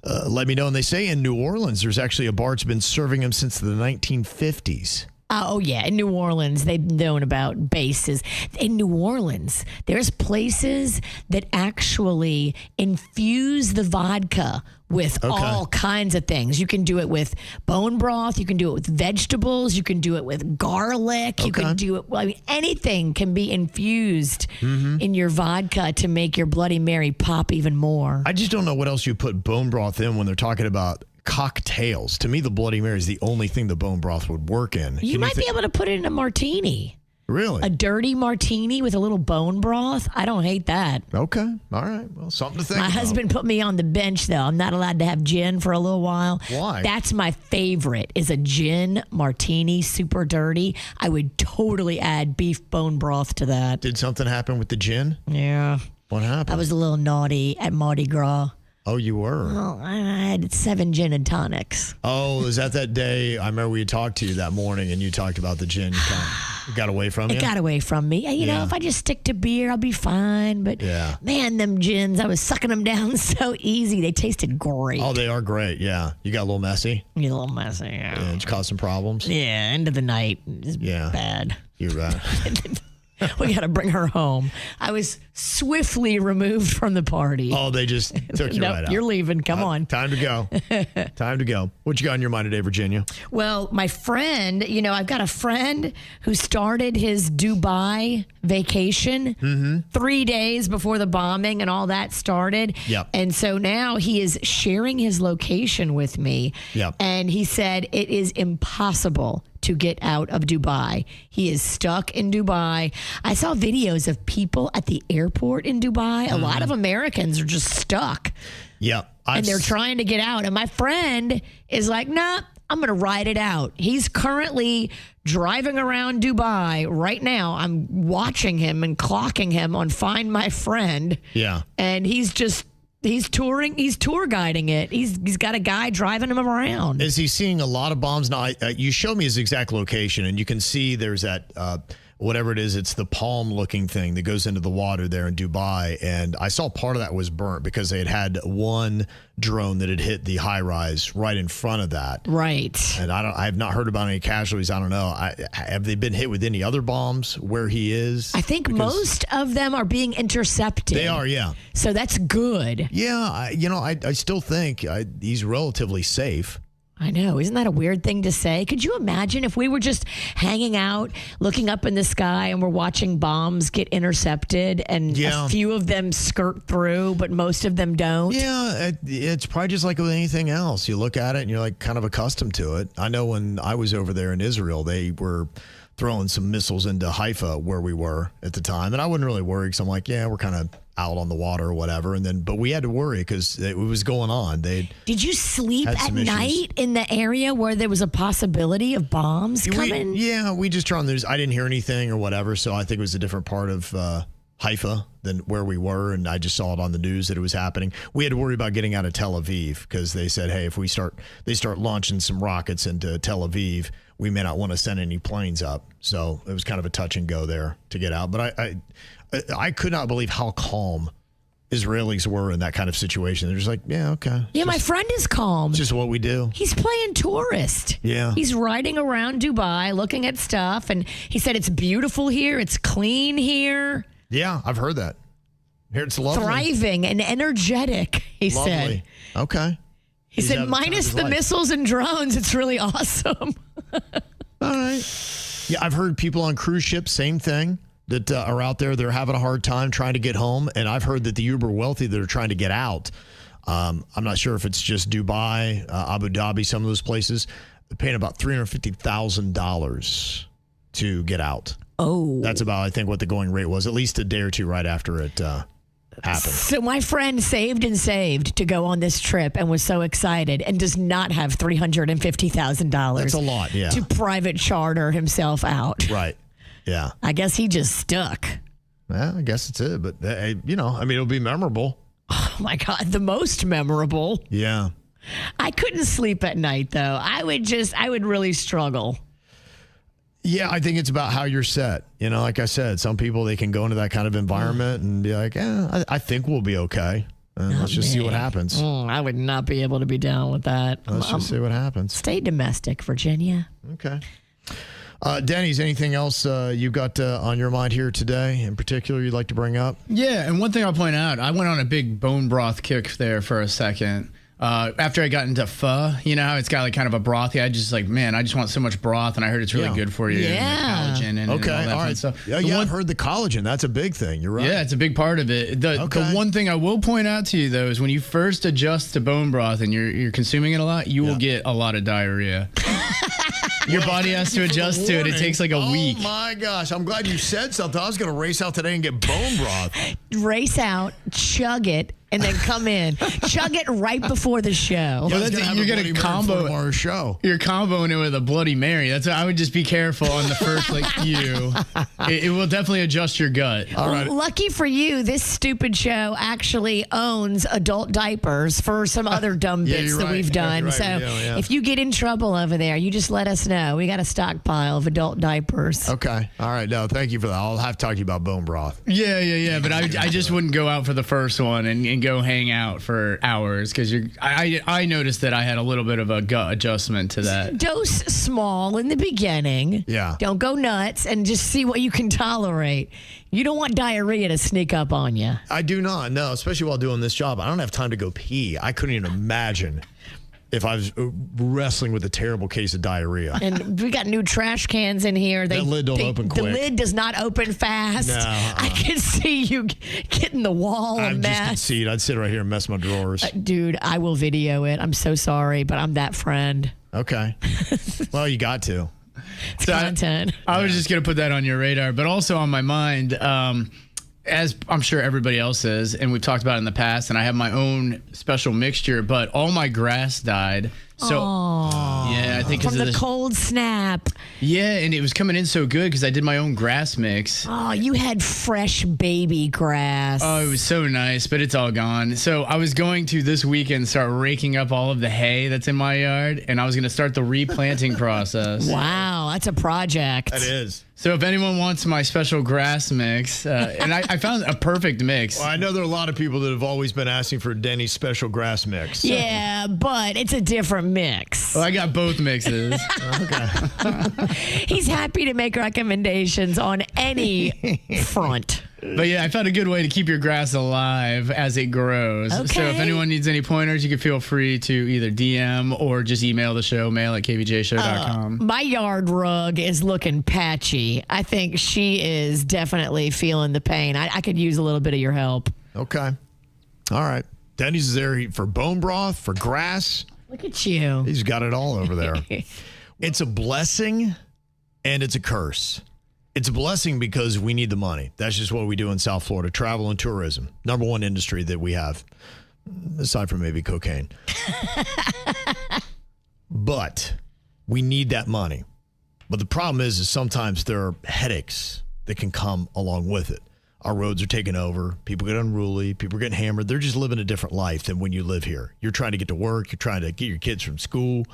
let me know. And they say in New Orleans, there's actually a bar that's been serving them since the 1950s. Oh, yeah. In New Orleans, they've known about bases. In New Orleans, there's places that actually infuse the vodka with all kinds of things. You can do it with bone broth. You can do it with vegetables. You can do it with garlic. You can do it. Anything can be infused in your vodka to make your Bloody Mary pop even more. I just don't know what else you put bone broth in when they're talking about cocktails. To me, the Bloody Mary is the only thing the bone broth would work in. You might be able to put it in a martini. Really? A dirty martini with a little bone broth. I don't hate that. Okay. All right. Well, something to think My about. husband put me on the bench, though. I'm not allowed to have gin for a little while. Why? That's my favorite, is a gin martini, super dirty. I would totally add beef bone broth to that. Did something happen with the gin? Yeah. What happened? I was a little naughty at Mardi Gras. Oh, you were? Well, I had 7 gin and tonics. Oh, is that day? I remember we had talked to you that morning, and you talked about the gin. It got away from you? It got away from me. You know, if I just stick to beer, I'll be fine. But, man, them gins, I was sucking them down so easy. They tasted great. Oh, they are great, yeah. You got a little messy? You a little messy, yeah. Did you cause some problems? Yeah, end of the night. It's bad. You're right. We got to bring her home. I was swiftly removed from the party. Oh, they just took you right out. You're leaving. Come on. Time to go. Time to go. What you got on your mind today, Virginia? Well, my friend, I've got a friend who started his Dubai vacation 3 days before the bombing and all that started. Yep. And so now he is sharing his location with me. Yep. And he said it is impossible to get out of Dubai. He is stuck in Dubai. I saw videos of people at the airport in Dubai. A lot of Americans are just stuck. Yeah. And they're trying to get out. And my friend is like, nah, I'm going to ride it out. He's currently driving around Dubai right now. I'm watching him and clocking him on Find My Friend. Yeah. And he's touring. He's tour guiding it. He's got a guy driving him around. Is he seeing a lot of bombs? Now, you showed me his exact location, and you can see there's that, whatever it is, it's the palm-looking thing that goes into the water there in Dubai. And I saw part of that was burnt because they had one drone that had hit the high-rise right in front of that. Right. And I have not heard about any casualties. I don't know. Have they been hit with any other bombs where he is? I think most of them are being intercepted. They are, yeah. So that's good. Yeah, I still think he's relatively safe. I know. Isn't that a weird thing to say? Could you imagine if we were just hanging out, looking up in the sky, and we're watching bombs get intercepted, and a few of them skirt through, but most of them don't? Yeah, it's probably just like with anything else. You look at it, and you're like kind of accustomed to it. I know when I was over there in Israel, they were throwing some missiles into Haifa where we were at the time, and I wasn't really worried because I'm like, yeah, we're kind of out on the water or whatever. But we had to worry because it was going on. Did you sleep at night in the area where there was a possibility of bombs coming? We just turned on the news. I didn't hear anything or whatever, so I think it was a different part of Haifa than where we were, and I just saw it on the news that it was happening. We had to worry about getting out of Tel Aviv because they said, hey, if they start launching some rockets into Tel Aviv, we may not want to send any planes up. So it was kind of a touch and go there to get out. But I could not believe how calm Israelis were in that kind of situation. They're just like, yeah, okay. Yeah, my friend is calm. It's just what we do. He's playing tourist. Yeah. He's riding around Dubai looking at stuff, and he said it's beautiful here. It's clean here. Yeah, I've heard that. Here it's lovely. Thriving and energetic, he said. Okay. He said, minus the missiles and drones, it's really awesome. All right. Yeah, I've heard people on cruise ships, same thing, that are out there. They're having a hard time trying to get home. And I've heard that the uber wealthy that are trying to get out, I'm not sure if it's just Dubai, Abu Dhabi, some of those places, they're paying about $350,000 to get out. Oh. That's about, I think, what the going rate was, at least a day or two right after it happened. So my friend saved and saved to go on this trip and was so excited and does not have $350,000. That's a lot, yeah. To private charter himself out. Right. Yeah. I guess he just stuck. Yeah, I guess that's it. But, it'll be memorable. Oh, my God. The most memorable. Yeah. I couldn't sleep at night, though. I would really struggle. Yeah, I think it's about how you're set. Like I said, some people, they can go into that kind of environment and be like, I think we'll be okay. Let's just see what happens. I would not be able to be down with that. Let's just see what happens. Stay domestic, Virginia. Okay. Denny's, anything else you got on your mind here today in particular you'd like to bring up? Yeah, and one thing I'll point out, I went on a big bone broth kick there for a second. After I got into pho, you know how it's got like kind of a brothy. I just like, man, I just want so much broth, and I heard it's really good for you. Yeah. And the collagen and all that fun stuff. Yeah, I've heard the collagen. That's a big thing. You're right. Yeah, it's a big part of it. The one thing I will point out to you, though, is when you first adjust to bone broth and you're consuming it a lot, you will get a lot of diarrhea. Your body has to adjust to it. It takes like a week. Oh my gosh. I'm glad you said something. I was going to race out today and get bone broth. Race out, chug it, and then come in. Chug it right before the show. Well, you're going to combo our show. You're comboing it with a Bloody Mary. That's why I would just be careful on the first few. It will definitely adjust your gut. All right. Lucky for you, this stupid show actually owns adult diapers for some other dumb bits that we've done. Right, so yeah. if you get in trouble over there, you just let us know. We got a stockpile of adult diapers. Okay. All right. No, thank you for that. I'll have to talk to you about bone broth. Yeah. But I just wouldn't go out for the first one and go hang out for hours because I noticed that I had a little bit of a gut adjustment to that. Dose small in the beginning. Yeah. Don't go nuts and just see what you can tolerate. You don't want diarrhea to sneak up on you. I do not. No, especially while doing this job. I don't have time to go pee. I couldn't even imagine if I was wrestling with a terrible case of diarrhea. And we got new trash cans in here. That lid don't open quick. The lid does not open fast. No. I can see you getting the wall a I mess. just concede. I'd sit right here and mess my drawers. Dude, I will video it. I'm so sorry, but I'm that friend. Okay. Well, you got to. It's content. I was just going to put that on your radar, but also on my mind, as I'm sure everybody else is, and we've talked about it in the past, and I have my own special mixture, but all my grass died. So, yeah, I think from of the cold snap. Yeah, and it was coming in so good because I did my own grass mix. Oh, you had fresh baby grass. Oh, it was so nice, but it's all gone. So I was going to this weekend start raking up all of the hay that's in my yard, and I was going to start the replanting process. Wow, that's a project. That is. So if anyone wants my special grass mix, and I found a perfect mix. Well, I know there are a lot of people that have always been asking for Denny's special grass mix. Yeah, but it's a different mix. Well, I got both mixes. Okay. He's happy to make recommendations on any front. But yeah, I found a good way to keep your grass alive as it grows. Okay. So if anyone needs any pointers, you can feel free to either DM or just email the show, mail@kvjshow.com. My yard rug is looking patchy. I think she is definitely feeling the pain. I could use a little bit of your help. Okay. All right. Denny's is there for bone broth, for grass. Look at you. He's got it all over there. It's a blessing and it's a curse. It's a blessing because we need the money. That's just what we do in South Florida. Travel and tourism. Number one industry that we have, aside from maybe cocaine. But we need that money. But the problem is sometimes there are headaches that can come along with it. Our roads are taken over. People get unruly. People are getting hammered. They're just living a different life than when you live here. You're trying to get to work. You're trying to get your kids from school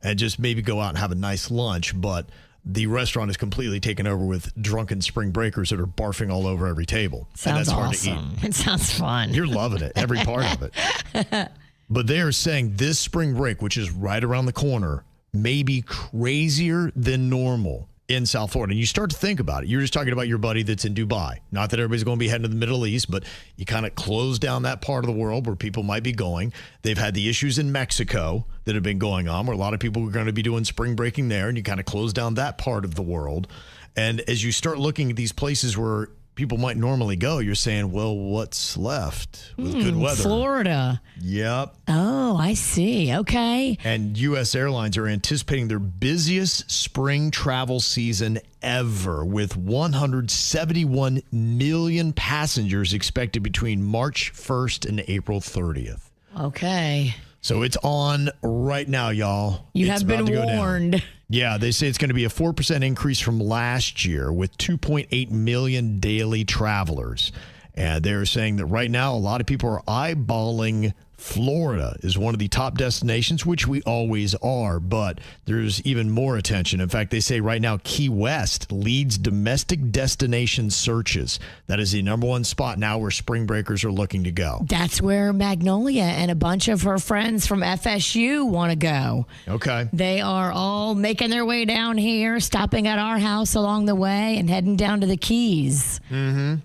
and just maybe go out and have a nice lunch. But the restaurant is completely taken over with drunken spring breakers that are barfing all over every table. Sounds and that's hard awesome. to eat. It sounds fun. You're loving it, every part of it. But they are saying this spring break, which is right around the corner, may be crazier than normal in South Florida. And you start to think about it. You're just talking about your buddy that's in Dubai. Not that everybody's going to be heading to the Middle East, but you kind of close down that part of the world where people might be going. They've had the issues in Mexico that have been going on where a lot of people are going to be doing spring breaking there, and you kind of close down that part of the world. And as you start looking at these places where people might normally go, you're saying, well, what's left with good weather? Florida. Yep. Oh, I see. Okay. And U.S. Airlines are anticipating their busiest spring travel season ever, with 171 million passengers expected between March 1st and April 30th. Okay. So it's on right now, y'all. You It's have been about to go down. warned. Yeah, they say it's going to be a 4% increase from last year with 2.8 million daily travelers. And they're saying that right now a lot of people are eyeballing Florida is one of the top destinations, which we always are, but there's even more attention. In fact, they say right now Key West leads domestic destination searches. That is the number one spot now where spring breakers are looking to go. That's where Magnolia and a bunch of her friends from FSU want to go. Okay. They are all making their way down here, stopping at our house along the way and heading down to the Keys. Mm-hmm.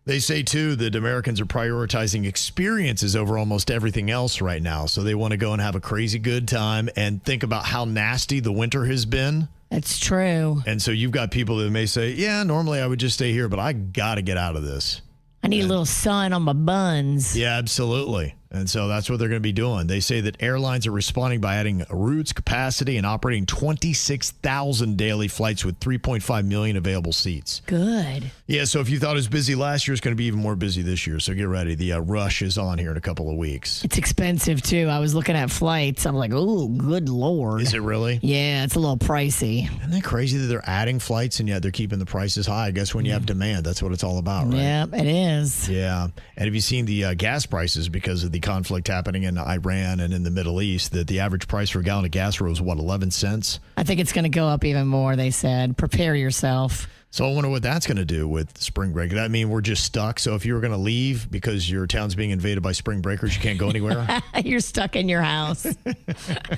They say, too, that Americans are prioritizing experiences over almost everything else right now. So they want to go and have a crazy good time and think about how nasty the winter has been. That's true. And so you've got people that may say, yeah, normally I would just stay here, but I got to get out of this. I need a little sun on my buns. Yeah, absolutely. And so that's what they're going to be doing. They say that airlines are responding by adding routes, capacity, and operating 26,000 daily flights with 3.5 million available seats. Good. Yeah, so if you thought it was busy last year, it's going to be even more busy this year. So get ready. The rush is on here in a couple of weeks. It's expensive, too. I was looking at flights. I'm like, oh, good Lord. Is it really? Yeah, it's a little pricey. Isn't that crazy that they're adding flights and yet they're keeping the prices high? I guess when you have demand, that's what it's all about, right? Yeah, it is. Yeah. And have you seen the gas prices because of the conflict happening in Iran and in the Middle East, that the average price for a gallon of gas rose, 11 cents? I think it's going to go up even more, they said. Prepare yourself. So I wonder what that's going to do with spring break. Does that mean we're just stuck? So if you were going to leave because your town's being invaded by spring breakers, you can't go anywhere? You're stuck in your house.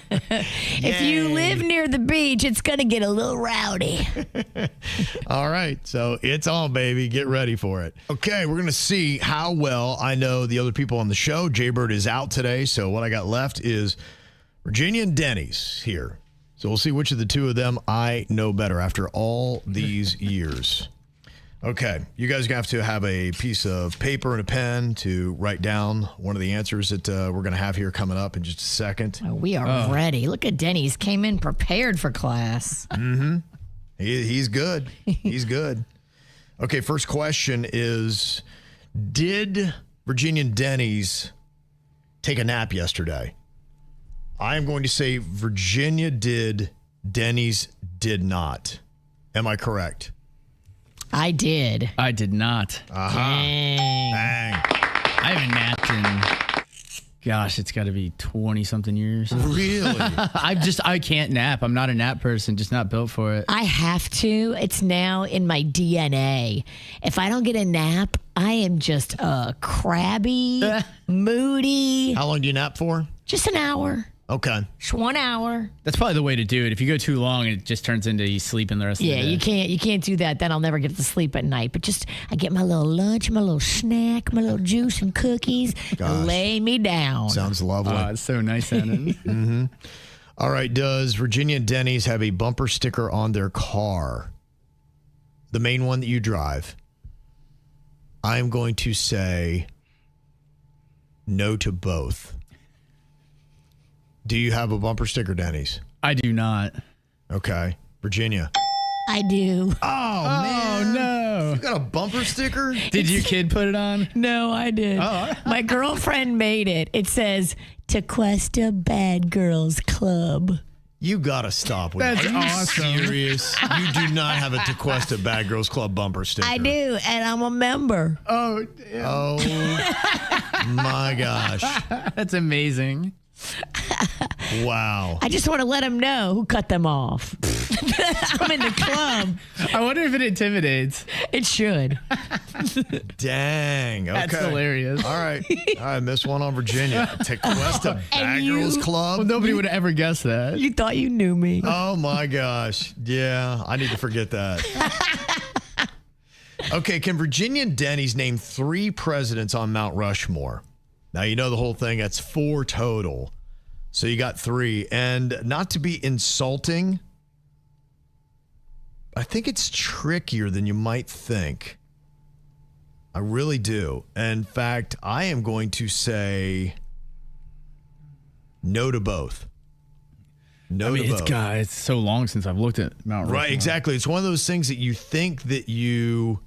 If you live near the beach, it's going to get a little rowdy. All right. So it's on, baby. Get ready for it. Okay. We're going to see how well I know the other people on the show. Jbird is out today. So what I got left is Virginia and Denny's here. So we'll see which of the two of them I know better after all these years. Okay, you guys are going to have a piece of paper and a pen to write down one of the answers that we're going to have here coming up in just a second. Oh, we are ready. Look at Denny's came in prepared for class. Mm-hmm. He's good. He's good. Okay, first question is, did Virginia and Denny's take a nap yesterday? I am going to say Virginia did, Denny's did not. Am I correct? I did. I did not. Dang. Bang. I haven't napped in, gosh, it's got to be 20-something years. Really? I can't nap. I'm not a nap person, just not built for it. I have to. It's now in my DNA. If I don't get a nap, I am just crabby, moody. How long do you nap for? Just an hour. Okay. Just 1 hour. That's probably the way to do it. If you go too long, it just turns into you sleeping the rest of the day. Yeah, you can't do that. Then I'll never get to sleep at night. But just I get my little lunch, my little snack, my little juice and cookies, and lay me down. Sounds lovely. Oh, it's so nice, Shannon. Mm-hmm. All right. Does Virginia and Denny's have a bumper sticker on their car? The main one that you drive. I'm going to say no to both. Do you have a bumper sticker, Denny's? I do not. Okay. Virginia? I do. Oh, man. No. You got a bumper sticker? Did your kid put it on? No, I did. Oh. My girlfriend made it. It says, Tequesta Bad Girls Club. You got to stop with That's that. Are you awesome. serious? You do not have a Tequesta Bad Girls Club bumper sticker. I do, and I'm a member. Oh, damn. Oh, my gosh. That's amazing. Wow. I just want to let them know who cut them off. I'm in the club. I wonder if it intimidates. It should. Dang. Okay. That's hilarious. All right. I missed one on Virginia. Tequesta Bad Girls Club. Well, nobody would have ever guessed that. You thought you knew me. Oh, my gosh. Yeah, I need to forget that. Okay, can Virginia and Denny's name 3 presidents on Mount Rushmore? Now, you know the whole thing. That's 4 total. So you got 3. And not to be insulting, I think it's trickier than you might think. I really do. In fact, I am going to say no to both. No to both. It's so long since I've looked at Mount Rushmore. Right, exactly. It's one of those things that you think that you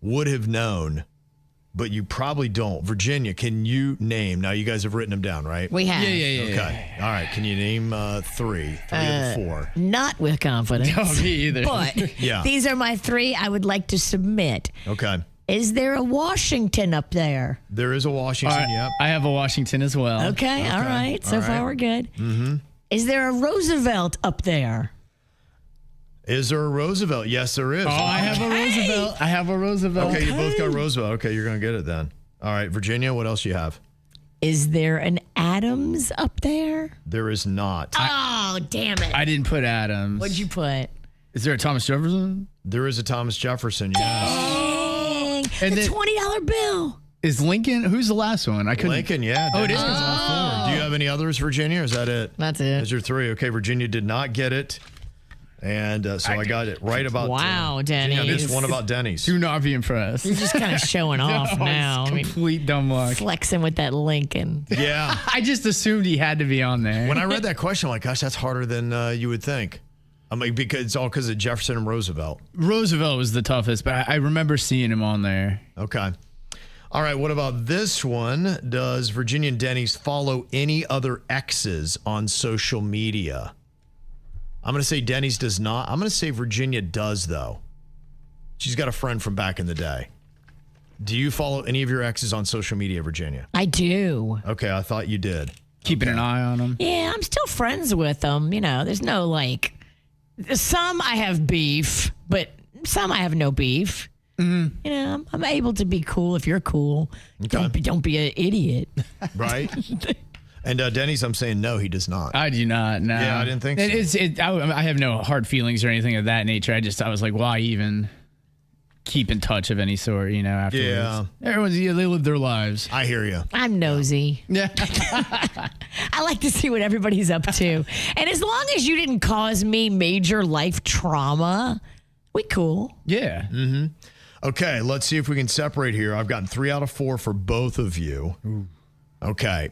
would have known, but you probably don't. Virginia, can you name? Now, you guys have written them down, right? We have. Yeah. Okay. All right. Can you name 3? 3 of the 4. Not with confidence. No, me either. But Yeah. these are my 3 I would like to submit. Okay. Is there a Washington up there? There is a Washington, All right, yep. I have a Washington as well. Okay. All right. So all far, right. we're good. Mm-hmm. Is there a Roosevelt up there? Is there a Roosevelt? Yes, there is. Oh, I have a Roosevelt. I have a Roosevelt. Okay, you both got Roosevelt. Okay, you're going to get it then. All right, Virginia, what else you have? Is there an Adams up there? There is not. Oh, damn it. I didn't put Adams. What'd you put? Is there a Thomas Jefferson? There is a Thomas Jefferson, yes. Dang. And the then- $20 bill. Is Lincoln? Who's the last one? I couldn't. Lincoln, yeah. Oh, it Denny's is? got all 4. Do you have any others, Virginia, or is that it? That's it. Is your 3? Okay, Virginia did not get it. And so I got it right about. Wow, Denny. I missed one about Denny's. Do not be impressed. You're just kind of showing off now. Complete dumb luck. Flexing with that Lincoln. Yeah. I just assumed he had to be on there. When I read that question, I'm like, gosh, that's harder than you would think. I mean, because it's all because of Jefferson and Roosevelt. Roosevelt was the toughest, but I remember seeing him on there. Okay. All right, what about this one? Does Virginia and Denny's follow any other exes on social media? I'm going to say Denny's does not. I'm going to say Virginia does, though. She's got a friend from back in the day. Do you follow any of your exes on social media, Virginia? I do. Okay, I thought you did. Keeping an eye on them. Yeah, I'm still friends with them. You know, there's no like, some I have beef, but some I have no beef. Mm-hmm. You know, I'm able to be cool if you're cool. Okay. Don't be an idiot. Right. And Denny's, I'm saying no, he does not. I do not. No. Yeah, I didn't think so. I have no hard feelings or anything of that nature. I was like, why even keep in touch of any sort? You know, afterwards. Yeah. They live their lives. I hear you. I'm nosy. Yeah. I like to see what everybody's up to, and as long as you didn't cause me major life trauma, we cool. Yeah. Mm-hmm. Okay, let's see if we can separate here. I've gotten 3 out of 4 for both of you. Ooh. Okay.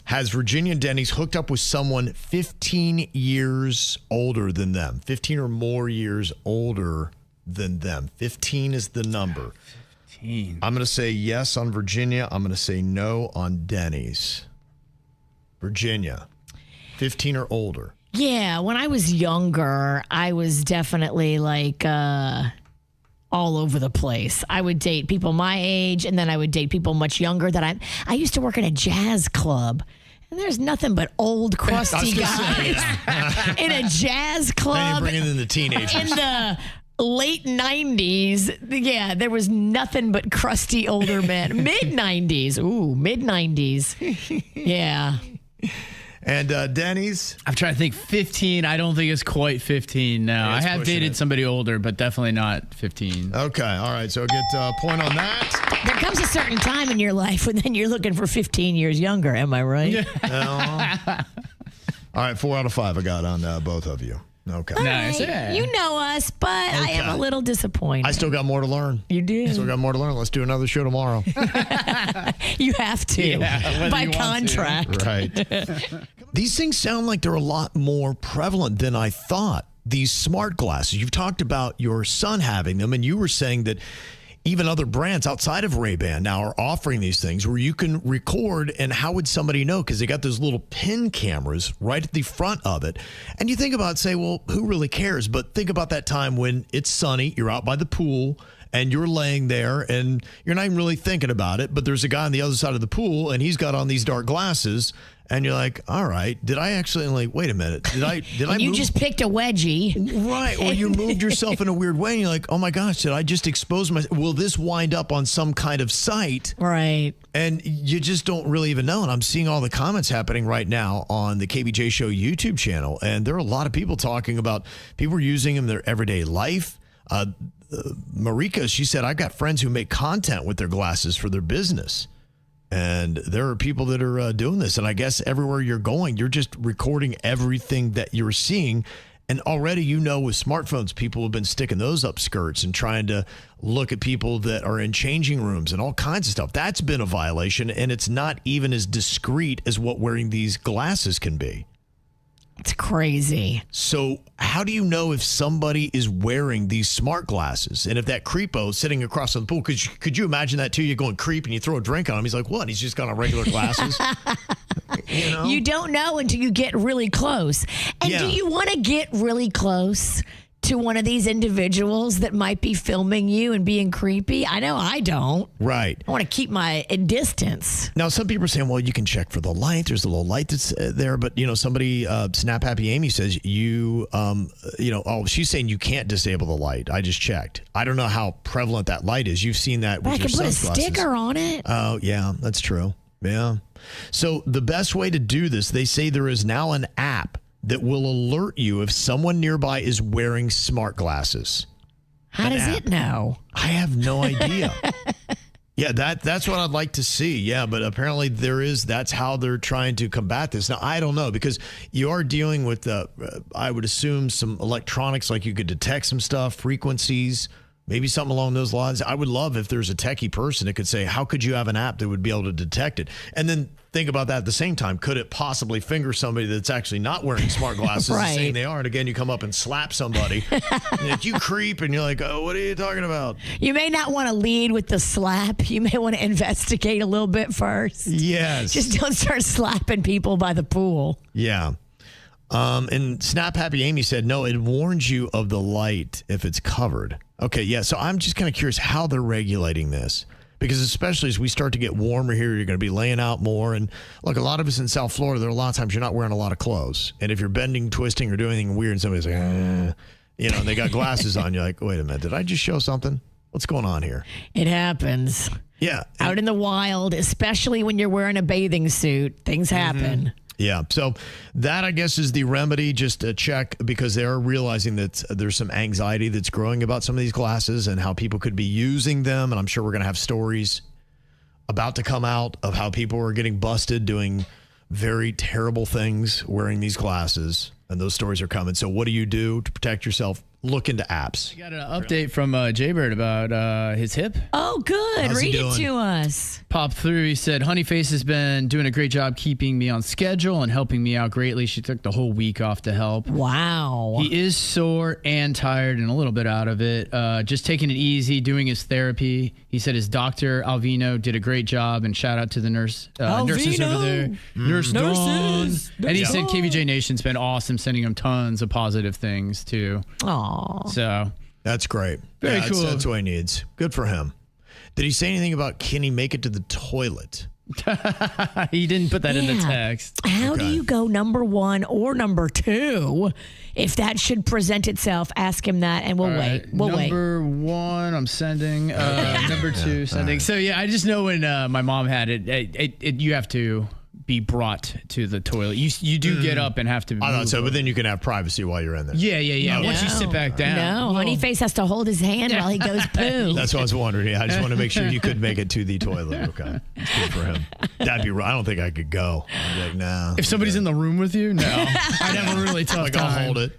Has Virginia and Denny's hooked up with someone 15 years older than them? 15 or more years older than them. 15 is the number. 15. I'm going to say yes on Virginia. I'm going to say no on Denny's. Virginia, 15 or older. Yeah, when I was younger, I was definitely like all over the place. I would date people my age, and then I would date people much younger. I used to work in a jazz club, and there's nothing but old, crusty guys in a jazz club. Then you're bringing in the teenagers. In the late 90s, yeah, there was nothing but crusty older men. Mid-90s. Ooh, mid-90s. Yeah. And Denny's? I'm trying to think. 15. I don't think it's quite 15. No, Yeah, I have dated somebody older, but definitely not 15. Okay. All right. So get a point on that. There comes a certain time in your life when then you're looking for 15 years younger. Am I right? Yeah. All right. 4 out of 5 I got on both of you. Okay. Nice. Right. Yeah. You know us, but I am a little disappointed. I still got more to learn. You do. Still got more to learn. Let's do another show tomorrow. You have to by contract. Right. These things sound like they're a lot more prevalent than I thought. These smart glasses. You've talked about your son having them, and you were saying that even other brands outside of Ray-Ban now are offering these things where you can record, and how would somebody know? Because they got those little pin cameras right at the front of it. And you think about, say, well, who really cares? But think about that time when it's sunny, you're out by the pool, and you're laying there, and you're not even really thinking about it, but there's a guy on the other side of the pool, and he's got on these dark glasses, and you're like, all right, did I actually, like, wait a minute, did I you move? just picked a wedgie. Right, or you moved yourself in a weird way, and you're like, oh my gosh, did I just expose myself? Will this wind up on some kind of site? Right. And you just don't really even know, and I'm seeing all the comments happening right now on the KVJ Show YouTube channel, and there are a lot of people talking about people using them in their everyday life. Marika, she said, I've got friends who make content with their glasses for their business. And there are people that are doing this. And I guess everywhere you're going, you're just recording everything that you're seeing. And already, you know, with smartphones, people have been sticking those up skirts and trying to look at people that are in changing rooms and all kinds of stuff. That's been a violation. And it's not even as discreet as what wearing these glasses can be. It's crazy. So how do you know if somebody is wearing these smart glasses? And if that creepo sitting across the pool, could you imagine that too? You're going creep and you throw a drink on him. He's like, what? He's just got on regular glasses. You know? You don't know until you get really close. And do you want to get really close to one of these individuals that might be filming you and being creepy? I know I don't. Right. I want to keep my distance. Now, some people are saying, well, you can check for the light. There's a little light that's there. But, you know, somebody, Snap Happy Amy says she's saying you can't disable the light. I just checked. I don't know how prevalent that light is. You've seen that with your sunglasses. I can put a sticker on it. Oh, yeah, that's true. Yeah. So the best way to do this, they say there is now an app that will alert you if someone nearby is wearing smart glasses. How does it know? I have no idea. Yeah, that's what I'd like to see. Yeah, but apparently that's how they're trying to combat this. Now, I don't know, because you are dealing with, I would assume, some electronics, like you could detect some stuff, frequencies, maybe something along those lines. I would love if there's a techie person that could say, how could you have an app that would be able to detect it? And then think about that at the same time. Could it possibly finger somebody that's actually not wearing smart glasses and saying they are? And again, you come up and slap somebody. And you creep and you're like, oh, what are you talking about? You may not want to lead with the slap. You may want to investigate a little bit first. Yes. Just don't start slapping people by the pool. Yeah. And Snap Happy Amy said, no, it warns you of the light if it's covered. Okay, yeah. So I'm just kind of curious how they're regulating this. Because especially as we start to get warmer here, you're going to be laying out more. And look, a lot of us in South Florida, there are a lot of times you're not wearing a lot of clothes. And if you're bending, twisting, or doing anything weird, and somebody's like, and they got glasses on, you're like, wait a minute, did I just show something? What's going on here? It happens. Yeah. Out in the wild, especially when you're wearing a bathing suit, things happen. Yeah. So that, I guess, is the remedy. Just a check, because they are realizing that there's some anxiety that's growing about some of these glasses and how people could be using them. And I'm sure we're going to have stories about to come out of how people are getting busted doing very terrible things wearing these glasses. And those stories are coming. So what do you do to protect yourself? Look into apps. I got an update from Jbird about his hip. Oh, good. How's he Read it doing? to us. Popped through. He said, Honeyface has been doing a great job keeping me on schedule and helping me out greatly. She took the whole week off to help. Wow. He is sore and tired and a little bit out of it. Just taking it easy, doing his therapy. He said his doctor, Alvino, did a great job, and shout out to the nurses over there. Nurses. Dawn. And he said KVJ Nation's been awesome, sending him tons of positive things, too. Aw. So that's great. Very cool. That's what he needs. Good for him. Did he say anything about can he make it to the toilet? He didn't put that in the text. How do you go number one or number two? If that should present itself, ask him that, and we'll wait. We'll wait. Number one, I'm sending. Number two, sending. Right. So, yeah, I just know when my mom had it, you have to be brought to the toilet. You do get up and have to. I thought so, but then you can have privacy while you're in there. Yeah. No. Once you sit back down. No, Honeyface has to hold his hand while he goes poo. That's what I was wondering. Yeah, I just want to make sure you could make it to the toilet. Okay, that's good for him. That'd be right. I don't think I could go. I'd be like, nah. If somebody's in the room with you, no. I'd have a really tough time. I'll hold it.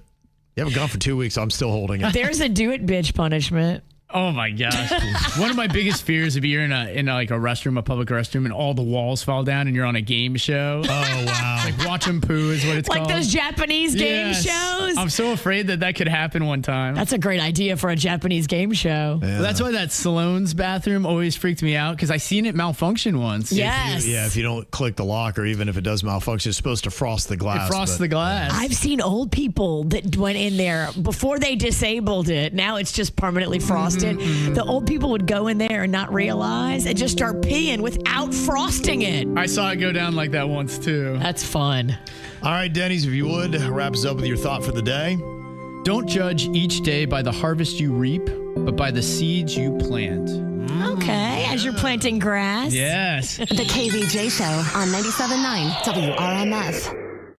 You haven't gone for 2 weeks. I'm still holding it. There's a do it bitch punishment. Oh my gosh! One of my biggest fears would be you're in a restroom, a public restroom, and all the walls fall down, and you're on a game show. Oh wow! Like watch 'em poo is what it's like called. Like those Japanese game shows. I'm so afraid that could happen one time. That's a great idea for a Japanese game show. Yeah. Well, that's why that Salone's bathroom always freaked me out because I seen it malfunction once. Yes. If you don't click the lock, or even if it does malfunction, it's supposed to frost the glass. It frosts the glass. I've seen old people that went in there before they disabled it. Now it's just permanently frosted. Mm-hmm. The old people would go in there and not realize and just start peeing without frosting it. I saw it go down like that once too. That's fun. All right, Denny's, if you would, wrap us up with your thought for the day. Don't judge each day by the harvest you reap, but by the seeds you plant. Okay, as you're planting grass. Yes. The KVJ Show on 97.9 WRMF.